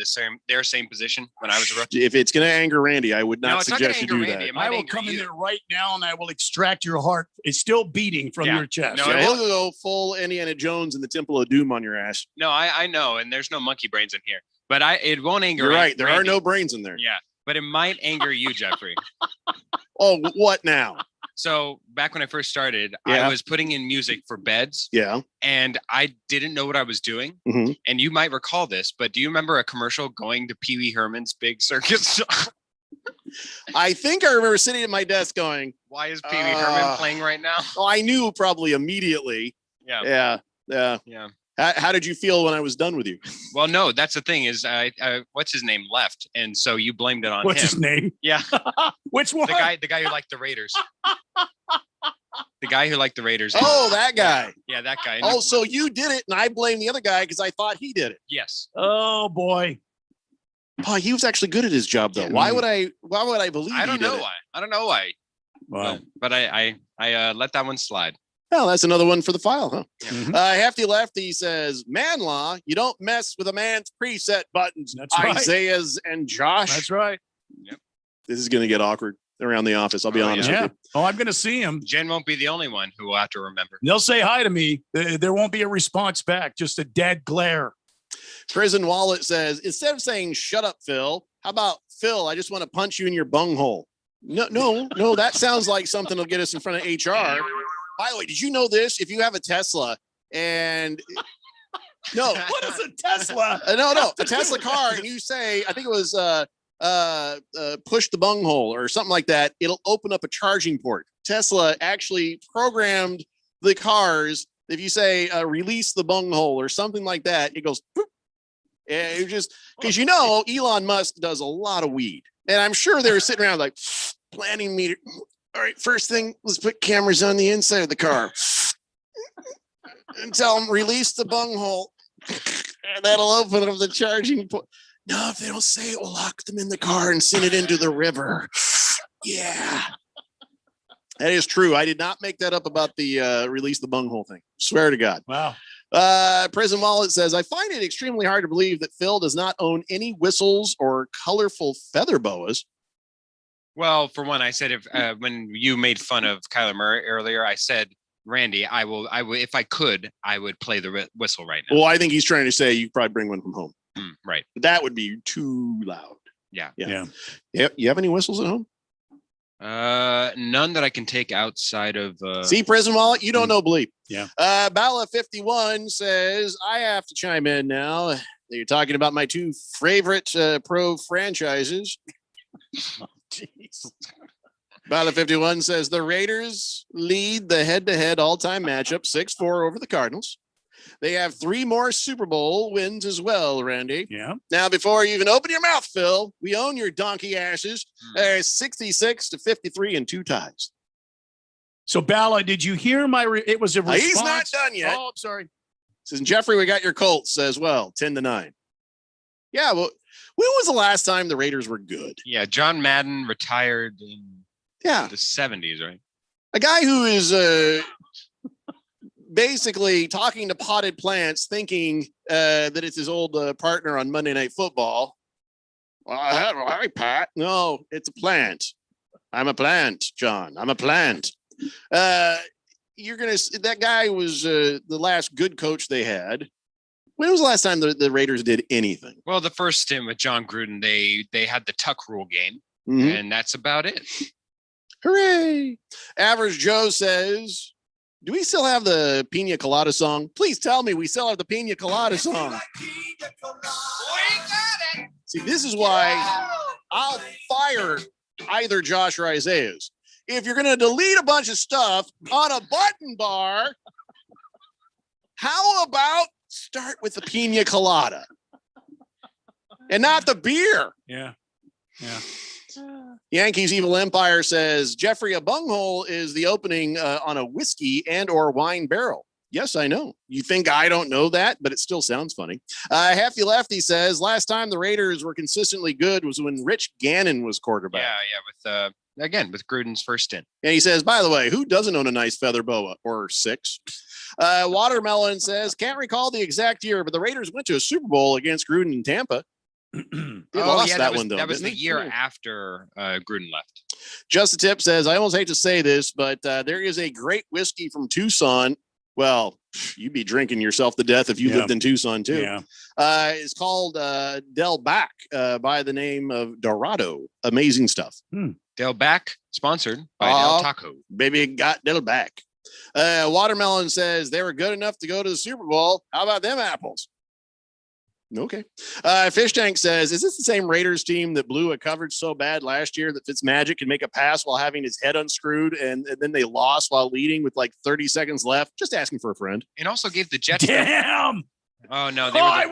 their same position when I was a rookie? If it's going to anger Randy, I would not suggest you do that. I will come in there right now and I will extract your heart. It's still beating from your chest. No, he'll go full Indiana Jones in the Temple of Doom on your ass. No, I know, and there's no monkey brains in here, but it won't anger. You're right. There Randy. are no brains in there. Yeah, but it might anger you, Jeffrey. Oh, what now? So back when I first started, I was putting in music for beds. Yeah. And I didn't know what I was doing. And you might recall this, but do you remember a commercial going to Pee Wee Herman's Big Circus? I think I remember sitting at my desk going, why is Pee Wee Herman playing right now? Oh, I knew probably immediately. Yeah. Yeah. How did you feel when I was done with you? Well, no, that's the thing is, what's his name left, and so you blamed it on him. What's his name? Yeah, which one? The guy who liked the Raiders. The guy who liked the Raiders. Oh, that guy. Yeah, that guy. Oh, so you did it, and I blame the other guy because I thought he did it. Yes. Oh boy. Oh, he was actually good at his job, though. Yeah. Why would I believe? I don't know it? why. I don't know why. Wow. But I let that one slide. Well, that's another one for the file, huh? Yeah. Hefty Lefty says, man law, you don't mess with a man's preset buttons. That's right. Isaiah's and Josh. That's right. Yep. This is going to get awkward around the office. I'll be honest with you. Oh, I'm going to see him. Jen won't be the only one who will have to remember. They'll say hi to me. There won't be a response back, just a dead glare. Prison Wallet says, instead of saying, shut up, Phil, how about, Phil, I just want to punch you in your bunghole. No, that sounds like something that'll get us in front of HR. By the way, did you know this? If you have a Tesla and what is a Tesla? No, a Tesla car, and you say, I think it was push the bunghole or something like that, it'll open up a charging port. Tesla actually programmed the cars. If you say release the bunghole or something like that, it goes. It just because Elon Musk does a lot of weed, and I'm sure they're sitting around like planning meter. All right, first thing, let's put cameras on the inside of the car. and tell them release the bunghole. And that'll open up the charging point. No, if they don't say it, we'll lock them in the car and send it into the river. Yeah. That is true. I did not make that up about the release the bunghole thing. Swear to God. Wow. Prison Wallet says, I find it extremely hard to believe that Phil does not own any whistles or colorful feather boas. Well, for one, I said if when you made fun of Kyler Murray earlier, I said, Randy, I will, if I could, I would play the whistle right now. Well, I think he's trying to say you probably bring one from home. Right. But that would be too loud. Yeah. Yeah. You have any whistles at home? None that I can take outside of. See, Prison Wallet, you don't know bleep. Yeah. Bala 51 says, I have to chime in now. You're talking about my two favorite pro franchises. Jeez. Bala 51 says the Raiders lead the head-to-head all-time matchup 6-4 over the Cardinals. They have 3 more Super Bowl wins as well, Randy. Yeah. Now, before you even open your mouth, Phil, we own your donkey asses. 66-53 and 2 ties. So, Bala, did you hear my? It was a response. He's not done yet. Oh, I'm sorry. Says Jeffrey, we got your Colts as well, 10-9. Yeah. Well, when was the last time the Raiders were good? Yeah, John Madden retired in the 70s, right? A guy who is basically talking to potted plants, thinking that it's his old partner on Monday Night Football. Well, hi, Pat. No, it's a plant. I'm a plant, John. I'm a plant. You're gonna. That guy was the last good coach they had. When was the last time the Raiders did anything? Well, the first stint with John Gruden, they had the Tuck Rule game, and that's about it. Hooray! Average Joe says, do we still have the Pina Colada song? Please tell me we still have the Pina Colada song. See, this is why I'll fire either Josh or Isaiah's. If you're going to delete a bunch of stuff on a button bar, how about start with the Pina Colada and not the beer? Yeah. Yeah. Yankees Evil Empire says, Jeffrey, a bunghole is the opening on a whiskey and or wine barrel. Yes, I know. You think I don't know that, but it still sounds funny. Hefty Lefty says, last time the Raiders were consistently good was when Rich Gannon was quarterback. Yeah, with Gruden's first stint. And he says, by the way, who doesn't own a nice feather boa or 6? Watermelon says, can't recall the exact year, but the Raiders went to a Super Bowl against Gruden in Tampa. They lost that one, though. That was the didn't they? year after Gruden left. Just a Tip says, I almost hate to say this, but there is a great whiskey from Tucson. Well, you'd be drinking yourself to death if you lived in Tucson, too. Yeah. It's called Del Bac by the name of Dorado. Amazing stuff. Del Bac, sponsored by Del Taco. Baby got Del Bac. Watermelon says they were good enough to go to the Super Bowl. How about them apples? Okay. Fish Tank says, is this the same Raiders team that blew a coverage so bad last year that Fitzmagic could make a pass while having his head unscrewed and then they lost while leading with like 30 seconds left? Just asking for a friend. And also gave the Jets. Damn. Oh, no. I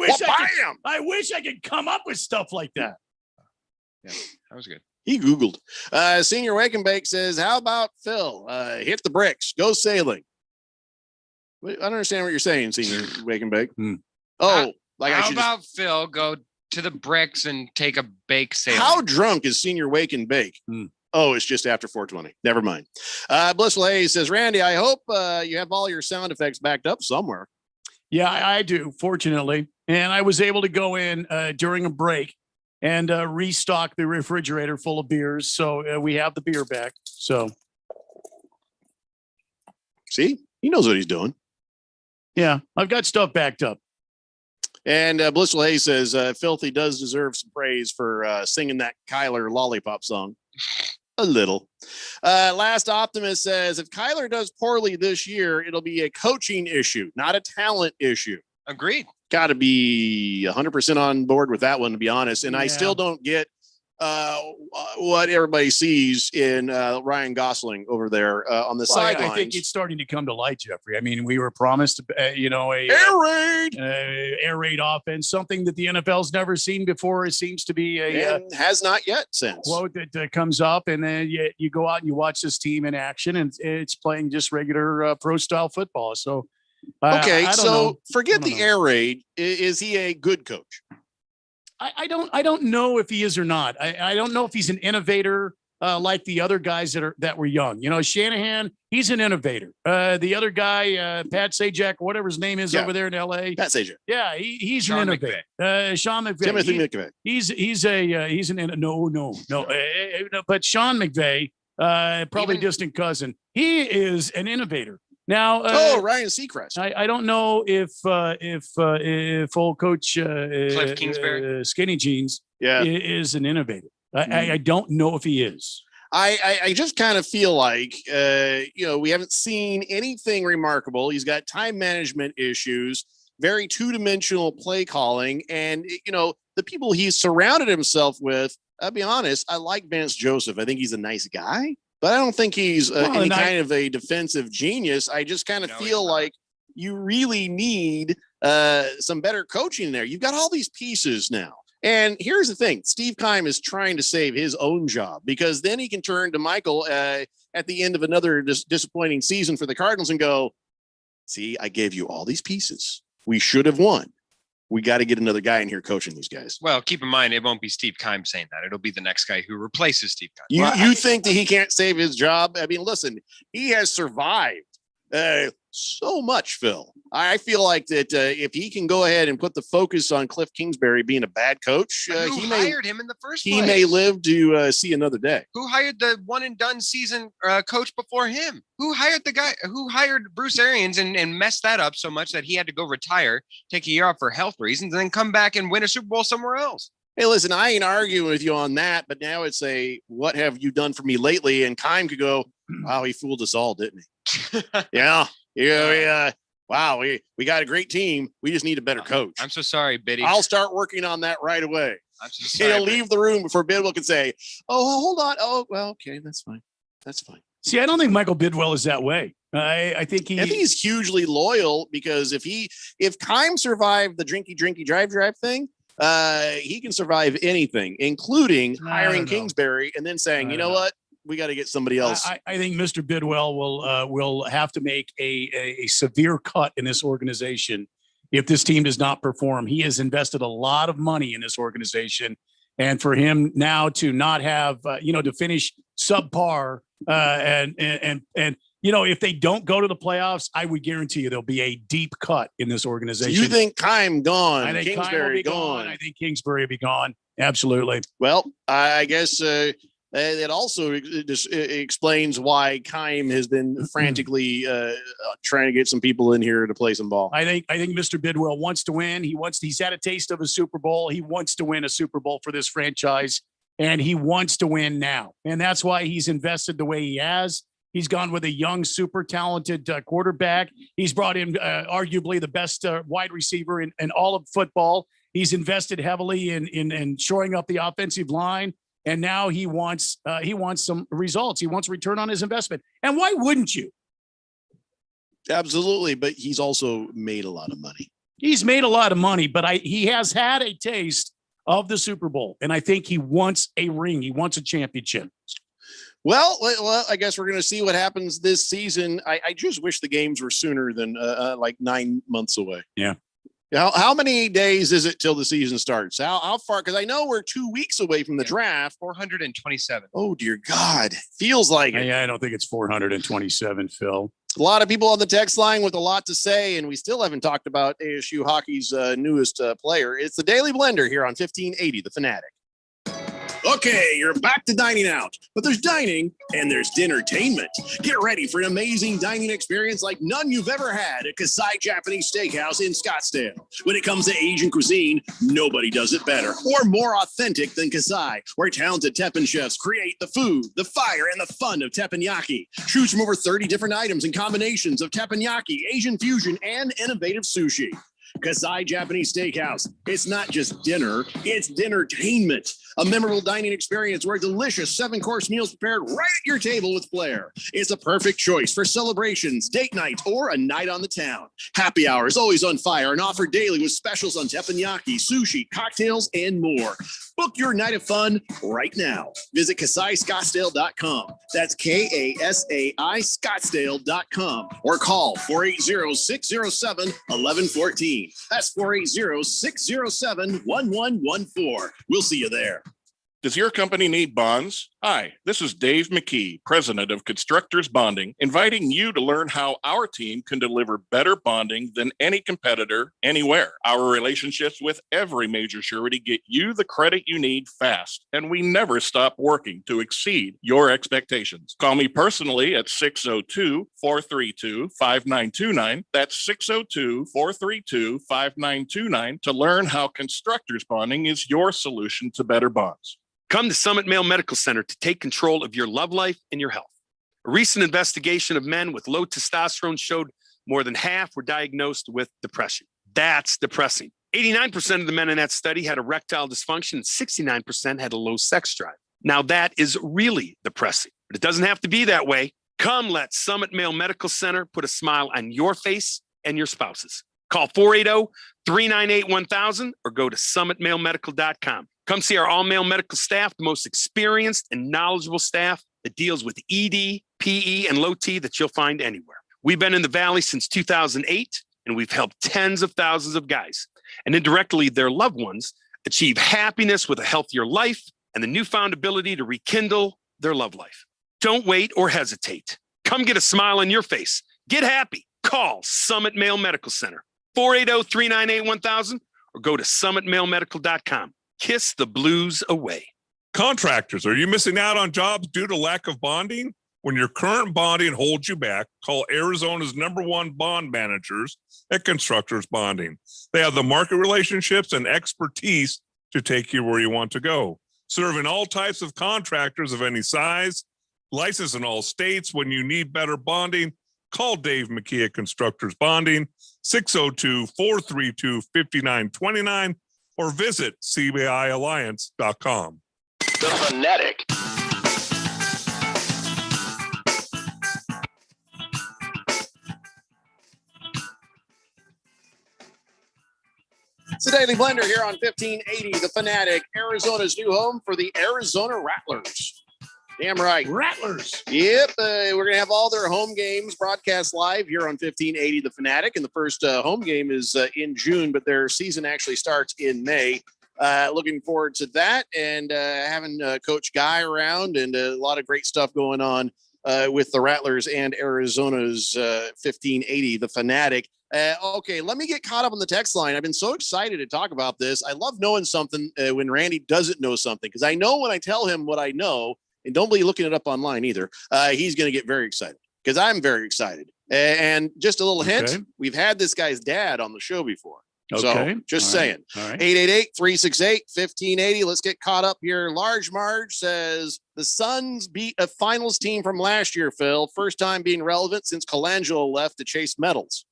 wish I could come up with stuff like that. Yeah, that was good. He Googled. Senior Wake and Bake says, how about Phil? Hit the bricks. Go sailing. I don't understand what you're saying, Senior Wake and Bake. Oh. How about Phil go to the bricks and take a bake sailing? How drunk is Senior Wake and Bake? Oh, it's just after 420. Never mind. Blissful Hayes says, Randy, I hope you have all your sound effects backed up somewhere. Yeah, I do, fortunately. And I was able to go in during a break and restock the refrigerator full of beers. So we have the beer back. So. See, he knows what he's doing. Yeah, I've got stuff backed up. And Blissful Hayes says, Filthy does deserve some praise for singing that Kyler lollipop song. A little. Last Optimist says, if Kyler does poorly this year, it'll be a coaching issue, not a talent issue. Agreed. Got to be 100% on board with that one, to be honest. And I still don't get what everybody sees in Ryan Gosling over there on the sidelines. I think it's starting to come to light, Jeffrey. I mean, we were promised, a air raid offense, something that the NFL's never seen before. It seems to be and has not yet since. Quote that comes up, and then you go out and you watch this team in action, and it's playing just regular pro style football. So Okay, I don't so know. forget I don't the know. air raid. Is he a good coach? I don't know if he is or not. I don't know if he's an innovator like the other guys that were young. You know, Shanahan, he's an innovator. The other guy, Pat Sajak, whatever his name is over there in L.A. Pat Sajak. Yeah, he's Sean an innovator. Sean McVay. Timothy McVay. No, but Sean McVay, probably distant cousin. He is an innovator. Now, Ryan Seacrest. I don't know if old coach Cliff Kingsbury, Skinny Jeans, is an innovator. I don't know if he is. I just kind of feel like we haven't seen anything remarkable. He's got time management issues, very two-dimensional play calling, and the people he's surrounded himself with. I'll be honest, I like Vance Joseph. I think he's a nice guy. But I don't think he's any kind of a defensive genius. I just kind of feel like you really need some better coaching there. You've got all these pieces now. And here's the thing. Steve Keim is trying to save his own job because then he can turn to Michael at the end of another disappointing season for the Cardinals and go, see, I gave you all these pieces. We should have won. We got to get another guy in here coaching these guys. Well, keep in mind, it won't be Steve Keim saying that. It'll be the next guy who replaces Steve Keim. You think that he can't save his job? I mean, listen, he has survived so much, Phil. I feel like that if he can go ahead and put the focus on Cliff Kingsbury being a bad coach, who hired him in the first place? He may live to see another day. Who hired the one and done season coach before him? Who hired the guy who hired Bruce Arians and messed that up so much that he had to go retire, take a year off for health reasons, and then come back and win a Super Bowl somewhere else? Hey, listen, I ain't arguing with you on that, but now it's what have you done for me lately? And Keim could go, wow, he fooled us all, didn't he? Yeah. Wow, we got a great team. We just need a better coach. I'm so sorry, Biddy. I'll start working on that right away. I'm so sorry. He'll leave the room before Bidwell can say, oh, hold on. Oh, well, okay, that's fine. That's fine. See, I don't think Michael Bidwell is that way. I think he's hugely loyal because if Keim survived the drinky drive thing, he can survive anything, including hiring Kingsbury and then saying, you know what? We got to get somebody else. I think Mr. Bidwell will have to make a severe cut in this organization if this team does not perform. He has invested a lot of money in this organization, and for him now to not have to finish subpar and if they don't go to the playoffs, I would guarantee you there'll be a deep cut in this organization. So you think Keim gone? I think Kingsbury Keim will be gone. I think Kingsbury will be gone. Absolutely. Well, I guess. It also explains why Keim has been frantically trying to get some people in here to play some ball. I think Mr. Bidwell wants to win. He's had a taste of a Super Bowl. He wants to win a Super Bowl for this franchise, and he wants to win now. And that's why he's invested the way he has. He's gone with a young, super talented quarterback. He's brought in arguably the best wide receiver in all of football. He's invested heavily in shoring up the offensive line. And now he wants some results. He wants return on his investment. And why wouldn't you? Absolutely. But he's also made a lot of money. He's made a lot of money, but he has had a taste of the Super Bowl. And I think he wants a ring. He wants a championship. Well, I guess we're going to see what happens this season. I just wish the games were sooner than like 9 months away. Yeah. How many days is it till the season starts? How far? Because I know we're 2 weeks away from the draft. 427. Oh, dear God. Feels like it. I don't think it's 427, Phil. A lot of people on the text line with a lot to say, and we still haven't talked about ASU hockey's newest player. It's the Daily Blender here on 1580, The Fanatic. Okay, you're back to dining out, but there's dining and there's dinnertainment. Get ready for an amazing dining experience like none you've ever had at Kasai Japanese Steakhouse in Scottsdale. When it comes to Asian cuisine, nobody does it better or more authentic than Kasai, where talented Teppan chefs create the food, the fire, and the fun of teppanyaki. Choose from over 30 different items and combinations of teppanyaki, Asian fusion, and innovative sushi. Kasai Japanese Steakhouse. It's not just dinner, it's dinnertainment. A memorable dining experience where delicious 7-course meals prepared right at your table with flair. It's a perfect choice for celebrations, date night, or a night on the town. Happy hour is always on fire and offered daily with specials on teppanyaki, sushi, cocktails, and more. Book your night of fun right now. Visit KasaiScottsdale.com. That's KASAI Scottsdale.com or call 480-607-1114. That's 480-607-1114. We'll see you there. Does your company need bonds? Hi, this is Dave McKee, president of Constructors Bonding, inviting you to learn how our team can deliver better bonding than any competitor anywhere. Our relationships with every major surety get you the credit you need fast, and we never stop working to exceed your expectations. Call me personally at 602-432-5929. That's 602-432-5929 to learn how Constructors Bonding is your solution to better bonds. Come to Summit Male Medical Center to take control of your love life and your health. A recent investigation of men with low testosterone showed more than half were diagnosed with depression. That's depressing. 89% of the men in that study had erectile dysfunction and 69% had a low sex drive. Now that is really depressing, but it doesn't have to be that way. Come let Summit Male Medical Center put a smile on your face and your spouse's. Call 480-398-1000 or go to summitmalemedical.com. Come see our all-male medical staff, the most experienced and knowledgeable staff that deals with ED, PE, and low T that you'll find anywhere. We've been in the Valley since 2008, and we've helped tens of thousands of guys and indirectly their loved ones achieve happiness with a healthier life and the newfound ability to rekindle their love life. Don't wait or hesitate. Come get a smile on your face. Get happy. Call Summit Male Medical Center, 480-398-1000 or go to summitmalemedical.com. Kiss the blues away. Contractors, are you missing out on jobs due to lack of bonding? When your current bonding holds you back, call Arizona's #1 bond managers at Constructors Bonding. They have the market relationships and expertise to take you where you want to go. Serving all types of contractors of any size, licensed in all states. When you need better bonding, call Dave McKee at Constructors Bonding, 602-432-5929. or visit CBIalliance.com. The Fanatic. It's the Daily Blender here on 1580, The Fanatic, Arizona's new home for the Arizona Rattlers. Damn right. Rattlers. Yep. We're going to have all their home games broadcast live here on 1580 The Fanatic. And the first home game is in June, but their season actually starts in May. Looking forward to that and having Coach Guy around and a lot of great stuff going on with the Rattlers and Arizona's 1580 The Fanatic. Okay, let me get caught up on the text line. I've been so excited to talk about this. I love knowing something when Randy doesn't know something, because I know when I tell him what I know, and don't be looking it up online either, he's going to get very excited, because I'm very excited. And just a little hint, we've had this guy's dad on the show before. Okay. So just All saying. right. All right. 888-368-1580. Let's get caught up here. Large Marge says the Suns beat a finals team from last year, Phil. First time being relevant since Colangelo left to chase medals.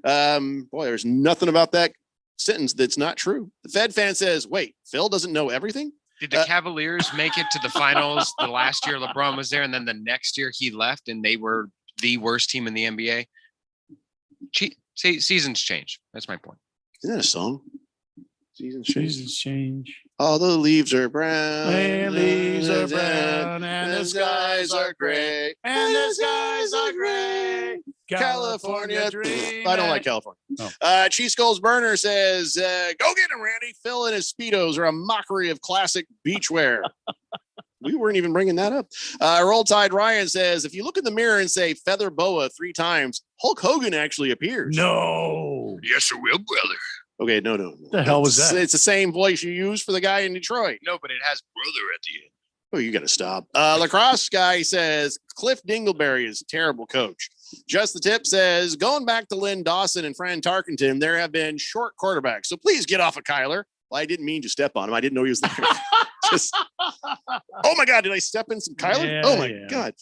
Boy, there's nothing about that sentence that's not true. The Fed fan says, wait, Phil doesn't know everything? Did the Cavaliers make it to the finals the last year LeBron was there, and then the next year he left and they were the worst team in the NBA? Seasons change. That's my point. Isn't that a song? Seasons change. All the leaves are brown. The leaves are brown and the skies are gray. And the skies are gray. California dream. I don't like California. Cheese Skulls Burner says, go get him, Randy. Phil and his Speedos are a mockery of classic beachwear. We weren't even bringing that up. Roll Tide Ryan says, if you look in the mirror and say feather boa 3 times, Hulk Hogan actually appears. No. Yes, I will, brother. Okay, no. The hell was that? It's the same voice you use for the guy in Detroit. No, but it has brother at the end. Oh, you got to stop. Lacrosse guy says, Cliff Dingleberry is a terrible coach. Just the Tip says, going back to Lynn Dawson and Fran Tarkenton, there have been short quarterbacks. So please get off of Kyler. Well, I didn't mean to step on him. I didn't know he was there. Oh my God, did I step in some Kyler? Yeah, oh my God.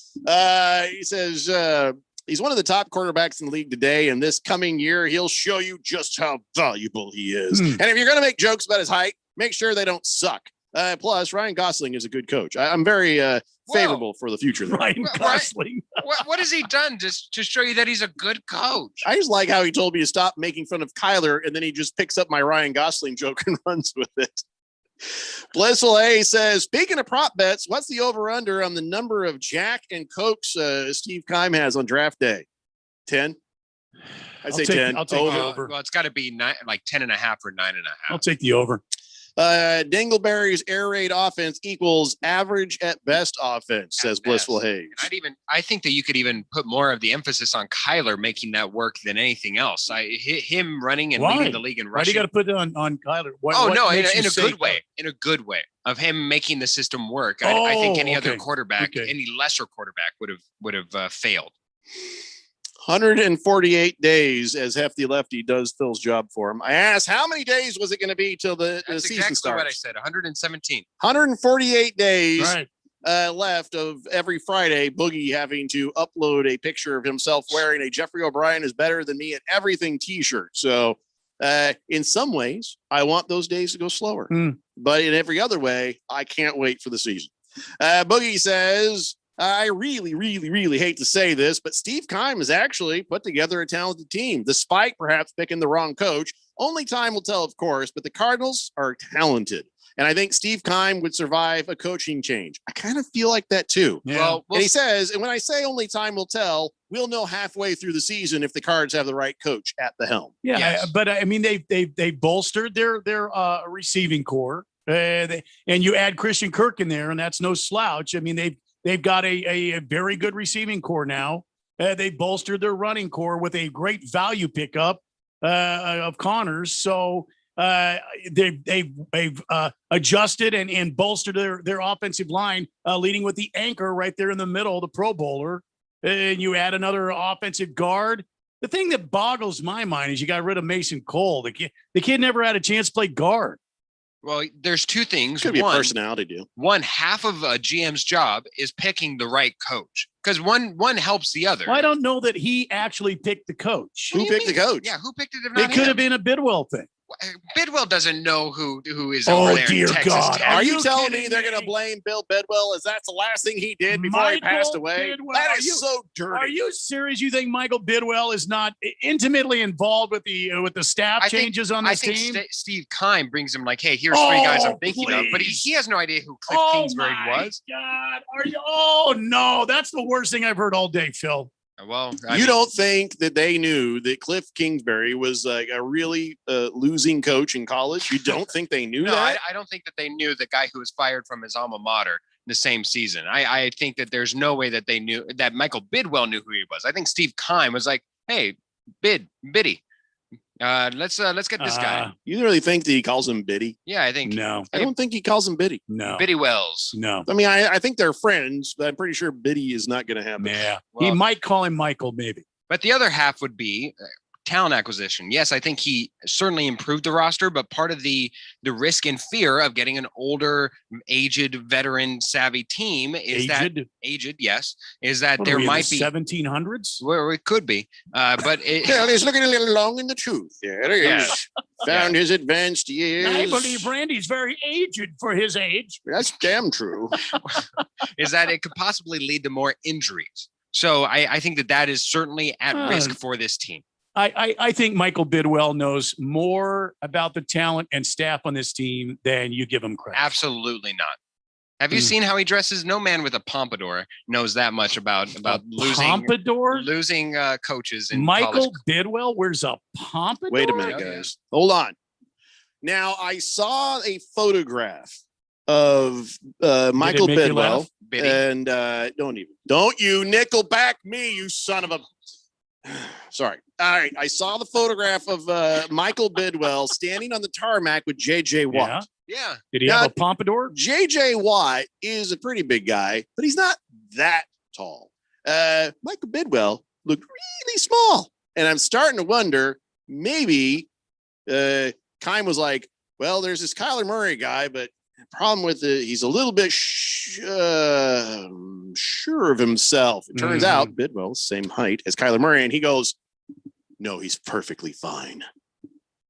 He says, He's one of the top quarterbacks in the league today, and this coming year, he'll show you just how valuable he is. And if you're going to make jokes about his height, make sure they don't suck. Plus, Ryan Gosling is a good coach. I'm very favorable for the future. There. Ryan Gosling. What has he done to show you that he's a good coach? I just like how he told me to stop making fun of Kyler, and then he just picks up my Ryan Gosling joke and runs with it. Blissful A says, speaking of prop bets, what's the over-under on the number of Jack and Cokes Steve Keim has on draft day? 10? I'd say 10. I'll take the over. Well, it's got to be 10.5 or 9.5. I'll take the over. Dingleberry's air raid offense equals average at best offense, says Blissful Hayes. I think that you could even put more of the emphasis on Kyler making that work than anything else. Him running and leading the league in rushing. Why do you got to put it on Kyler? In a good way. In a good way of him making the system work. I think any other quarterback, any lesser quarterback would have failed. 148 days as Hefty Lefty does Phil's job for him. I asked, how many days was it going to be till the season exactly starts? What I said, 117. 148 days left of every Friday, Boogie having to upload a picture of himself wearing a Jeffrey O'Brien is better than me at everything t-shirt. So in some ways, I want those days to go slower. But in every other way, I can't wait for the season. Boogie says, I really, really, really hate to say this, but Steve Keim has actually put together a talented team, despite perhaps picking the wrong coach. Only time will tell, of course, but the Cardinals are talented. And I think Steve Keim would survive a coaching change. I kind of feel like that too. Yeah. Well, and he says, and when I say only time will tell, we'll know halfway through the season if the Cards have the right coach at the helm. Yeah, yes. But I mean, they bolstered their receiving core, and you add Christian Kirk in there, and that's no slouch. I mean, They've got a very good receiving core now. They bolstered their running core with a great value pickup of Connors. So they've adjusted and bolstered their offensive line, leading with the anchor right there in the middle, the Pro Bowler. And you add another offensive guard. The thing that boggles my mind is you got rid of Mason Cole. The kid never had a chance to play guard. Well, there's two things. Could be a personality deal. One half of a GM's job is picking the right coach because one helps the other. Well, I don't know that he actually picked the coach. Who picked the coach? Yeah, who picked it? It could have been a Bidwell thing. Bidwell doesn't know who is over there in Texas. God. Are you telling me they're going to blame Bill Bidwell as that's the last thing he did before he passed away? Bidwell, that is so dirty. Are you serious? You think Michael Bidwell is not intimately involved with the staff changes on this team? Steve Keim brings him like, hey, here's three guys I'm thinking of, but he has no idea who Cliff Kingsbury was. God, are you? Oh no, that's the worst thing I've heard all day, Phil. Well, you don't think that they knew that Cliff Kingsbury was like a really losing coach in college? You don't think they knew that? I don't think that they knew the guy who was fired from his alma mater in the same season. I think that there's no way that they knew that Michael Bidwell knew who he was. I think Steve Keim was like, hey, Biddy. Let's get this guy. You really think that he calls him Biddy? Yeah, I think. No, I don't think he calls him Biddy. No, Biddy Wells. No, I mean, I think they're friends, but I'm pretty sure Biddy is not going to happen. Yeah, he might call him Michael, maybe. But the other half would be talent acquisition. Yes, I think he certainly improved the roster, but part of the risk and fear of getting an older, aged, veteran savvy team is that there might be 1700s. Well, it could be, but he's looking a little long in the tooth. There he is. Found his advanced years. I believe Randy's very aged for his age. That's damn true. Is that it could possibly lead to more injuries. So I think that is certainly at risk for this team. I think Michael Bidwell knows more about the talent and staff on this team than you give him credit. Absolutely not. Have you seen how he dresses? No man with a pompadour knows that much about losing coaches. In Michael college. Bidwell wears a pompadour. Wait a minute, guys. Hold on. Now I saw a photograph of Michael Bidwell, and don't you nickel back me, you son of a. Sorry. All right. I saw the photograph of Michael Bidwell standing on the tarmac with J.J. Watt. Yeah. Did he have a pompadour? J.J. Watt is a pretty big guy, but he's not that tall. Michael Bidwell looked really small. And I'm starting to wonder, maybe Keim was like, well, there's this Kyler Murray guy, but problem with it, he's a little bit sure of himself. It turns out Bidwell's same height as Kyler Murray, and he goes, no, he's perfectly fine.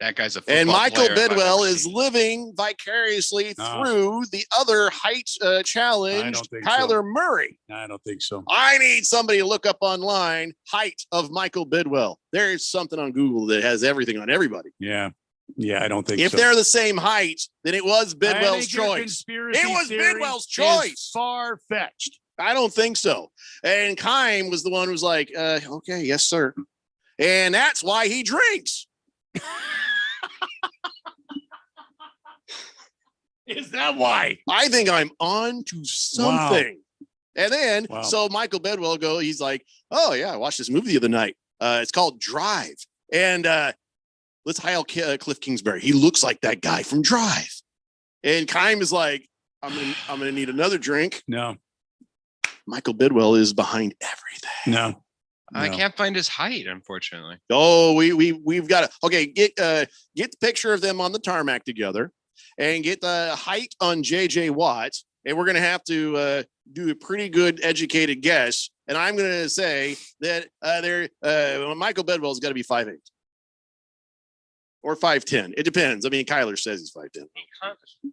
That guy's a and Michael player if I've Bidwell ever is seen. living vicariously through the other height challenge, Kyler Murray. I don't think so. I need somebody to look up online height of Michael Bidwell. There's something on Google that has everything on everybody. Yeah. Yeah, I don't think if so. they're the same height, then it was Bidwell's choice. It was Bidwell's choice. Far-fetched. I don't think so. And Keim was the one who was like, okay, yes, sir. And that's why he drinks. Is that why? I think I'm on to something. Wow. And then, so Michael Bidwell he's like, oh, yeah, I watched this movie the other night. It's called Drive. And let's hire Cliff Kingsbury. He looks like that guy from Drive. And Keim is like, I'm gonna need another drink. No. Michael Bidwell is behind everything. No. I can't find his height, unfortunately. Oh, we've got to get the picture of them on the tarmac together and get the height on JJ Watt. And we're gonna have to do a pretty good educated guess. And I'm gonna say that Michael Bidwell's got to be 5'8". Or 5'10". It depends. I mean, Kyler says he's 5'10".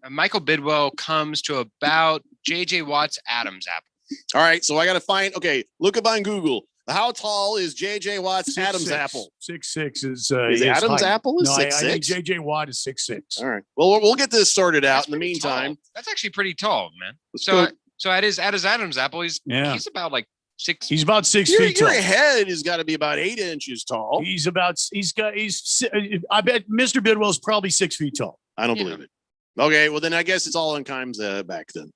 Michael Bidwell comes to about JJ Watt's Adam's apple. All right, so I got to find. Okay, look up on Google. How tall is JJ Watt's Adam's apple? 6'6" is Adam's height. apple is no, 6'6"? I think JJ Watt is 6'6". All right. Well, we'll get this sorted out in the meantime. Tall. That's actually pretty tall, man. Let's So at his Adam's apple, he's about like 6. He's about 6 feet tall. Your head has got to be about 8 inches tall. I bet Mr. Bidwell's probably 6 feet tall. I don't believe it. Okay, well then I guess it's all on Keim's back then.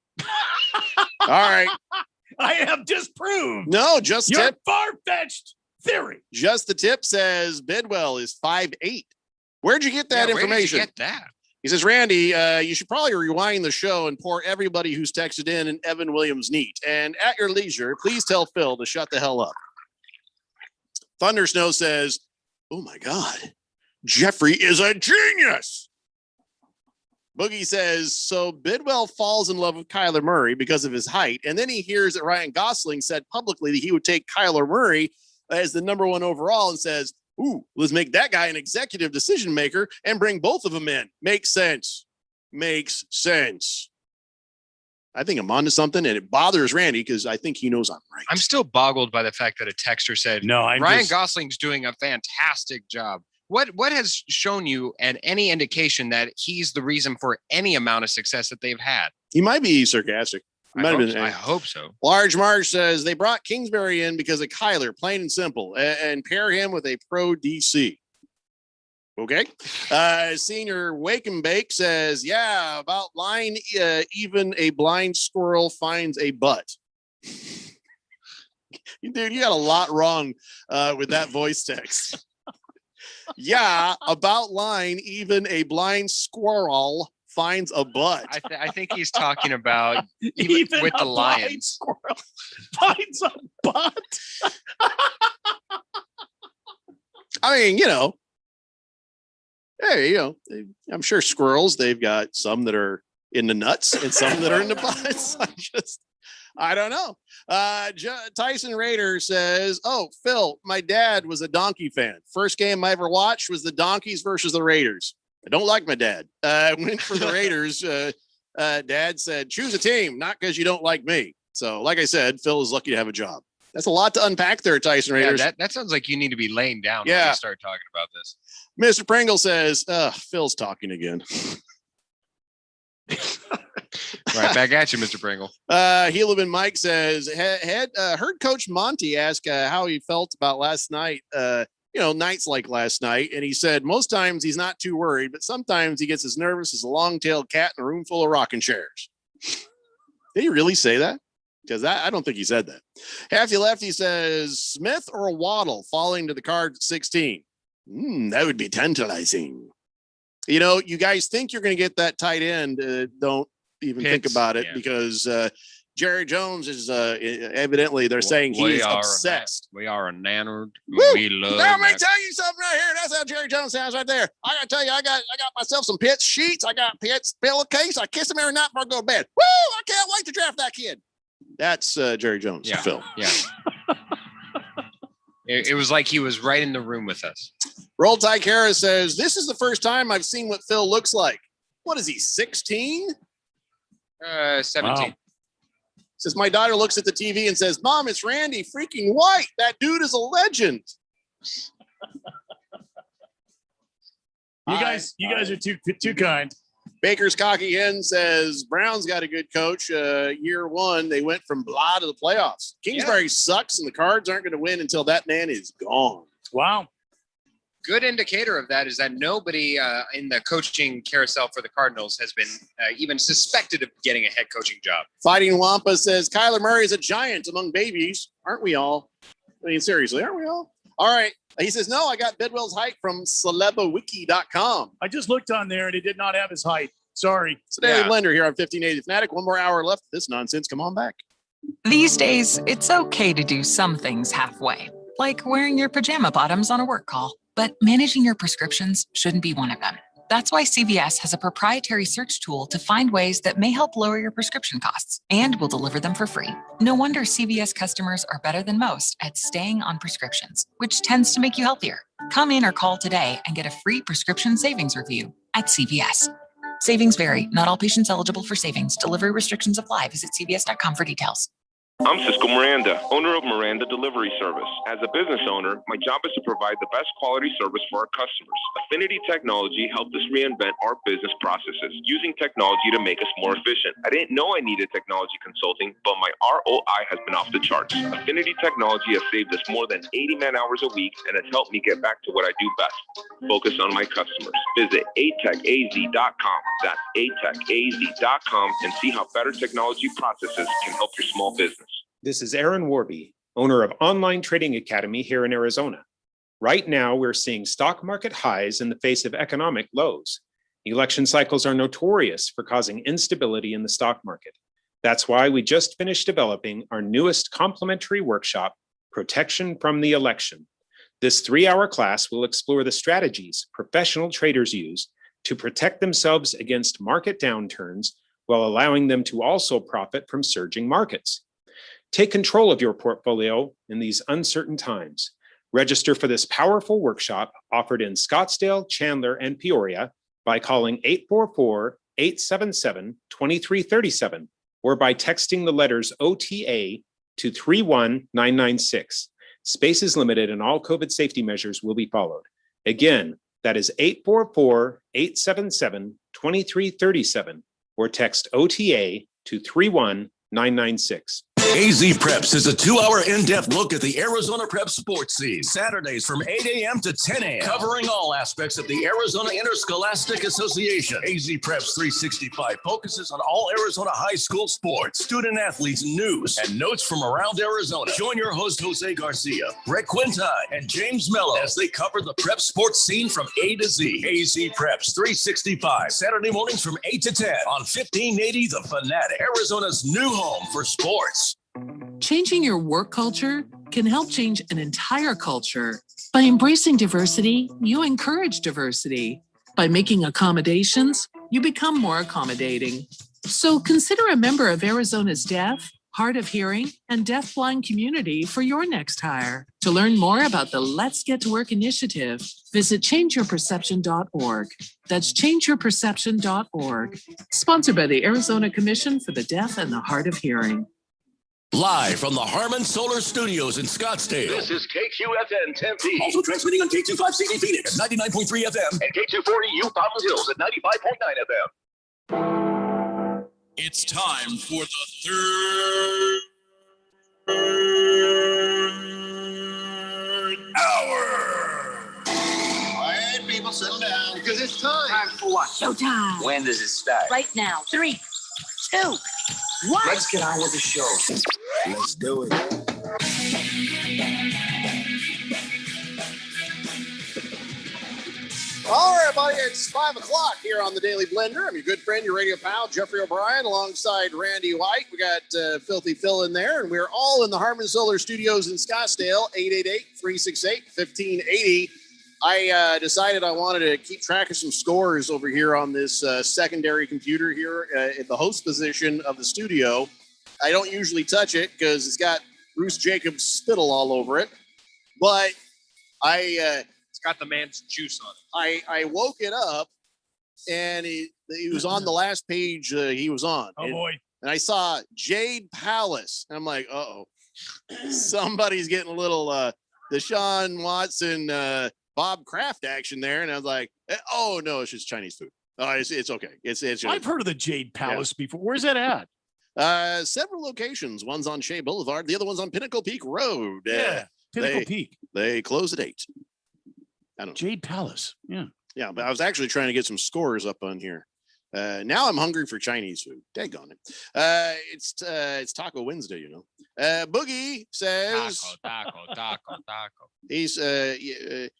All right. I have disproved. No, just your tip. Far-fetched theory. Just the tip says Bidwell is 5'8". Where'd you get that information? Where did you get that? He says, Randy, you should probably rewind the show and pour everybody who's texted in and Evan Williams neat. And at your leisure, please tell Phil to shut the hell up. Thunder Snow says, oh my God, Jeffrey is a genius. Boogie says, so Bidwell falls in love with Kyler Murray because of his height. And then he hears that Ryan Gosling said publicly that he would take Kyler Murray as the number 1 overall and says, ooh, let's make that guy an executive decision maker and bring both of them in. Makes sense. Makes sense. I think I'm onto something, and it bothers Randy because I think he knows I'm right. I'm still boggled by the fact that a texter said, Ryan Gosling's doing a fantastic job. What has shown you and any indication that he's the reason for any amount of success that they've had? He might be sarcastic. I hope so. Large Marge says they brought Kingsbury in because of Kyler, plain and simple, and pair him with a pro DC. Okay. Senior Wake and Bake says, yeah, about line, even a blind squirrel finds a butt. Dude, you got a lot wrong with that voice text. Yeah, about line, even a blind squirrel finds a butt. I think he's talking about even with the Lions. Squirrel finds a butt. I mean, hey, I'm sure squirrels, they've got some that are in the nuts and some that are in the butts. I don't know. Tyson Raider says, oh, Phil, my dad was a Donkey fan. First game I ever watched was the Donkeys versus the Raiders. I don't like my dad. I went for the Raiders. Dad said, choose a team, not because you don't like me. So like I said, Phil is lucky to have a job. That's a lot to unpack there, Tyson Raiders. Yeah, that sounds like you need to be laying down when you start talking about this. Mr. Pringle says, Phil's talking again. Right back at you, Mr. Pringle. Helaman Mike says, heard Coach Monty ask how he felt about last night, nights like last night. And he said, most times he's not too worried, but sometimes he gets as nervous as a long-tailed cat in a room full of rocking chairs. Did he really say that? Because I don't think he said that. Halfy Lefty says, Smith or Waddle falling to the card at 16. That would be tantalizing. You guys think you're going to get that tight end. Don't even think about it because Jerry Jones is evidently they're saying he is obsessed. We are enamored. Woo! We love. Now, let me tell you something right here. That's how Jerry Jones sounds right there. I gotta tell you, I got myself some Pitts sheets. I got Pitts pillowcase. I kiss him every night before I go to bed. Woo! I can't wait to draft that kid. That's Jerry Jones, Yeah. Phil. Yeah. It was like he was right in the room with us. Roll Tide Harris says, "This is the first time I've seen what Phil looks like. What is he, 16? 17. Wow. Says, my daughter looks at the TV and says, Mom, it's Randy freaking White. That dude is a legend. You guys are too kind. Baker's Cocky Hen says, Brown's got a good coach. Year one, they went from blah to the playoffs. Kingsbury sucks, and the Cards aren't going to win until that man is gone. Wow. Good indicator of that is that nobody in the coaching carousel for the Cardinals has been even suspected of getting a head coaching job. Fighting Wampa says, Kyler Murray is a giant among babies. Aren't we all? I mean, seriously, aren't we all? All right. He says, no, I got Bidwell's height from celebawiki.com. I just looked on there and it did not have his height. Sorry. It's a Daily Blender here on 1580 Fanatic. One more hour left of this nonsense. Come on back. These days, it's okay to do some things halfway, like wearing your pajama bottoms on a work call. But managing your prescriptions shouldn't be one of them. That's why CVS has a proprietary search tool to find ways that may help lower your prescription costs, and will deliver them for free. No wonder CVS customers are better than most at staying on prescriptions, which tends to make you healthier. Come in or call today and get a free prescription savings review at CVS. Savings vary. Not all patients eligible for savings. Delivery restrictions apply. Visit cvs.com for details. I'm Cisco Miranda, owner of Miranda Delivery Service. As a business owner, my job is to provide the best quality service for our customers. Affinity Technology helped us reinvent our business processes, using technology to make us more efficient. I didn't know I needed technology consulting, but my ROI has been off the charts. Affinity Technology has saved us more than 80 man-hours a week and has helped me get back to what I do best, focus on my customers. Visit atechaz.com. That's atechaz.com and see how better technology processes can help your small business. This is Aaron Warby, owner of Online Trading Academy here in Arizona. Right now, we're seeing stock market highs in the face of economic lows. Election cycles are notorious for causing instability in the stock market. That's why we just finished developing our newest complimentary workshop, Protection from the Election. This 3-hour class will explore the strategies professional traders use to protect themselves against market downturns while allowing them to also profit from surging markets. Take control of your portfolio in these uncertain times. Register for this powerful workshop offered in Scottsdale, Chandler, and Peoria by calling 844-877-2337 or by texting the letters OTA to 31996. Space is limited and all COVID safety measures will be followed. Again, that is 844-877-2337 or text OTA to 31996. AZ Preps is a 2-hour in-depth look at the Arizona prep sports scene. Saturdays from 8 a.m. to 10 a.m. Covering all aspects of the Arizona Interscholastic Association. AZ Preps 365 focuses on all Arizona high school sports, student athletes, news, and notes from around Arizona. Join your host, Jose Garcia, Brett Quintine, and James Mello as they cover the prep sports scene from A to Z. AZ Preps 365, Saturday mornings from 8 to 10 on 1580 The Fanatic, Arizona's new home for sports. Changing your work culture can help change an entire culture. By embracing diversity, you encourage diversity. By making accommodations, you become more accommodating. So consider a member of Arizona's deaf, hard of hearing, and deafblind community for your next hire. To learn more about the Let's Get to Work initiative, visit changeyourperception.org. That's changeyourperception.org. Sponsored by the Arizona Commission for the Deaf and the Hard of Hearing. Live from the Harmon Solar Studios in Scottsdale. This is KQFN Tempe. Also transmitting on K25CD Phoenix at 99.3 FM. And K240U Fountain Hills at 95.9 FM. It's time for the third hour. Quiet, people, settle down. Because it's time. Time for what? Showtime. When does it start? Right now. 3, 2, 1. Let's get on with the show. Let's do it. All right, buddy, it's 5 o'clock here on the Daily Blender. I'm your good friend, your radio pal, Jeffrey O'Brien, alongside Randy White. We got Filthy Phil in there, and we're all in the Harmon Solar Studios in Scottsdale, 888-368-1580. I decided I wanted to keep track of some scores over here on this secondary computer here at the host position of the studio. I don't usually touch it because it's got Bruce Jacobs spittle all over it, but it's got the man's juice on it. I woke it up and he was on the last page he was on. Oh, boy. And I saw Jade Palace. And I'm like, uh-oh, somebody's getting a little Deshaun Watson, Bob Kraft action there. And I was like, oh, no, it's just Chinese food. Oh, it's okay. It's I've heard of the Jade Palace before. Where's that at? Several locations. One's on Shea Boulevard. The other one's on Pinnacle Peak Road. Pinnacle Peak. They close at 8. I don't know. Jade Palace. Yeah. Yeah, but I was actually trying to get some scores up on here. Now I'm hungry for Chinese food. Daggone it. It's Taco Wednesday, you know. Boogie says Taco. He's earlier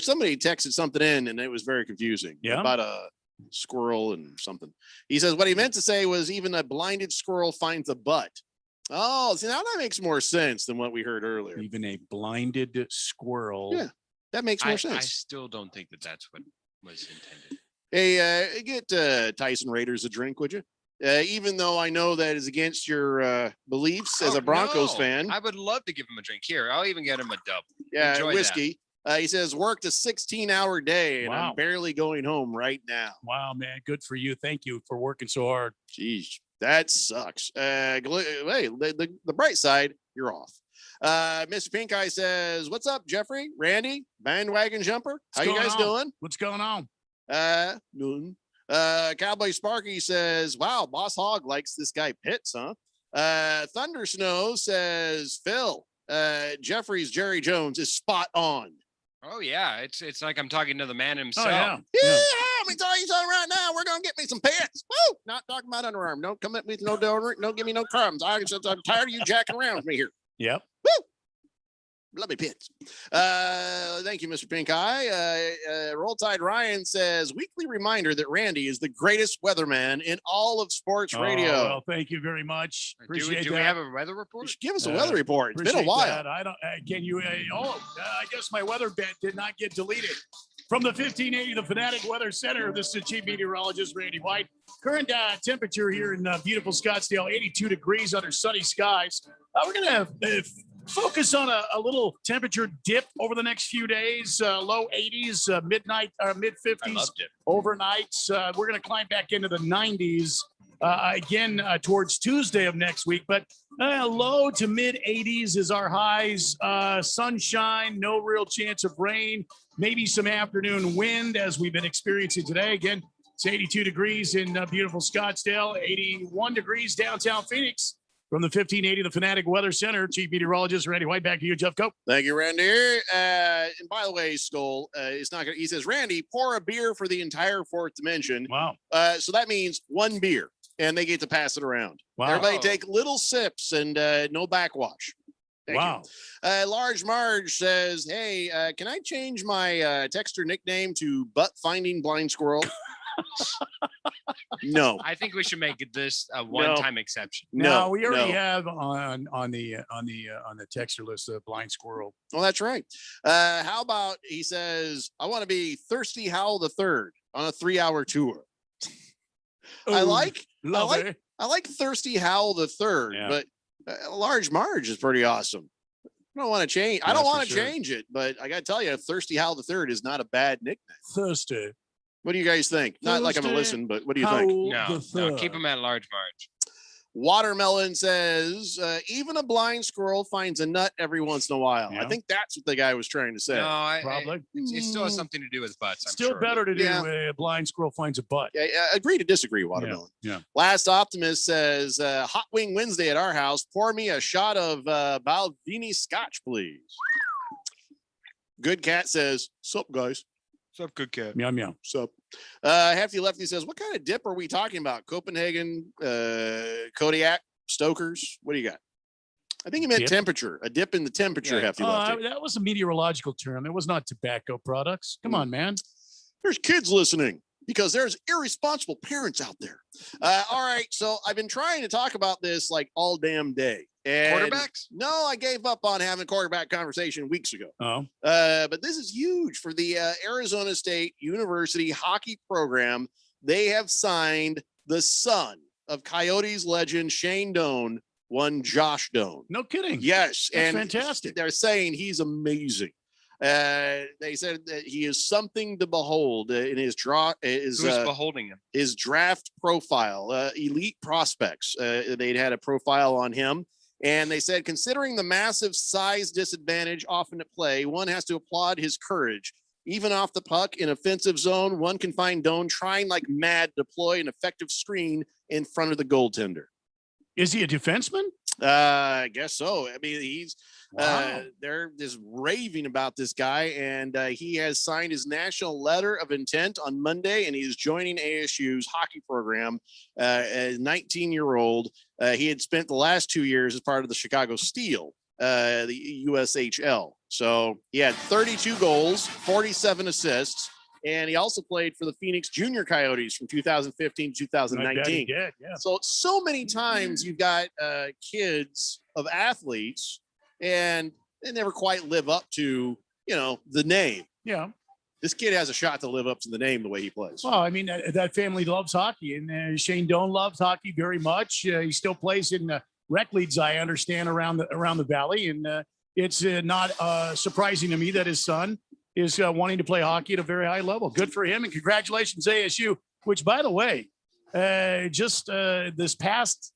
somebody texted something in and it was very confusing. Yeah. About a squirrel and something. He says what he meant to say was even a blinded squirrel finds a butt. Oh, see, now that makes more sense than what we heard earlier. Even a blinded squirrel. Yeah, that makes more I sense. still don't think that's what was intended. Hey, get Tyson Raiders a drink, would you? Even though I know that is against your beliefs as a Broncos fan. I would love to give him a drink. Here, I'll even get him a double. Yeah, Enjoy whiskey. He says worked a 16-hour day and Wow. I'm barely going home right now. Wow, man. Good for you. Thank you for working so hard. Jeez, that sucks. Hey, the bright side, you're off. Mr. Pink Eye says, what's up, Jeffrey, Randy, bandwagon jumper? How you guys doing? What's going on? Noon. Cowboy Sparky says, wow, Boss Hog likes this guy Pitts, huh? Thunder Snow says, Phil, Jeffrey's Jerry Jones is spot on. Oh yeah, it's like I'm talking to the man himself. Yeah, let me tell you something right now. We're gonna get me some pets. Woo! Not talking about underarm. Don't come at me with no deodorant. Don't give me no crumbs. I'm tired of you jacking around with me here. Yep. Woo! Love me pits. Thank you, Mr. Pink Eye. Roll Tide Ryan says weekly reminder that Randy is the greatest weatherman in all of sports radio. Well, thank you very much. Appreciate Do we have a weather report? Give us a weather report. It's been a Appreciate while. that. I don't. Can you? I guess my weather bet did not get deleted. From the 1580, the Fanatic Weather Center. This is Chief Meteorologist Randy White. Current temperature here in beautiful Scottsdale, 82 degrees under sunny skies. We're gonna focus on a little temperature dip over the next few days. Low 80s, midnight or mid 50s overnights. We're going to climb back into the 90s again towards Tuesday of next week. But low to mid 80s is our highs. Sunshine, no real chance of rain. Maybe some afternoon wind as we've been experiencing today. Again, it's 82 degrees in beautiful Scottsdale, 81 degrees downtown Phoenix. From the 1580, the Fanatic Weather Center, Chief Meteorologist Randy White. Back to you, Jeff Cope. Thank you, Randy. And by the way, Skull, it's not gonna. He says, Randy, pour a beer for the entire fourth dimension. Wow. So that means one beer, and they get to pass it around. Wow. Everybody take little sips and no backwash. Thank Wow. you. Large Marge says, hey, can I change my texter nickname to Butt Finding Blind Squirrel? No. I think we should make this a one-time exception. No, we already have on the texture list a blind squirrel. Well, that's right. How about he says, I want to be Thirsty Howell the Third on a 3-hour tour. I like Thirsty Howell the Third, but Large Marge is pretty awesome. I don't want to change. I don't want to change it, but I got to tell you, Thirsty Howell the Third is not a bad nickname. Thirsty. What do you guys think? Not like I'm gonna listen, but what do you think? No, keep him at Large Marge. Watermelon says, even a blind squirrel finds a nut every once in a while. I think that's what the guy was trying to say. No, Probably. It still has something to do with butts. I'm Still sure. better to do a blind squirrel finds a butt. Yeah, agree to disagree, Watermelon. Yeah. Last Optimist says, Hot Wing Wednesday at our house. Pour me a shot of Balvenie Scotch, please. Good Cat says, sup, guys. Sup, Good Cat. Meow, meow. Sup. Hefty Lefty says, what kind of dip are we talking about? Copenhagen, Kodiak, Stokers? What do you got? I think he meant Dip? temperature, a dip in the temperature. Hefty lefty. That was a meteorological term. It was not tobacco products. Come on, man. There's kids listening because there's irresponsible parents out there. All right. So I've been trying to talk about this like all damn day. And Quarterbacks? No, I gave up on having a quarterback conversation weeks ago. Oh. But this is huge for the Arizona State University hockey program. They have signed the son of Coyotes legend Shane Doan, one Josh Doan. No kidding. Yes. That's and fantastic. They're saying he's amazing. They said that he is something to behold in his Who's beholding him? His draft profile, elite prospects. They'd had a profile on him, and they said, considering the massive size disadvantage often at play, one has to applaud his courage. Even off the puck in offensive zone, one can find Doan trying like mad to deploy an effective screen in front of the goaltender. Is he a defenseman? I guess so. I mean, he's Wow. they're just raving about this guy, and he has signed his national letter of intent on Monday, and he's joining ASU's hockey program. A 19-year-old. He had spent the last 2 years as part of the Chicago Steel, the USHL. So he had 32 goals, 47 assists. And he also played for the Phoenix Junior Coyotes from 2015 to 2019. Yeah. So many times you've got kids of athletes, and they never quite live up to, the name. Yeah. This kid has a shot to live up to the name the way he plays. Well, I mean, that family loves hockey, and Shane Doan loves hockey very much. He still plays in rec leagues, I understand, around the valley, and it's not surprising to me that his son is wanting to play hockey at a very high level. Good for him, and congratulations, ASU. Which, by the way, this past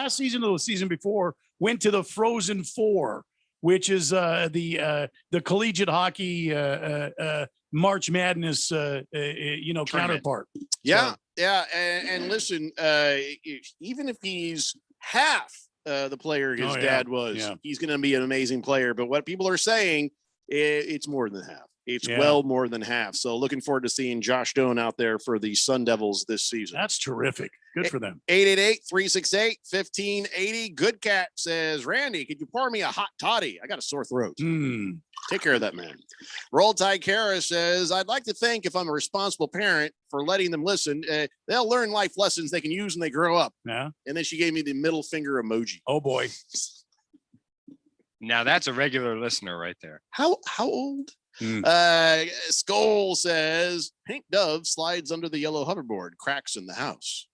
season or the season before, went to the Frozen Four, which is the collegiate hockey March Madness counterpart. Yeah, and listen, even if he's half the player his dad was, he's going to be an amazing player. But what people are saying, it's more than half. It's well more than half. So looking forward to seeing Josh Doan out there for the Sun Devils this season. That's terrific. Good for them. 888-368-1580. Good Cat says, Randy, could you pour me a hot toddy? I got a sore throat. Take care of that man. Roll Tide Kara says, I'd like to think if I'm a responsible parent for letting them listen, they'll learn life lessons they can use when they grow up. Yeah. And then she gave me the middle finger emoji. Oh boy. Now that's a regular listener right there. How old? Skull says Pink Dove slides under the yellow hoverboard, cracks in the house.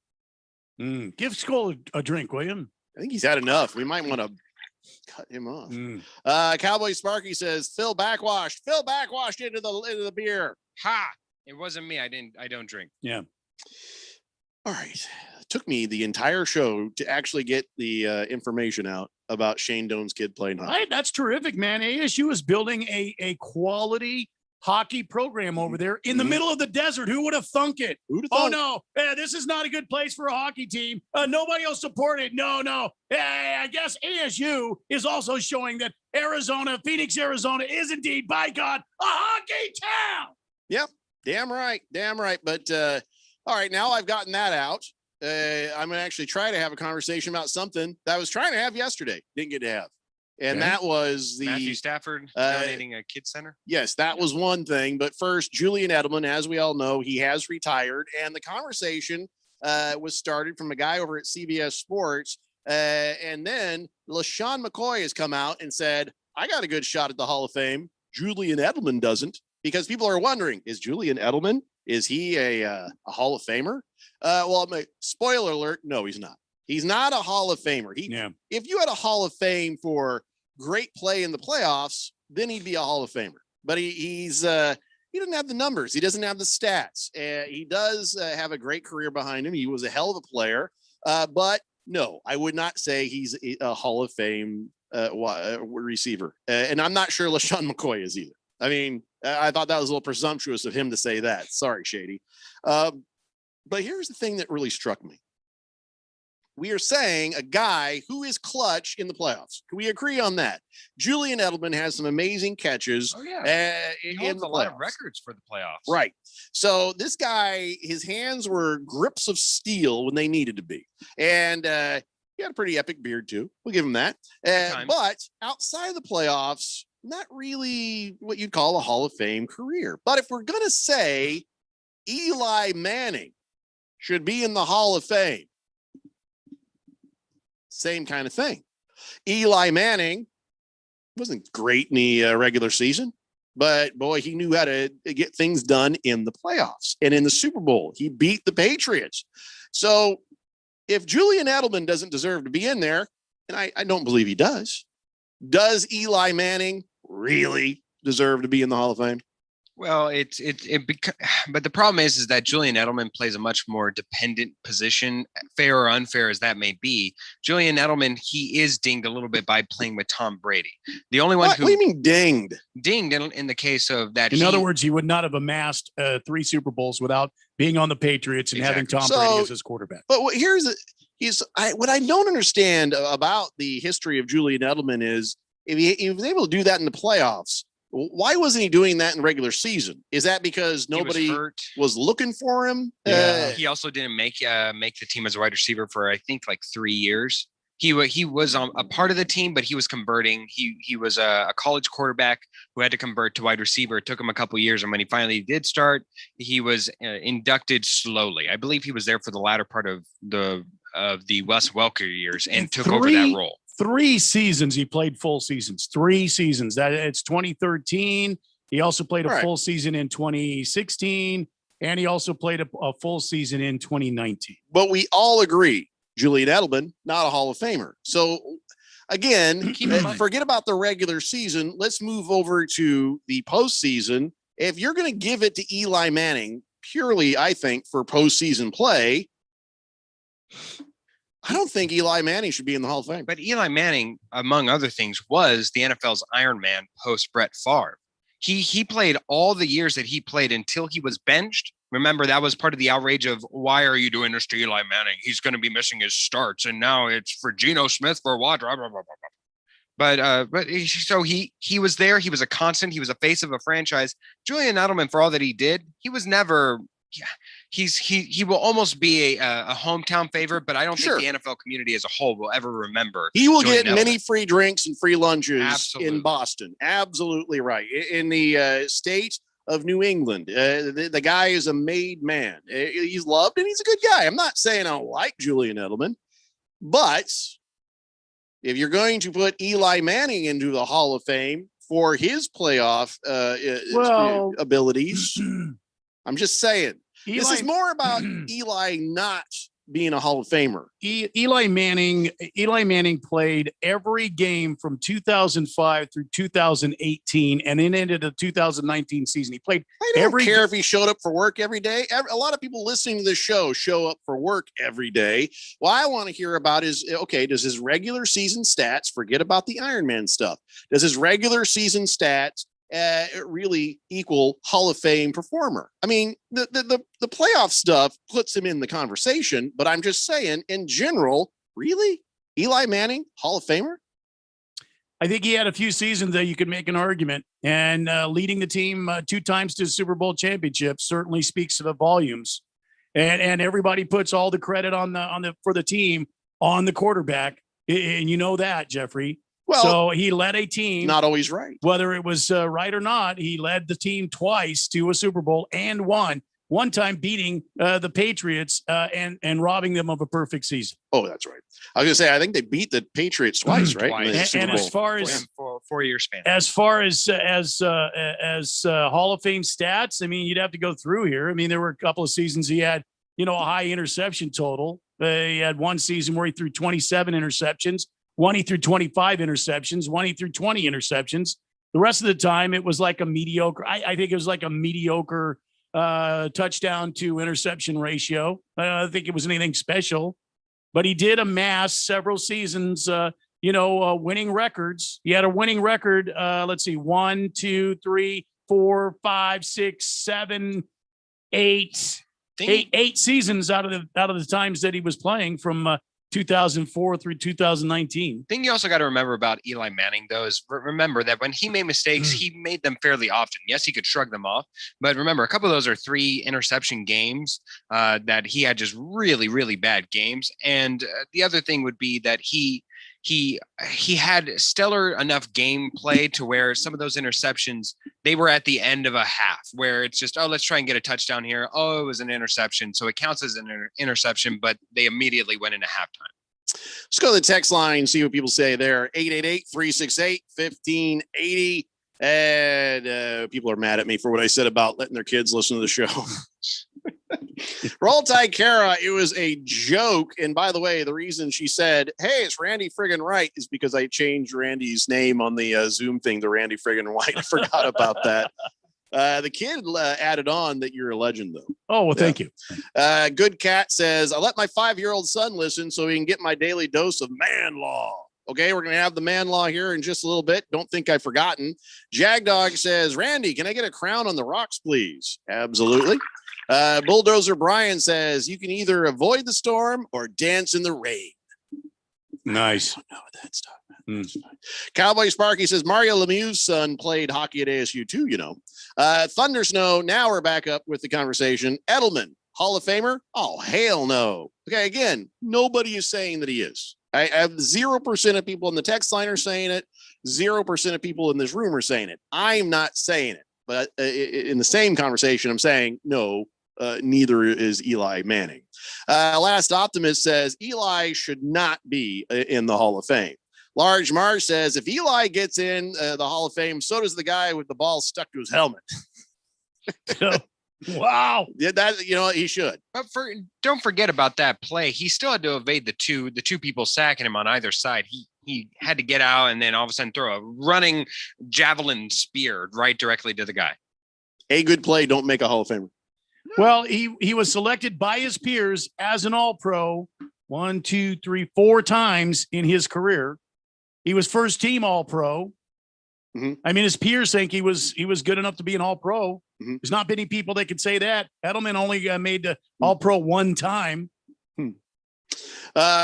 Give Skull a drink, William. I think he's had enough. We might want to cut him off. Cowboy Sparky says Phil backwashed into the beer. Ha! It wasn't me. I don't drink. Yeah. All right. It took me the entire show to actually get the information out about Shane Doan's kid playing hockey. That's terrific, man. ASU is building a quality hockey program over there in the middle of the desert. Who would have thunk it? Oh, no. This is not a good place for a hockey team. Nobody will support it. No. I guess ASU is also showing that Phoenix, Arizona is indeed, by God, a hockey town. Yep. Damn right. But all right, now I've gotten that out. I'm going to actually try to have a conversation about something that I was trying to have yesterday. Didn't get to have. And that was the Matthew Stafford donating a kids center. Yes, that was one thing. But first, Julian Edelman, as we all know, he has retired. And the conversation was started from a guy over at CBS Sports. And then LaShawn McCoy has come out and said, I got a good shot at the Hall of Fame. Julian Edelman doesn't, because people are wondering, is Julian Edelman, is he a Hall of Famer? Well, spoiler alert, no, he's not. He's not a Hall of Famer. If you had a Hall of Fame for great play in the playoffs, then he'd be a Hall of Famer. But he doesn't have the numbers. He doesn't have the stats. He does have a great career behind him. He was a hell of a player. But no, I would not say he's a Hall of Fame receiver. And I'm not sure LaShawn McCoy is either. I mean, I thought that was a little presumptuous of him to say that. Sorry, Shady. But here's the thing that really struck me. We are saying a guy who is clutch in the playoffs. Can we agree on that? Julian Edelman has some amazing catches. Oh, yeah. He holds a lot of records for the playoffs. Right. So this guy, his hands were grips of steel when they needed to be. And He had a pretty epic beard too. We'll give him that. But outside of the playoffs, not really what you'd call a Hall of Fame career. But if we're going to say Eli Manning should be in the Hall of Fame, same kind of thing. Eli Manning wasn't great in the regular season, but boy, he knew how to get things done in the playoffs and in the Super Bowl. He beat the Patriots. So if Julian Edelman doesn't deserve to be in there, and I don't believe he does Eli Manning really deserve to be in the Hall of Fame? Well, but the problem is that Julian Edelman plays a much more dependent position, fair or unfair as that may be. Julian Edelman, he is dinged a little bit by playing with Tom Brady. The only one what do you mean dinged? Dinged in the case of that. In other words, he would not have amassed 3 Super Bowls without being on the Patriots and having Tom Brady as his quarterback. But what I don't understand about the history of Julian Edelman is if he was able to do that in the playoffs, why wasn't he doing that in the regular season? Is that because nobody was looking for him? Yeah. He also didn't make the team as a wide receiver for, I think, like 3 years. He was a part of the team, but he was converting. He was a college quarterback who had to convert to wide receiver. It took him a couple of years, and when he finally did start, he was inducted slowly. I believe he was there for the latter part of the Wes Welker years and took over that role. 3 seasons he played full seasons. 3 seasons. That it's 2013. He also played a full season in 2016, and he also played a full season in 2019. But we all agree, Julian Edelman, not a Hall of Famer. So again, forget about the regular season. Let's move over to the postseason. If you're going to give it to Eli Manning purely, I think, for postseason play, I don't think Eli Manning should be in the Hall of Fame. But Eli Manning, among other things, was the NFL's Iron Man post Brett Favre. He played all the years that he played until he was benched. Remember, that was part of the outrage of, why are you doing this to Eli Manning? He's going to be missing his starts, and now it's for Geno Smith for what? So he was there. He was a constant. He was a face of a franchise. Julian Edelman, for all that he did, he was never. Yeah, he will almost be a hometown favorite, but I don't think the NFL community as a whole will ever remember. He will get many free drinks and free lunches in Boston. Absolutely right. In the state of New England, the guy is a made man. He's loved and he's a good guy. I'm not saying I don't like Julian Edelman, but if you're going to put Eli Manning into the Hall of Fame for his playoff abilities, I'm just saying. This is more about Eli not being a Hall of Famer. Eli Manning played every game from 2005 through 2018 and then into the 2019 season. He played I don't care if he showed up for work every day. A lot of people listening to this show show up for work every day. What I want to hear about is, okay, does his regular season stats, forget about the Iron Man stuff, does his regular season stats really equal Hall of Fame performer? I mean, the playoff stuff puts him in the conversation, but I'm just saying, in general, really, Eli Manning, Hall of Famer? I think he had a few seasons that you could make an argument, and leading the team 2 times to the Super Bowl championship certainly speaks to the volumes. And everybody puts all the credit for the team on the quarterback, and you know that, Jeffrey. Well, so he led a team. Not always right. Whether it was right or not, he led the team twice to a Super Bowl and won. One time beating the Patriots and robbing them of a perfect season. Oh, that's right. I was going to say, I think they beat the Patriots twice, right? And as far as for a 4-year span, as far as Hall of Fame stats, I mean, you'd have to go through here. I mean, there were a couple of seasons he had, a high interception total. He had one season where he threw 27 interceptions. One, he threw 25 interceptions. One, he threw 20 interceptions. The rest of the time, it was like a mediocre. I think it was like a mediocre touchdown to interception ratio. I don't think it was anything special, but he did amass several seasons, winning records. He had a winning record. Let's see, 1, 2, 3, 4, 5, 6, 7, 8 seasons out of the times that he was playing from 2004 through 2019. Thing you also got to remember about Eli Manning, though, is remember that when he made mistakes, he made them fairly often. Yes, he could shrug them off, but remember, a couple of those are 3 interception games that he had just really, really bad games. And the other thing would be that he had stellar enough gameplay to where some of those interceptions, they were at the end of a half where it's just, oh, let's try and get a touchdown here. Oh, it was an interception. So it counts as an interception, but they immediately went into halftime. Let's go to the text line, see what people say there. 888-368-1580. And people are mad at me for what I said about letting their kids listen to the show. Roll Tide Kara, it was a joke. And by the way, the reason she said, hey, it's Randy friggin' Wright is because I changed Randy's name on the Zoom thing to Randy friggin' White. I forgot about that. The kid added on that you're a legend, though. Oh, well, thank you. Good Cat says, I let my 5-year-old son listen so he can get my daily dose of man law. Okay, we're going to have the man law here in just a little bit. Don't think I've forgotten. Jagdog says, Randy, can I get a crown on the rocks, please? Absolutely. Bulldozer Brian says, you can either avoid the storm or dance in the rain. Nice. I don't know that stuff. Cowboy Sparky says, Mario Lemieux's son played hockey at ASU too, you know. Thunder Snow, now we're back up with the conversation. Edelman, Hall of Famer? Oh, hell no. Okay, again, nobody is saying that he is. I have 0% of people in the text line are saying it. 0% of people in this room are saying it. I'm not saying it. But in the same conversation, I'm saying, no, neither is Eli Manning. Last Optimist says, Eli should not be in the Hall of Fame. Large Marsh says, if Eli gets in the Hall of Fame, so does the guy with the ball stuck to his helmet. Wow. Yeah, that, you know, he should. But don't forget about that play. He still had to evade the two people sacking him on either side. He had to get out and then all of a sudden throw a running javelin spear right directly to the guy. A good play don't make a Hall of Famer. Well, he was selected by his peers as an All-Pro 1, 2, 3, 4 times in his career. He was first team All-Pro. Mm-hmm. I mean, his peers think he was good enough to be an All-Pro. Mm-hmm. There's not many people that could say that. Edelman only made the All-Pro 1 time.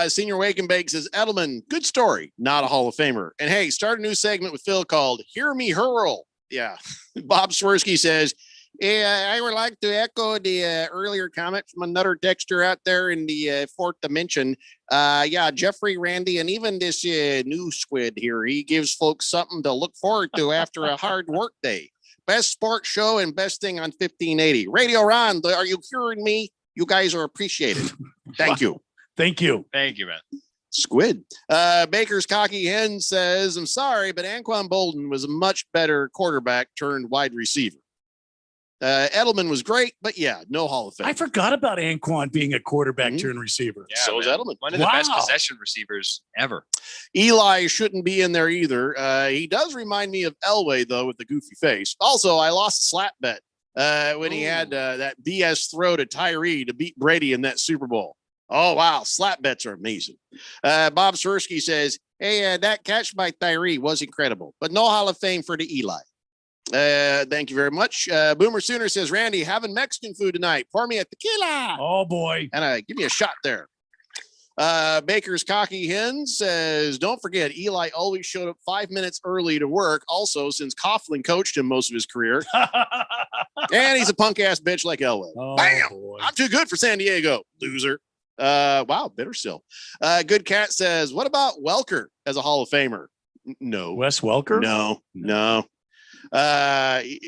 Senior Wake and Bake says, Edelman, good story, not a Hall of Famer. And hey, start a new segment with Phil called Hear Me Hurl. Yeah. Bob Swirsky says, yeah, I would like to echo the earlier comment from another texter out there in the fourth dimension. Yeah, Jeffrey, Randy, and even this new squid here, he gives folks something to look forward to after a hard work day. Best sports show and best thing on 1580. Radio Ron, are you hearing me? You guys are appreciated. Thank you. Thank you. Thank you, man. Squid. Baker's Cocky Hen says, I'm sorry, but Anquan Bolden was a much better quarterback turned wide receiver. Edelman was great, but yeah, no Hall of Fame. I forgot about Anquan being a quarterback turned receiver. Yeah, so is Edelman. One of the best possession receivers ever. Eli shouldn't be in there either. He does remind me of Elway, though, with the goofy face. Also, I lost a slap bet when he had that BS throw to Tyree to beat Brady in that Super Bowl. Oh, wow. Slap bets are amazing. Bob Swirsky says, hey, that catch by Tyree was incredible, but no Hall of Fame for the Eli. Thank you very much. Boomer Sooner says, Randy, having Mexican food tonight. Pour me a tequila. Oh, boy. And give me a shot there. Baker's Cocky Hen says, don't forget, Eli always showed up 5 minutes early to work. Also, since Coughlin coached him most of his career. And he's a punk ass bitch like Elway. Oh, bam! boy. I'm too good for San Diego, loser. Wow, bitter still. Good Cat says, what about Welker as a Hall of Famer? No. Wes Welker? No.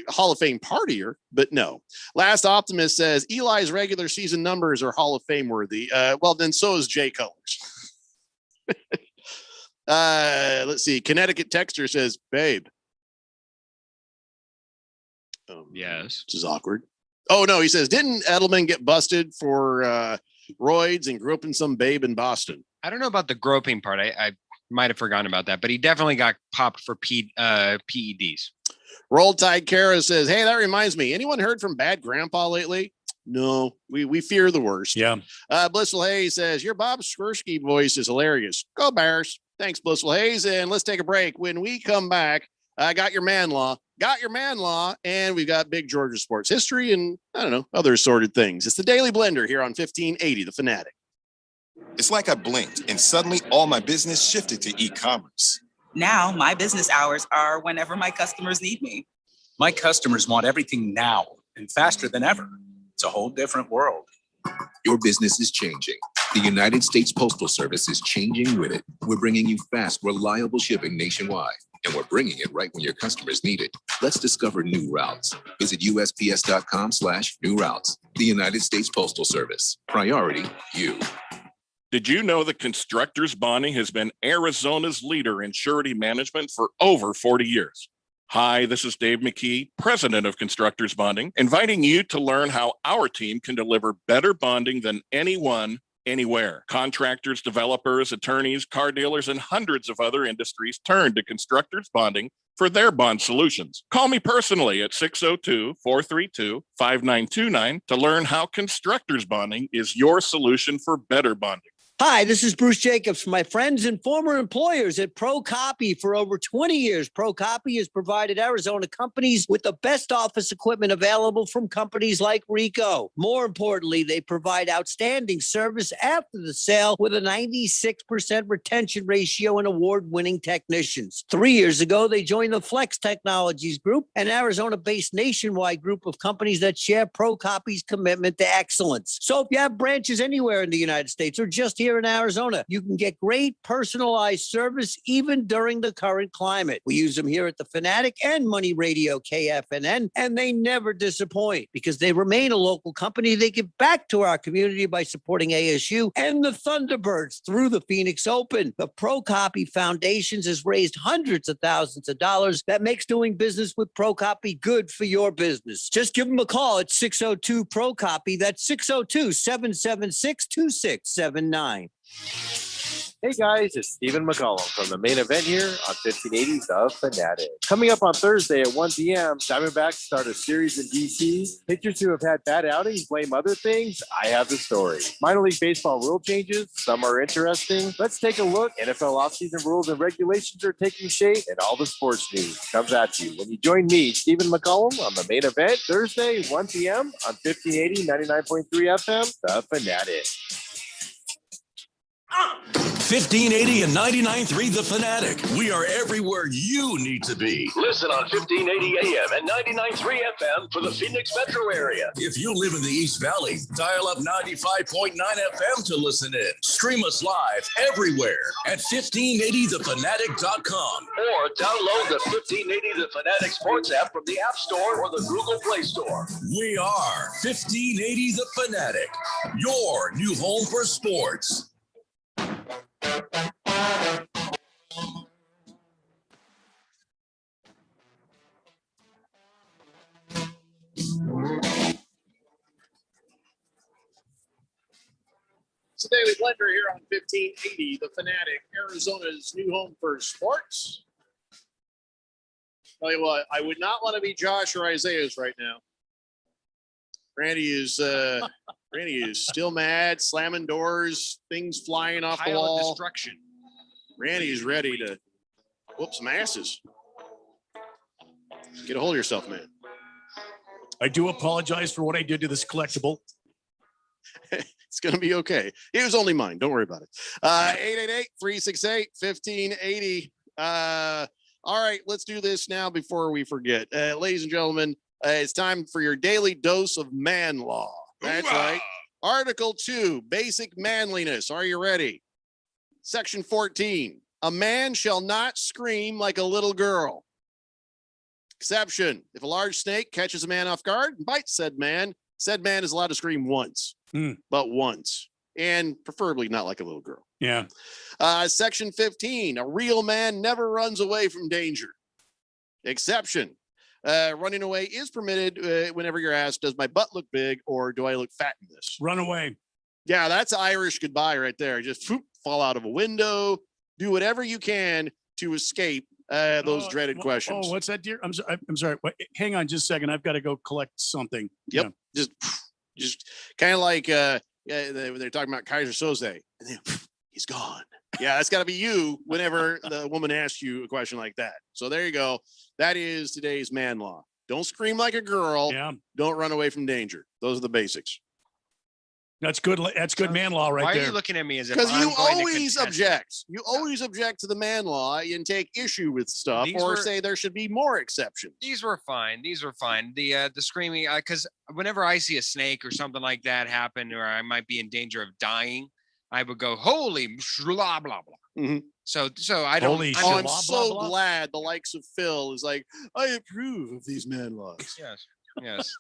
Hall of Fame partier, but no. Last Optimist says Eli's regular season numbers are Hall of Fame worthy. Well, then so is Jay Colors. Let's see. Connecticut Texter says, babe. Yes. This is awkward. Oh, no. He says, didn't Edelman get busted for roids and groping some babe in Boston? I don't know about the groping part. I might have forgotten about that, but he definitely got popped for PEDs. Roll Tide Kara says, hey, that reminds me. Anyone heard from Bad Grandpa lately? No, we fear the worst. Yeah. Blissful Hayes says, your Bob Swirsky voice is hilarious. Go Bears. Thanks, Blissful Hayes. And let's take a break. When we come back, I got your man law, and we've got Big Georgia sports history and I don't know, other assorted things. It's the Daily Blender here on 1580, The Fanatic. It's like I blinked and suddenly all my business shifted to e-commerce. Now my business hours are whenever my customers need me. My customers want everything now and faster than ever. It's a whole different world. Your business is changing. The United States Postal Service is changing with it. We're bringing you fast, reliable shipping nationwide, and we're bringing it right when your customers need it. Let's discover new routes. Visit USPS.com/new routes. The United States Postal Service. Priority you. Did you know that Constructors Bonding has been Arizona's leader in surety management for over 40 years? Hi, this is Dave McKee, president of Constructors Bonding, inviting you to learn how our team can deliver better bonding than anyone, anywhere. Contractors, developers, attorneys, car dealers, and hundreds of other industries turn to Constructors Bonding for their bond solutions. Call me personally at 602-432-5929 to learn how Constructors Bonding is your solution for better bonding. Hi, this is Bruce Jacobs from my friends and former employers at ProCopy. For over 20 years, ProCopy has provided Arizona companies with the best office equipment available from companies like Ricoh. More importantly, they provide outstanding service after the sale with a 96% retention ratio and award-winning technicians. 3 years ago, they joined the Flex Technologies Group, an Arizona-based nationwide group of companies that share ProCopy's commitment to excellence. So if you have branches anywhere in the United States or just here in Arizona, you can get great personalized service even during the current climate. We use them here at the Fanatic and Money Radio KFNN, and they never disappoint because they remain a local company. They give back to our community by supporting ASU and the Thunderbirds through the Phoenix Open. The ProCopy Foundations has raised hundreds of thousands of dollars. That makes doing business with ProCopy good for your business. Just give them a call at 602-ProCopy. That's 602-776-2679. Hey guys, it's Stephen McCollum from the main event here on 1580 The Fanatic. Coming up on Thursday at 1 p.m., Diamondbacks start a series in DC. Pitchers who have had bad outings blame other things. I have the story. Minor League Baseball rule changes. Some are interesting. Let's take a look. NFL offseason rules and regulations are taking shape, and all the sports news comes at you when you join me, Stephen McCollum, on the main event Thursday, 1 p.m. on 1580, 99.3 FM, The Fanatic. 1580 and 99.3 The Fanatic. We are everywhere you need to be. Listen on 1580 AM and 99.3 FM for the Phoenix metro area. If you live in the East Valley, dial up 95.9 FM to listen in. Stream us live everywhere at 1580thefanatic.com. Or download the 1580 The Fanatic Sports app from the App Store or the Google Play Store. We are 1580 The Fanatic, your new home for sports. It's the Daily Blender here on 1580, The Fanatic, Arizona's new home for sports. Tell you what, I would not want to be Josh or Isaiah's right now. Randy is still mad, slamming doors, things flying off the wall. Destruction. Randy's ready to whoop some asses. Get a hold of yourself, man. I do apologize for what I did to this collectible. It's going to be okay. It was only mine. Don't worry about it. 888-368-1580. All right, let's do this now before we forget. Ladies and gentlemen, it's time for your daily dose of man law. That's right. Article 2, basic manliness. Are you ready? Section 14, a man shall not scream like a little girl. Exception, if a large snake catches a man off guard and bites said man is allowed to scream once, but once, and preferably not like a little girl. Yeah. Section 15, a real man never runs away from danger. Exception, running away is permitted whenever you're asked, does my butt look big or do I look fat in this? Run away. Yeah, that's Irish goodbye right there. Just fall out of a window, do whatever you can to escape those dreaded questions. Oh, what's that, dear? I'm sorry. Wait, hang on just a second. I've got to go collect something. Yep. Yeah. Just kind of like they're talking about Kaiser Soze. And then, he's gone. Yeah, that's got to be you whenever the woman asks you a question like that. So there you go. That is today's man law. Don't scream like a girl. Yeah. Don't run away from danger. Those are the basics. That's good. That's good man law right Why there. are you looking at me as if Because I'm you going to always contest it? object. You always object to the man law and take issue with stuff, These or were- say there should be more exceptions. These were fine. These were fine. The screaming, because whenever I see a snake or something like that happen, or I might be in danger of dying, I would go, "Holy blah blah blah." Mhm. So I don't. Holy Oh, I'm blah, so blah, blah. glad the likes of Phil is like, I approve of these man laws. Yes. Yes.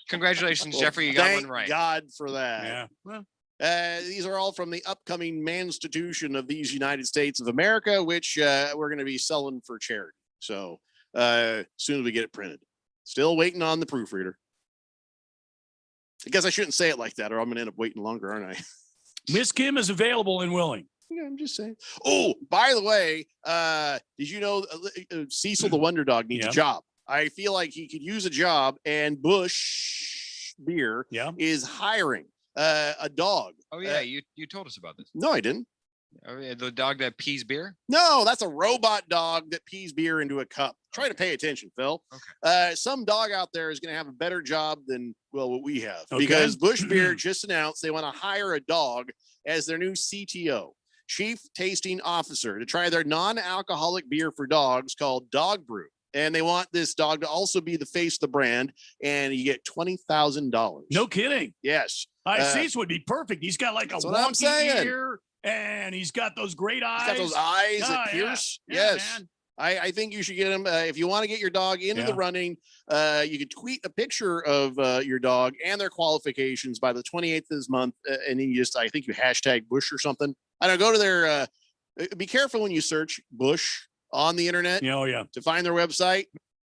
Congratulations, Well, Jeffrey. You got thank one right. God for that. Yeah. Well, These are all from the upcoming Manstitution of these United States of America, which we're going to be selling for charity. So as soon as we get it printed, still waiting on the proofreader. I guess I shouldn't say it like that, or I'm going to end up waiting longer, aren't I? Miss Kim is available and willing. Yeah, I'm just saying. Oh, by the way, did you know Cecil the Wonder Dog needs Yeah. a job? I feel like he could use a job, and Bush Beer is hiring a dog. Oh yeah, you told us about this. No, I didn't. Oh, yeah, the dog that pees beer. No, that's a robot dog that pees beer into a cup. Try to pay attention, Phil. Some dog out there is going to have a better job than, well, what we have. Okay. Because Bush Beer just announced they want to hire a dog as their new CTO, Chief Tasting Officer, to try their non-alcoholic beer for dogs called Dog Brew. And they want this dog to also be the face of the brand, and you get $20,000. No kidding. Yes. Cecil would be perfect. He's got like a That's what I'm wonky saying. ear, and he's got those great eyes. He's got those eyes Oh, that yeah. pierce. Yeah, Yes. man. I think you should get him. If you want to get your dog into the running, you can tweet a picture of your dog and their qualifications by the 28th of this month. And then I think you hashtag Bush or something. I don't know, go to their, be careful when you search Bush on the internet to find their website.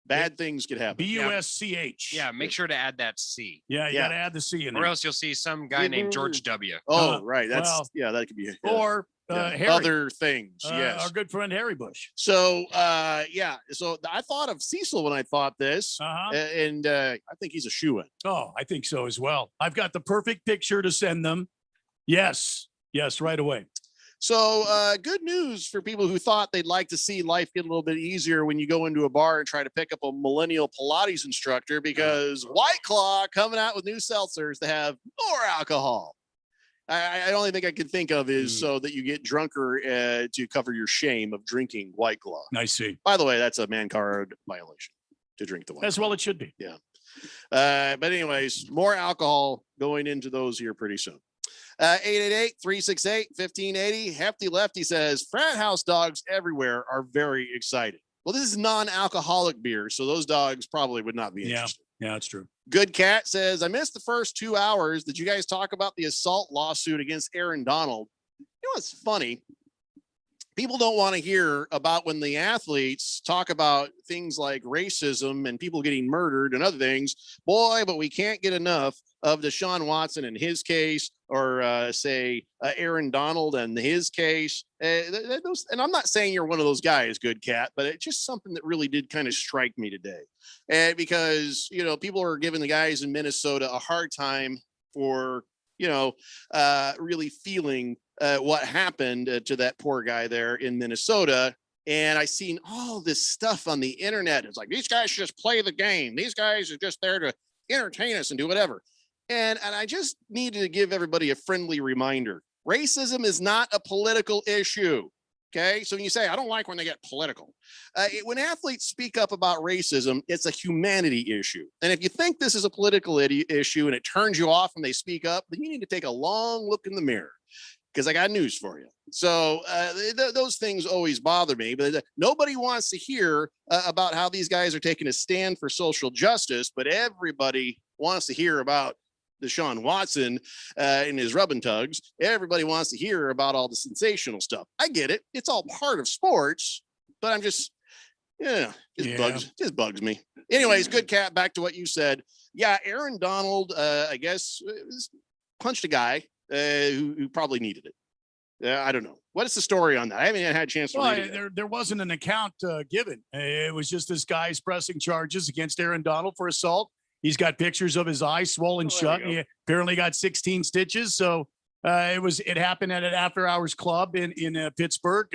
Bad things could happen. BUSCH. Yeah, make sure to add that C. Yeah, you got to add the C in there. Or else you'll see some guy named George W. Oh, right. That's, well, that could be. Or Harry. Other things. Yes. Our good friend Harry Bush. So, so I thought of Cecil when I thought this, and I think he's a shoo-in. Oh, I think so as well. I've got the perfect picture to send them. Yes, right away. So good news for people who thought they'd like to see life get a little bit easier when you go into a bar and try to pick up a millennial Pilates instructor, because White Claw coming out with new seltzers that have more alcohol. I only thing I can think of is so that you get drunker to cover your shame of drinking White Claw. I see. By the way, that's a man card violation to drink the White As well it should be. Yeah. But anyways, more alcohol going into those here pretty soon. 888-368-1580. Hefty Lefty says frat house dogs everywhere are very excited. Well, this is non-alcoholic beer, so those dogs probably would not be interested. Yeah, that's true. Good Cat says, I missed the first 2 hours. Did you guys talk about the assault lawsuit against Aaron Donald? You know what's funny? People don't want to hear about when the athletes talk about things like racism and people getting murdered and other things. Boy, but we can't get enough of Deshaun Watson and his case, or Aaron Donald and his case. And I'm not saying you're one of those guys, Good Cat, but it's just something that really did kind of strike me today. Because, people are giving the guys in Minnesota a hard time for, really feeling what happened to that poor guy there in Minnesota. And I seen all this stuff on the internet. It's like, these guys should just play the game. These guys are just there to entertain us and do whatever. And I just needed to give everybody a friendly reminder. Racism is not a political issue. Okay. So when you say, I don't like when they get political, when athletes speak up about racism, it's a humanity issue. And if you think this is a political issue and it turns you off when they speak up, then you need to take a long look in the mirror, because I got news for you. So those things always bother me, but nobody wants to hear about how these guys are taking a stand for social justice, but everybody wants to hear about Deshaun Watson and his rub and tugs. Everybody wants to hear about all the sensational stuff. I get it. It's all part of sports, but I'm just, bugs me. Anyways, Good Cat, back to what you said. Yeah, Aaron Donald, I guess, punched a guy who probably needed it. I don't know. What is the story on that? I haven't had a chance to read it. There wasn't an account given. It was just this guy's pressing charges against Aaron Donald for assault. He's got pictures of his eyes swollen shut. He apparently got 16 stitches. So it happened at an after hours club in Pittsburgh,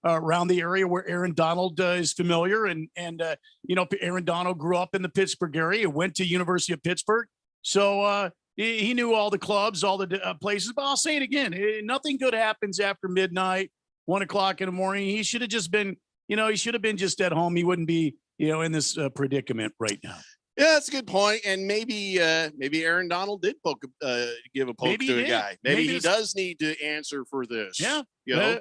around the area where Aaron Donald is familiar. And Aaron Donald grew up in the Pittsburgh area, went to University of Pittsburgh. So, He knew all the clubs, all the places. But I'll say it again: nothing good happens after midnight, 1 o'clock in the morning. He should have just been, he should have been just at home. He wouldn't be, in this predicament right now. Yeah, that's a good point. And maybe Aaron Donald did give a poke to a guy. Maybe he does need to answer for this. Yeah.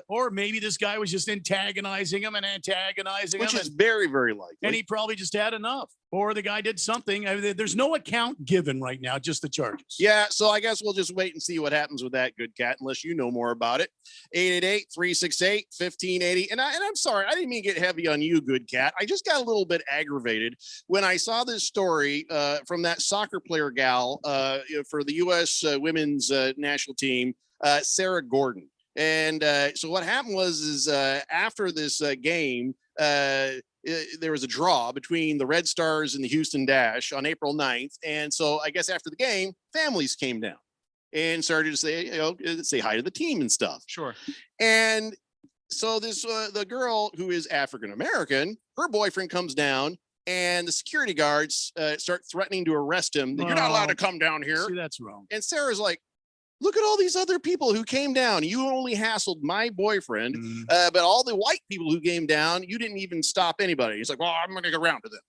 Or maybe this guy was just antagonizing him, which is very, very likely. And he probably just had enough. Or the guy did something. I mean, there's no account given right now, just the charges. Yeah, so I guess we'll just wait and see what happens with that, Good Cat, unless you know more about it. 888-368-1580. And I'm sorry, I didn't mean to get heavy on you, Good Cat. I just got a little bit aggravated when I saw this story from that soccer player gal for the U.S. Women's national team, Sarah Gordon. And so what happened was after this game, there was a draw between the Red Stars and the Houston Dash on April 9th. And so I guess after the game, families came down and started to say hi to the team and stuff. Sure. And so this the girl who is African-American, her boyfriend comes down and the security guards start threatening to arrest him. You're not allowed to come down here. See, that's wrong. And Sarah's like, look at all these other people who came down. You only hassled my boyfriend, but all the white people who came down, you didn't even stop anybody. He's like, well, I'm going to get around to them.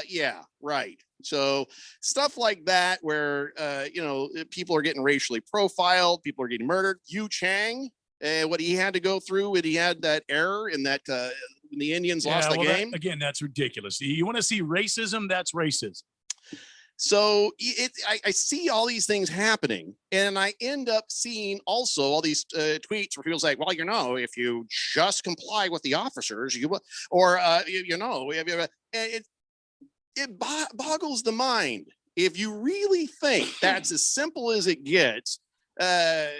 Yeah, right. So stuff like that where, people are getting racially profiled, people are getting murdered. Yu Chang, what he had to go through when he had that error in that when the Indians lost the game. Again, that's ridiculous. You want to see racism? That's racism. So I see all these things happening, and I end up seeing also all these tweets where people's like, well, if you just comply with the officers, you will, or it boggles the mind. If you really think that's as simple as it gets, the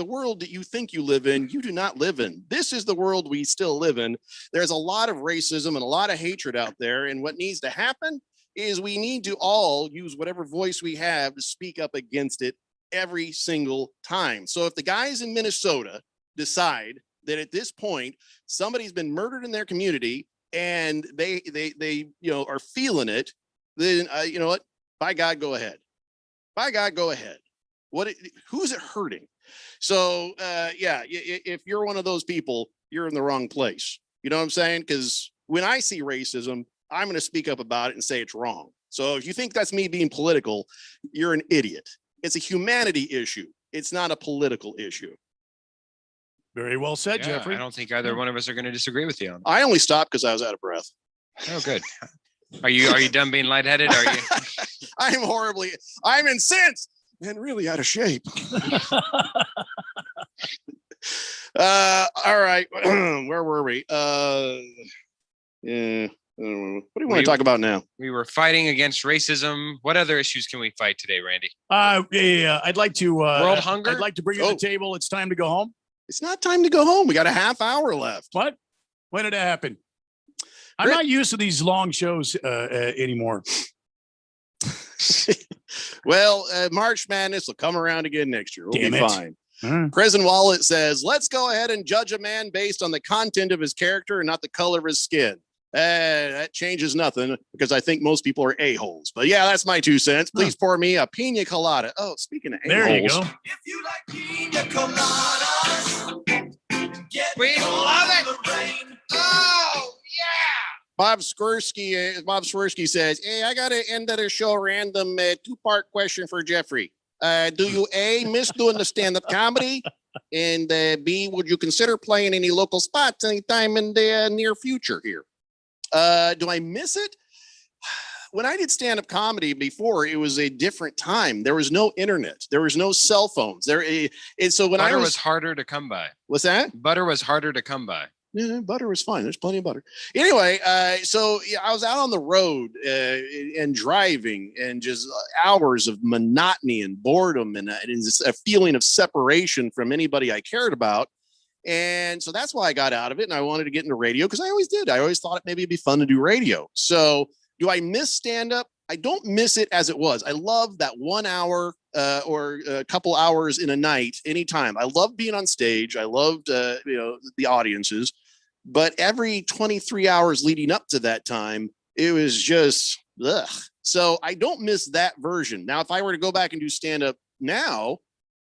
world that you think you live in, you do not live in. This is the world we still live in. There's a lot of racism and a lot of hatred out there, and what needs to happen is we need to all use whatever voice we have to speak up against it every single time. So if the guys in Minnesota decide that at this point somebody's been murdered in their community and they are feeling it, then you know what? By God, go ahead. By God, go ahead. Who's it hurting? So if you're one of those people, you're in the wrong place. You know what I'm saying? Because when I see racism, I'm going to speak up about it and say it's wrong. So if you think that's me being political, you're an idiot. It's a humanity issue. It's not a political issue. Very well said, Jeffrey. I don't think either one of us are going to disagree with you on that. I only stopped because I was out of breath. Oh, good. Are you done being lightheaded? Are you? I'm incensed and really out of shape. All right. Where were we? Yeah. What do you want to talk about now? We were fighting against racism. What other issues can we fight today, Randy? I'd like to world hunger. I'd like to bring you to the table. It's time to go home. It's not time to go home. We got a half hour left. What? When did it happen? I'm not used to these long shows anymore. Well, March Madness will come around again next year. We'll be fine. President Wallet says, let's go ahead and judge a man based on the content of his character and not the color of his skin. That changes nothing because I think most people are a-holes. But yeah, that's my 2 cents. Please pour me a pina colada. Oh, speaking of a-holes. There you go. If you like pina coladas, we love it. Oh, Bob Swirsky says, hey, I got to end of the show random 2-part question for Jeffrey. Do you A, miss doing the stand-up comedy? And B, would you consider playing any local spots anytime in the near future here? Do I miss it? When I did stand-up comedy before, it was a different time. There was no internet. There was no cell phones. So when butter was harder to come by. What's that? Butter was harder to come by. Yeah, butter was fine. There's plenty of butter. Anyway, so I was out on the road and driving and just hours of monotony and boredom and a feeling of separation from anybody I cared about. And so that's why I got out of it. And I wanted to get into radio because I always did. I always thought maybe it'd be fun to do radio. So do I miss stand-up? I don't miss it as it was. I love that 1 hour or a couple hours in a night, anytime. I love being on stage. I loved, the audiences. But every 23 hours leading up to that time, it was just ugh. So I don't miss that version. Now, if I were to go back and do stand up now,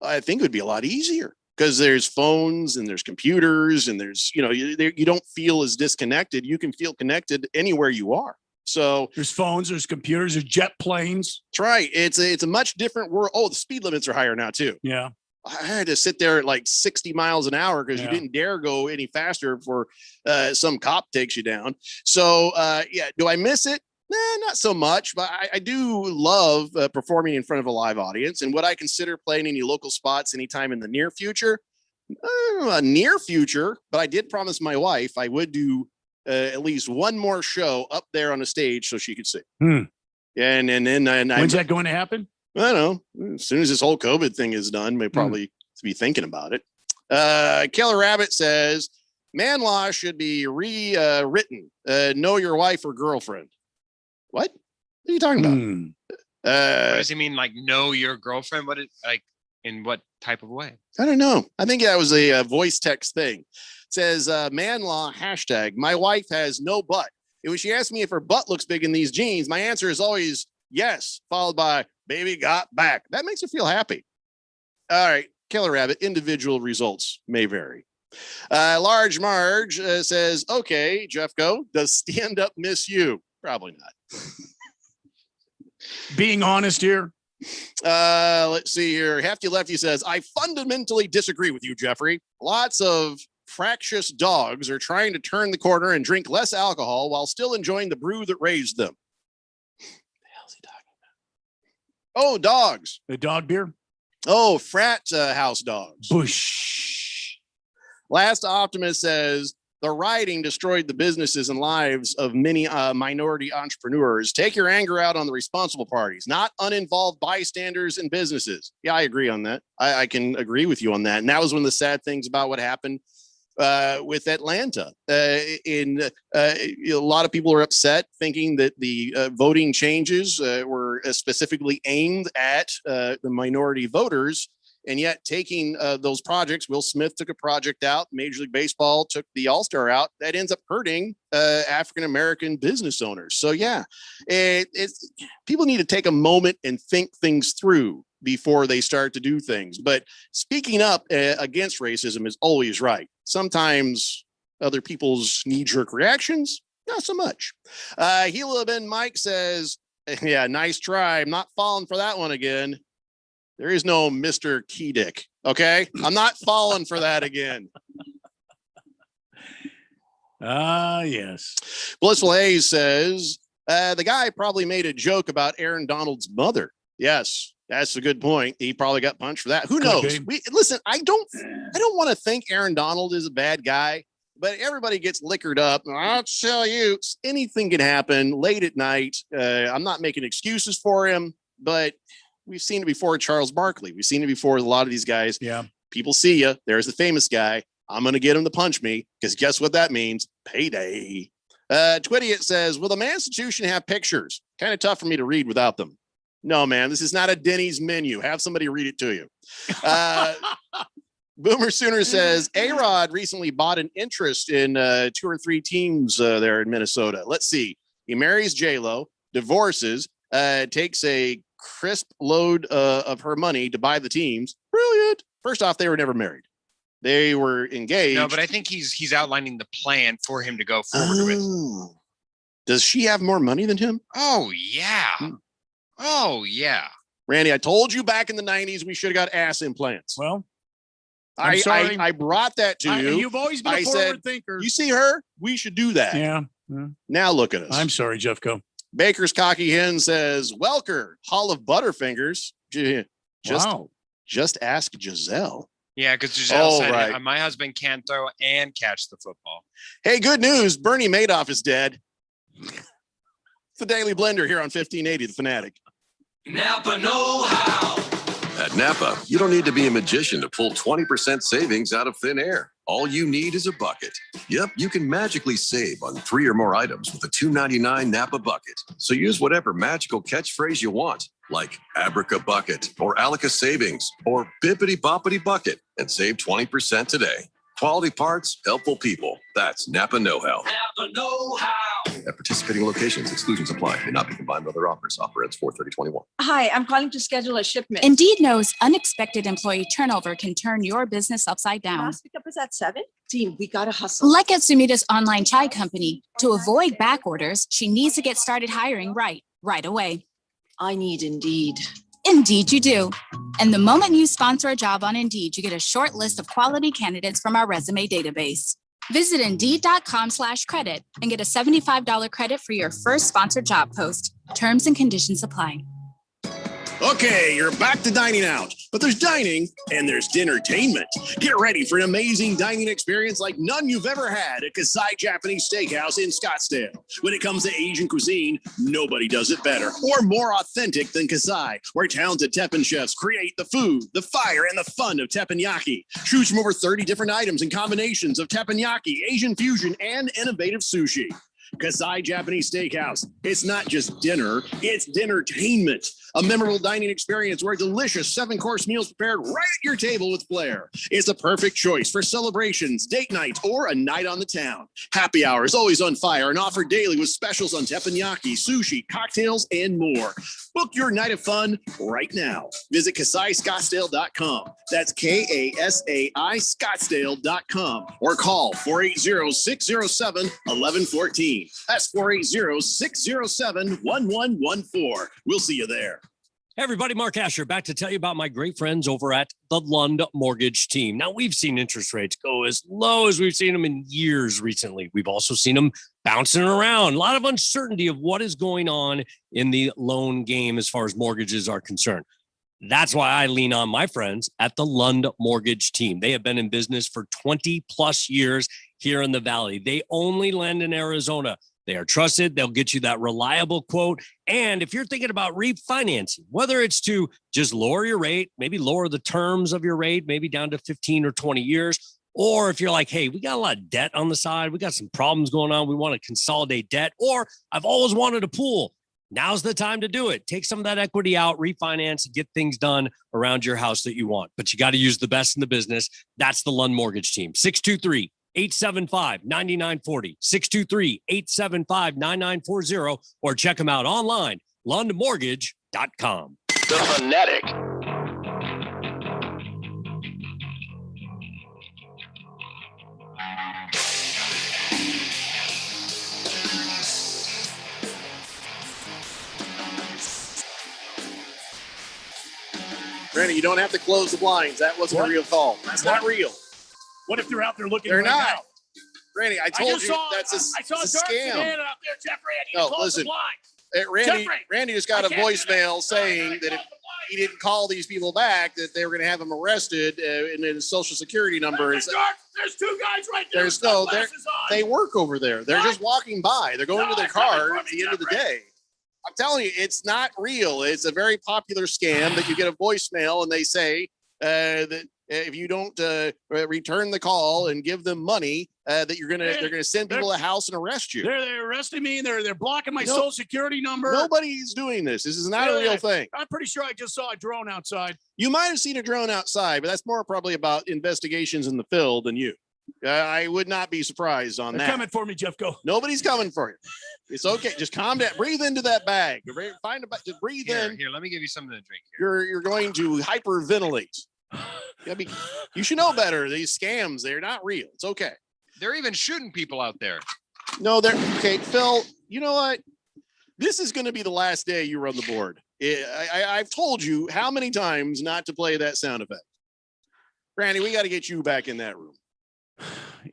I think it would be a lot easier because there's phones and there's computers and there's, you don't feel as disconnected. You can feel connected anywhere you are. So there's phones, there's computers, there's jet planes. That's right. It's a much different world. Oh, the speed limits are higher now too. Yeah. I had to sit there at like 60 miles an hour because you didn't dare go any faster before some cop takes you down. So do I miss it? Nah, not so much, but I do love performing in front of a live audience. And would I consider playing any local spots anytime in the near future? A near future, but I did promise my wife I would do at least one more show up there on the stage so she could see. And when's that going to happen? I don't know. As soon as this whole COVID thing is done, may probably be thinking about it. Keller Rabbit says, man law should be rewritten. Know your wife or girlfriend. What are you talking about? What does he mean? Like, know your girlfriend? In what type of way? I don't know. I think that was a voice text thing. It says, man law, hashtag, my wife has no butt. And when she asks me if her butt looks big in these jeans, my answer is always yes, followed by baby got back. That makes her feel happy. All right. Killer Rabbit, individual results may vary. Large Marge says, okay, Jeffco, does stand up miss you? Probably not. Being honest here. Let's see here. Hefty Lefty says, I fundamentally disagree with you, Jeffrey. Lots of fractious dogs are trying to turn the corner and drink less alcohol while still enjoying the brew that raised them. What the hell is he talking about? Oh, dogs. The dog beer? Oh, frat house dogs. Bush. Last Optimist says, the rioting destroyed the businesses and lives of many minority entrepreneurs. Take your anger out on the responsible parties, not uninvolved bystanders and businesses. Yeah, I agree on that. I can agree with you on that. And that was one of the sad things about what happened with Atlanta. A lot of people are upset thinking that the voting changes were specifically aimed at the minority voters. And yet taking those projects, Will Smith took a project out, Major League Baseball took the All-Star out, that ends up hurting African-American business owners. So yeah, it's people need to take a moment and think things through before they start to do things. But speaking up against racism is always right. Sometimes other people's knee-jerk reactions, not so much. Hila Ben Mike says, yeah, nice try. I'm not falling for that one again. There is no Mr. Key Dick. Okay. I'm not falling for that again. Yes. Blissful Hayes says, the guy probably made a joke about Aaron Donald's mother. Yes, that's a good point. He probably got punched for that. Who knows? Listen, I don't want to think Aaron Donald is a bad guy, but everybody gets liquored up. I'll tell you, anything can happen late at night. I'm not making excuses for him, but we've seen it before. Charles Barkley. We've seen it before. A lot of these guys. Yeah. People see you. There's the famous guy. I'm going to get him to punch me because guess what that means? Payday. Twitty says, will the Manstitution have pictures? Kind of tough for me to read without them. No, man, this is not a Denny's menu. Have somebody read it to you. Boomer Sooner says, A-Rod recently bought an interest in 2 or 3 teams there in Minnesota. Let's see. He marries J-Lo, divorces, takes a crisp load of her money to buy the teams. Brilliant. First off, they were never married. They were engaged. No, but I think he's outlining the plan for him to go forward with. Does she have more money than him? Oh, yeah. Oh, yeah. Randy, I told you back in the 90s we should have got ass implants. Well, I brought that to you. You've always been a forward thinker. You see her? We should do that. Yeah. Now look at us. I'm sorry, Jeffco. Baker's Cocky Hen says, Welker, Hall of Butterfingers. Just ask Giselle. Yeah, because Giselle said, my husband can throw and catch the football. Hey, good news. Bernie Madoff is dead. It's the Daily Blender here on 1580, The Fanatic. Napa know-how. At Napa, you don't need to be a magician to pull 20% savings out of thin air. All you need is a bucket. Yep, you can magically save on 3 or more items with a $2.99 Napa bucket. So use whatever magical catchphrase you want, like Abraca Bucket or Alica Savings or Bippity Boppity Bucket, and save 20% today. Quality parts, helpful people. That's Napa Know-How. Napa know-how. at participating locations. Exclusions apply. May not be combined with other offers. Offer ends 4/30/21. Hi, I'm calling to schedule a shipment. Indeed knows unexpected employee turnover can turn your business upside down. Last pickup is at 7. Team, we gotta hustle. Like at Sumita's online chai company, to avoid back orders, she needs to get started hiring right away. I need Indeed. Indeed you do. And the moment you sponsor a job on Indeed, you get a short list of quality candidates from our resume database. Visit Indeed.com/credit and get a $75 credit for your first sponsored job post. Terms and conditions apply. Okay, you're back to dining out, but there's dining and there's dinnertainment. Get ready for an amazing dining experience like none you've ever had at Kasai Japanese Steakhouse in Scottsdale. When it comes to Asian cuisine, nobody does it better or more authentic than Kasai, where talented teppan chefs create the food, the fire, and the fun of teppanyaki. Choose from over 30 different items and combinations of teppanyaki, Asian fusion, and innovative sushi. Kasai Japanese Steakhouse. It's not just dinner, it's dinnertainment. A memorable dining experience where delicious 7-course meals prepared right at your table with flair. It's a perfect choice for celebrations, date nights, or a night on the town. Happy hour is always on fire and offered daily with specials on teppanyaki, sushi, cocktails, and more. Book your night of fun right now. Visit KasaiScottsdale.com. That's KASAI Scottsdale.com or call 480-607-1114. That's 480-607-1114. We'll see you there. Hey everybody, Mark Asher back to tell you about my great friends over at the Lund Mortgage Team. Now, we've seen interest rates go as low as we've seen them in years recently. We've also seen them bouncing around. A lot of uncertainty of what is going on in the loan game as far as mortgages are concerned. That's why I lean on my friends at the Lund Mortgage Team. They have been in business for 20 plus years here in the Valley. They only lend in Arizona. They are trusted. They'll get you that reliable quote. And if you're thinking about refinancing, whether it's to just lower your rate, maybe lower the terms of your rate, maybe down to 15 or 20 years, or if you're like, hey, we got a lot of debt on the side, we got some problems going on, we want to consolidate debt, or I've always wanted a pool. Now's the time to do it. Take some of that equity out, refinance, and get things done around your house that you want. But you got to use the best in the business. That's the Lund Mortgage Team. 623-875-9940, 623-875-9940, or check them out online, lundmortgage.com. The Fanatic. Randy, you don't have to close the blinds. That wasn't a real call. That's not real. What if they're out there looking? They're right not. now? Just I told you that's a scam. Out there, Jeffrey. I need to close listen. the blinds. Randy just got a voicemail saying that if he didn't call these people back, that they were going to have him arrested, and then his social security number is. There's two guys right there. There's no. They work over there. They're just walking by. They're going to their car at the end of the day. I'm telling you, it's not real. It's a very popular scam that you get a voicemail and they say that if you don't return the call and give them money, that they're gonna send people to the house and arrest you. They're arresting me and they're blocking my social security number. Nobody's doing this. This is not a real thing. I'm pretty sure I just saw a drone outside. You might have seen a drone outside, but that's more probably about investigations in the field than you. I would not be surprised on They're that. coming for me, Jeff. Go. Nobody's coming for you. It's okay. Just calm down. Breathe into that bag. Find a just breathe in. Here, let me give you something to drink. Here. You're going to hyperventilate. You should know better. These scams, they're not real. It's okay. They're even shooting people out there. No, they're okay. Phil, you know what? This is going to be the last day you run the board. I've told you how many times not to play that sound effect. Randy, we got to get you back in that room.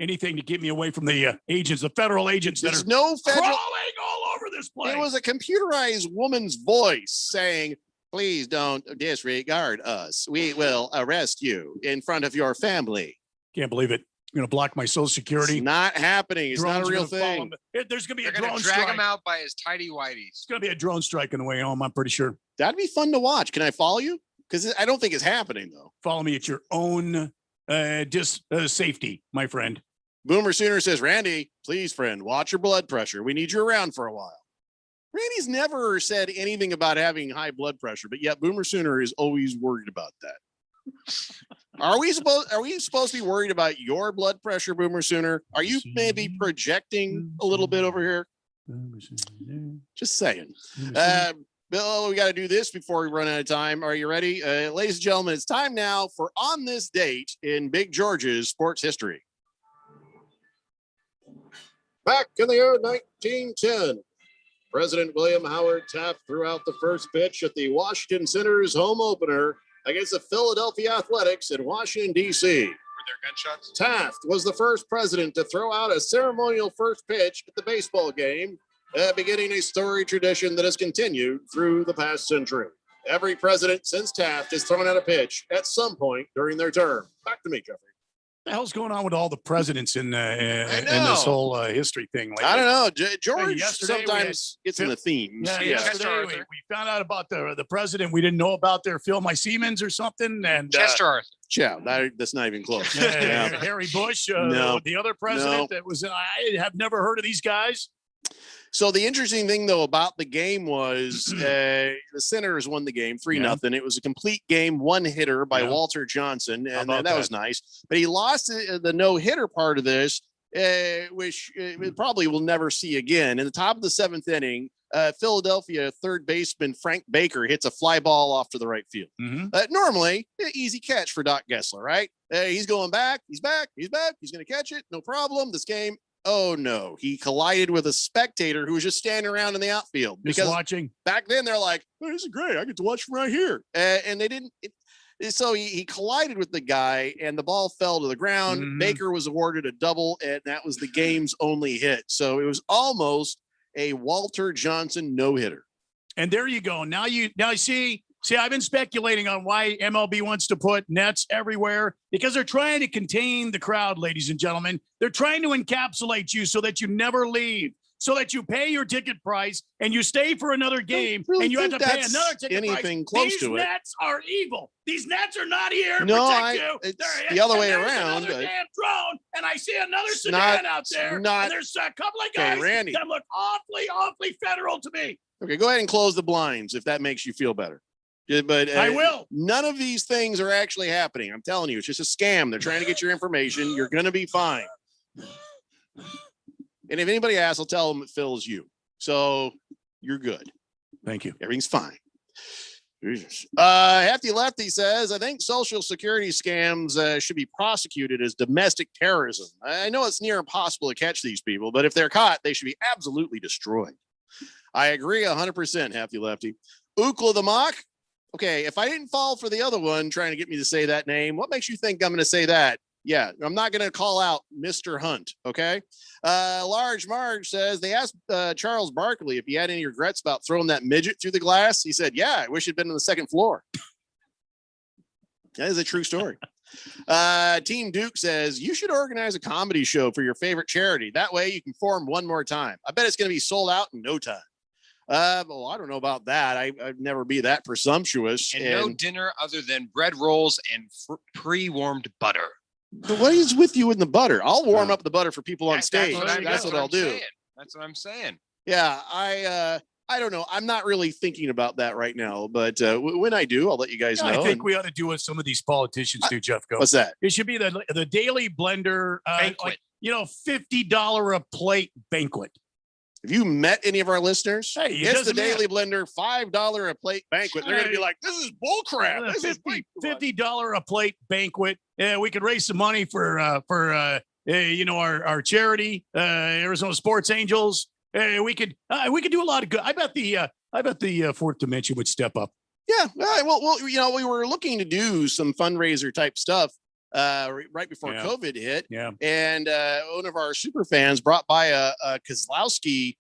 Anything to get me away from the agents, the federal agents that are no federal crawling all over this place. It was a computerized woman's voice saying, please don't disregard us. We will arrest you in front of your family. Can't believe it. You're going to block my social security. It's not happening. It's not a real thing. There's going to be a They're drone drag strike. him out by his tidy whities. It's going to be a drone strike on the way home, I'm pretty sure. That'd be fun to watch. Can I follow you? Because I don't think it's happening, though. Follow me at your own safety, my friend. Boomer Sooner says, Randy, please, friend, watch your blood pressure. We need you around for a while. Randy's never said anything about having high blood pressure, but yet Boomer Sooner is always worried about that. Are we supposed to be worried about your blood pressure, Boomer Sooner? Are you maybe projecting a little bit over here? Just saying. Bill, we got to do this before we run out of time. Are you ready? Ladies and gentlemen, it's time now for On This Date in Big George's sports history. Back in the year 1910, President William Howard Taft threw out the first pitch at the Washington Senators home opener against the Philadelphia Athletics in Washington, D.C. Were there gunshots? Taft was the first president to throw out a ceremonial first pitch at the baseball game, beginning a storied tradition that has continued through the past century. Every president since Taft has thrown out a pitch at some point during their term. Back to me, Jeffrey. What the hell's going on with all the presidents in this whole history thing lately? I don't know. George Yesterday we sometimes gets in the themes. Yeah, Yeah. yesterday we found out about the president. We didn't know about their Phil My Siemens or something. And Chester Arthur. Yeah, that's not even close. Harry Bush, No. the other president that was. I have never heard of these guys. So the interesting thing, though, about the game was the Senators won the game 3-0. It was a complete game, one hitter by Walter Johnson, and that was nice. But he lost the no-hitter part of this, which we probably will never see again. In the top of the seventh inning, Philadelphia third baseman Frank Baker hits a fly ball off to the right field. Normally, easy catch for Doc Gessler, right? He's going back. He's back. He's back. He's going to catch it. No problem. This game. Oh no, he collided with a spectator who was just standing around in the outfield. Just watching. Back then they're like, oh, this is great. I get to watch from right here. And they didn't. So he collided with the guy and the ball fell to the ground. Baker was awarded a double, and that was the game's only hit. So it was almost a Walter Johnson no-hitter. And there you go. Now you see, I've been speculating on why MLB wants to put nets everywhere because they're trying to contain the crowd, ladies and gentlemen. They're trying to encapsulate you so that you never leave, so that you pay your ticket price and you stay for another game and you have to pay another ticket price. Close These to it. nets are evil. These nets are not here to No, protect you. it's the other way there's around. Another damn drone, and I see another sedan out there. And there's a couple of guys Randy. that look awfully federal to me. Okay, go ahead and close the blinds if that makes you feel better. Yeah, but I will. None of these things are actually happening. I'm telling you, it's just a scam. They're trying to get your information. You're going to be fine. And if anybody asks, I'll tell them it fills you. So you're good. Thank you. Everything's fine. Hefty Lefty says, I think social security scams should be prosecuted as domestic terrorism. I know it's near impossible to catch these people, but if they're caught, they should be absolutely destroyed. I agree 100%, Hefty Lefty. Ukla the Mock. Okay, if I didn't fall for the other one trying to get me to say that name, what makes you think I'm going to say that? Yeah, I'm not going to call out Mr. Hunt, okay? Large Marge says, they asked Charles Barkley if he had any regrets about throwing that midget through the glass. He said, yeah, I wish he'd been on the second floor. That is a true story. Team Duke says, you should organize a comedy show for your favorite charity. That way you can perform one more time. I bet it's going to be sold out in no time. Well, I don't know about that. I'd never be that presumptuous. And no dinner other than bread rolls and pre-warmed butter. But what is with you in the butter? I'll warm up the butter for people on stage. That's what I'll do. That's what I'm saying. Yeah, I don't know. I'm not really thinking about that right now, but when I do, I'll let you guys know. I think we ought to do what some of these politicians do, Jeff. Go. What's that? It should be the Daily Blender banquet. $50 a plate banquet. Have you met any of our listeners? Hey, it's the Daily Blender $5 a plate banquet. They're going to be like, this is bullcrap. This is $50 a plate banquet. Yeah, we could raise some money for our charity, Arizona Sports Angels. We could do a lot of good. I bet the Fourth Dimension would step up. Yeah, well, we were looking to do some fundraiser type stuff right before COVID hit. Yeah. And one of our super fans brought by a Kozlowski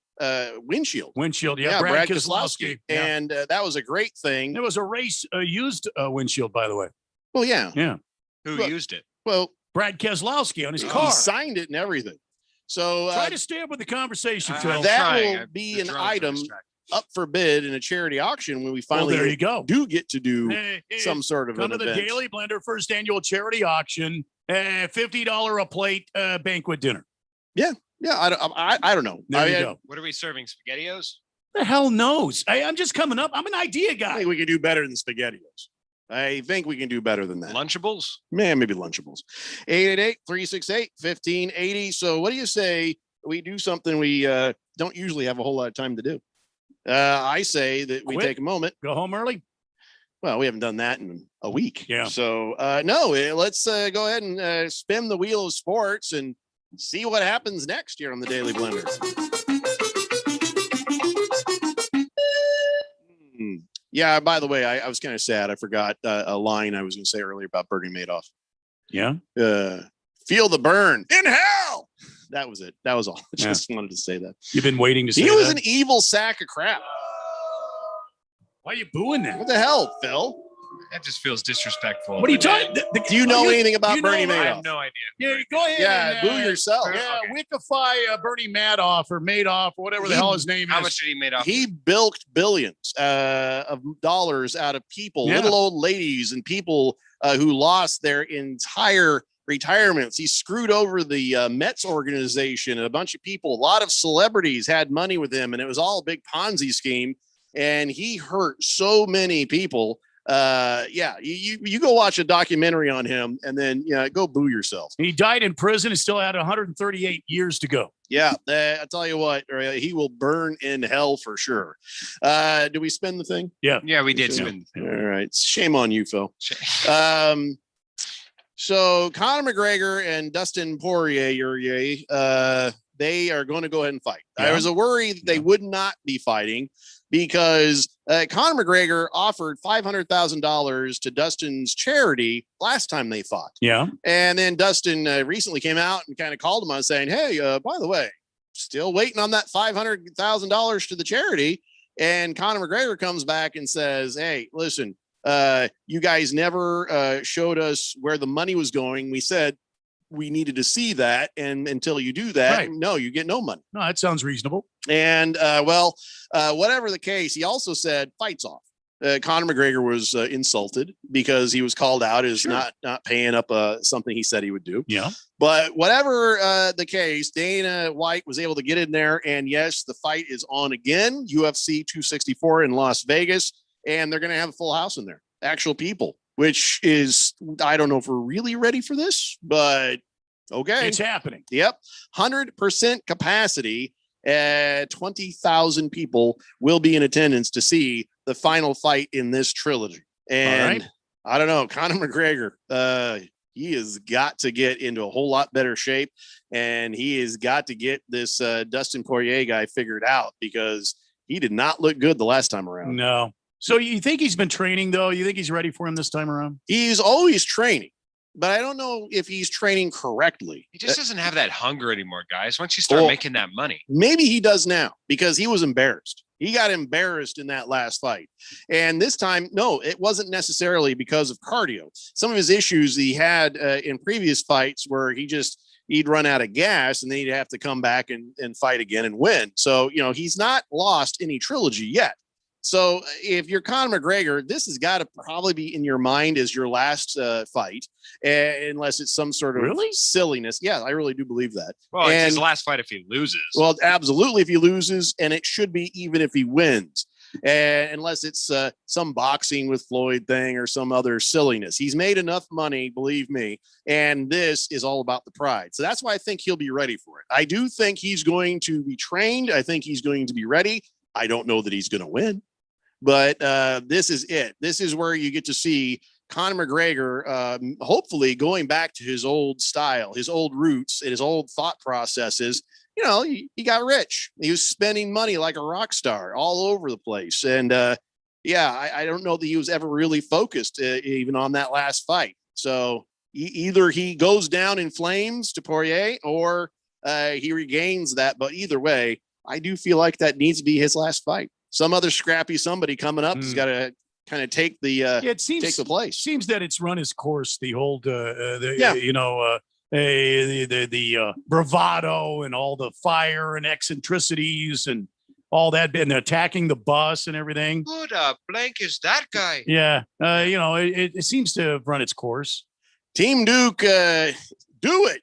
windshield. Yeah, Brad Kozlowski. Yeah. And that was a great thing. It was a race used windshield, by the way. Well, yeah. Yeah. Who used it? Well, Brad Keselowski on his car. He signed it and everything. So try to stay up with the conversation, Phil. That will be an item up for bid in a charity auction when we finally do get to do some sort of come an to the event. Daily Blender first annual charity auction, $50 a plate banquet dinner. Yeah. I don't know. There you go. What are we serving? SpaghettiOs? The hell knows? I'm just coming up. I'm an idea guy. I think we can do better than SpaghettiOs. I think we can do better than that. Lunchables? Man, maybe Lunchables. 888-368-1580. So what do you say we do something we don't usually have a whole lot of time to do. I say that we Quit. take a moment. Go home early. Well, we haven't done that in a week. Yeah. So let's go ahead and spin the wheel of sports and see what happens next year on the Daily Blender. Yeah. By the way, I was kind of sad. I forgot a line I was going to say earlier about Bernie Madoff. Yeah. Feel the burn in hell. That was it. That was all. I just wanted to say that. You've been waiting to say he was that? an evil sack of crap. Why are you booing that? What the hell, Phil? That just feels disrespectful. What are you talking? Do you know anything about Bernie I Madoff? have no idea. Yeah, go ahead. Yeah, and, boo yourself. Yeah, Wikify Bernie Madoff or Madoff or whatever the hell his name How is. much did he made off? He bilked billions of dollars out of people, Yeah. little old ladies and people who lost their entire retirements. He screwed over the Mets organization and a bunch of people. A lot of celebrities had money with him, and it was all a big Ponzi scheme. And he hurt so many people. You go watch a documentary on him, and then go boo yourself. He died in prison and still had 138 years to go. Yeah, I tell you what, he will burn in hell for sure. Do we spin the thing? Yeah, we did spin. All right, shame on you, Phil. So Conor McGregor and Dustin Poirier, they are going to go ahead and fight. Yeah. I was a worry that they would not be fighting because Conor McGregor offered $500,000 to Dustin's charity last time they fought. Yeah. And then Dustin recently came out and kind of called him on saying, hey, by the way, still waiting on that $500,000 to the charity. And Conor McGregor comes back and says, hey, listen, you guys never showed us where the money was going. We said we needed to see that. And until you do that, Right. no, you get no money. No, that sounds reasonable. And whatever the case, he also said fights off. Conor McGregor was insulted because he was called out as not paying up something he said he would do. Yeah. But whatever the case, Dana White was able to get in there. And yes, the fight is on again. UFC 264 in Las Vegas. And they're going to have a full house in there. Actual people, which is, I don't know if we're really ready for this, but okay. It's happening. Yep. 100% capacity. 20,000 people will be in attendance to see the final fight in this trilogy. And right. I don't know, Conor McGregor, he has got to get into a whole lot better shape, and he has got to get this Dustin Poirier guy figured out because he did not look good the last time around. No. So you think he's been training, though? You think he's ready for him this time around? He's always training, but I don't know if he's training correctly. He just doesn't have that hunger anymore, guys. Once you start making that money. Maybe he does now because he was embarrassed. He got embarrassed in that last fight. And this time, no, it wasn't necessarily because of cardio. Some of his issues he had in previous fights where he'd run out of gas and then he'd have to come back and fight again and win. So, he's not lost any trilogy yet. So if you're Conor McGregor, this has got to probably be in your mind as your last fight, unless it's some sort of silliness. Yeah, I really do believe that. Well, it's his last fight if he loses. Well, absolutely if he loses, and it should be even if he wins, unless it's some boxing with Floyd thing or some other silliness. He's made enough money, believe me, and this is all about the pride. So that's why I think he'll be ready for it. I do think he's going to be trained. I think he's going to be ready. I don't know that he's going to win. But this is it. This is where you get to see Conor McGregor, hopefully going back to his old style, his old roots, and his old thought processes. He got rich. He was spending money like a rock star all over the place. And I don't know that he was ever really focused even on that last fight. So either he goes down in flames to Poirier or he regains that. But either way, I do feel like that needs to be his last fight. Some other scrappy somebody coming up has got to kind of take the take the place. Seems that it's run its course. The whole the bravado and all the fire and eccentricities and all that, and attacking the bus and everything. Who the blank is that guy? Yeah, it seems to have run its course. Team Duke, do it.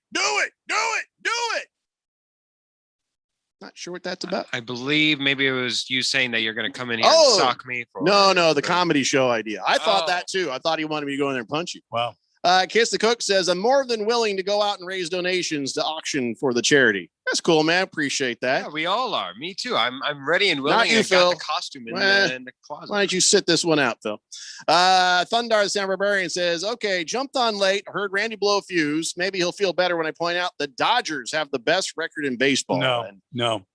Not sure what that's about. I believe maybe it was you saying that you're going to come in here and sock me. No, the comedy show idea. I thought that too. I thought he wanted me to go in there and punch you. Wow. Kiss the Cook says, I'm more than willing to go out and raise donations to auction for the charity. That's cool, man. Appreciate that. Yeah, we all are. Me too. I'm ready and willing. Not you, I've got Phil. the costume in the closet. Why don't you sit this one out, Phil? Thundar the San Barbarian says, okay, jumped on late, heard Randy blow a fuse. Maybe he'll feel better when I point out the Dodgers have the best record in baseball. No.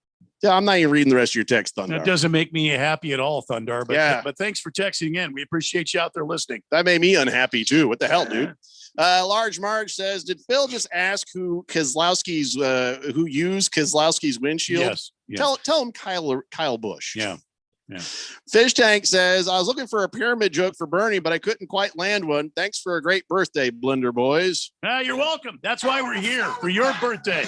Yeah, I'm not even reading the rest of your text, Thunder. That doesn't make me happy at all, Thunder. But, Yeah. but thanks for texting in. We appreciate you out there listening. That made me unhappy too. What the hell, dude? Large Marge says, did Phil just ask who used Kozlowski's windshield? Yes. Tell him Kyle Busch. Yeah. Fish Tank says, I was looking for a pyramid joke for Bernie, but I couldn't quite land one. Thanks for a great birthday, Blender Boys. You're welcome. That's why we're here, for your birthday.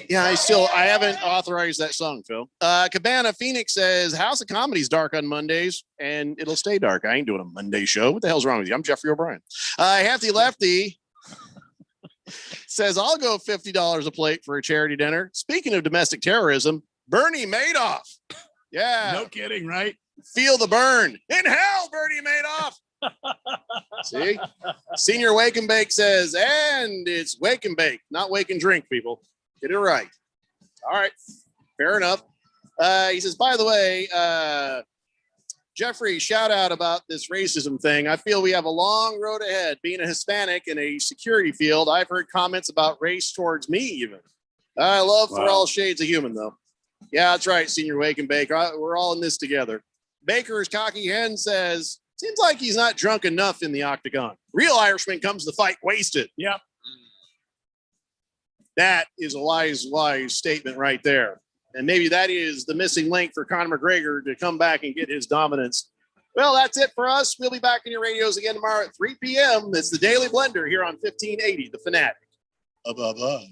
Yeah, I haven't authorized that song, Phil. Cabana Phoenix says, House of Comedy's dark on Mondays, and it'll stay dark. I ain't doing a Monday show. What the hell's wrong with you? I'm Jeffrey O'Brien. Hefty Lefty says, I'll go $50 a plate for a charity dinner. Speaking of domestic terrorism, Bernie Madoff. Yeah. No kidding, right? Feel the burn. In hell, Bernie Madoff. See? Senior Wake and Bake says, and it's Wake and Bake, not Wake and Drink, people. Get it right. All right. Fair enough. He says, by the way, Jeffrey, shout out about this racism thing. I feel we have a long road ahead. Being a Hispanic in a security field, I've heard comments about race towards me even. I love for all shades of human, though. Yeah, that's right, Senior Wake and Bake. We're all in this together. Baker's Cocky Hen says, seems like he's not drunk enough in the octagon. Real Irishman comes to fight wasted. Yep. That is a wise statement right there. And maybe that is the missing link for Conor McGregor to come back and get his dominance. Well, that's it for us. We'll be back in your radios again tomorrow at 3 p.m. It's the Daily Blender here on 1580, The Fanatic. Bye-bye.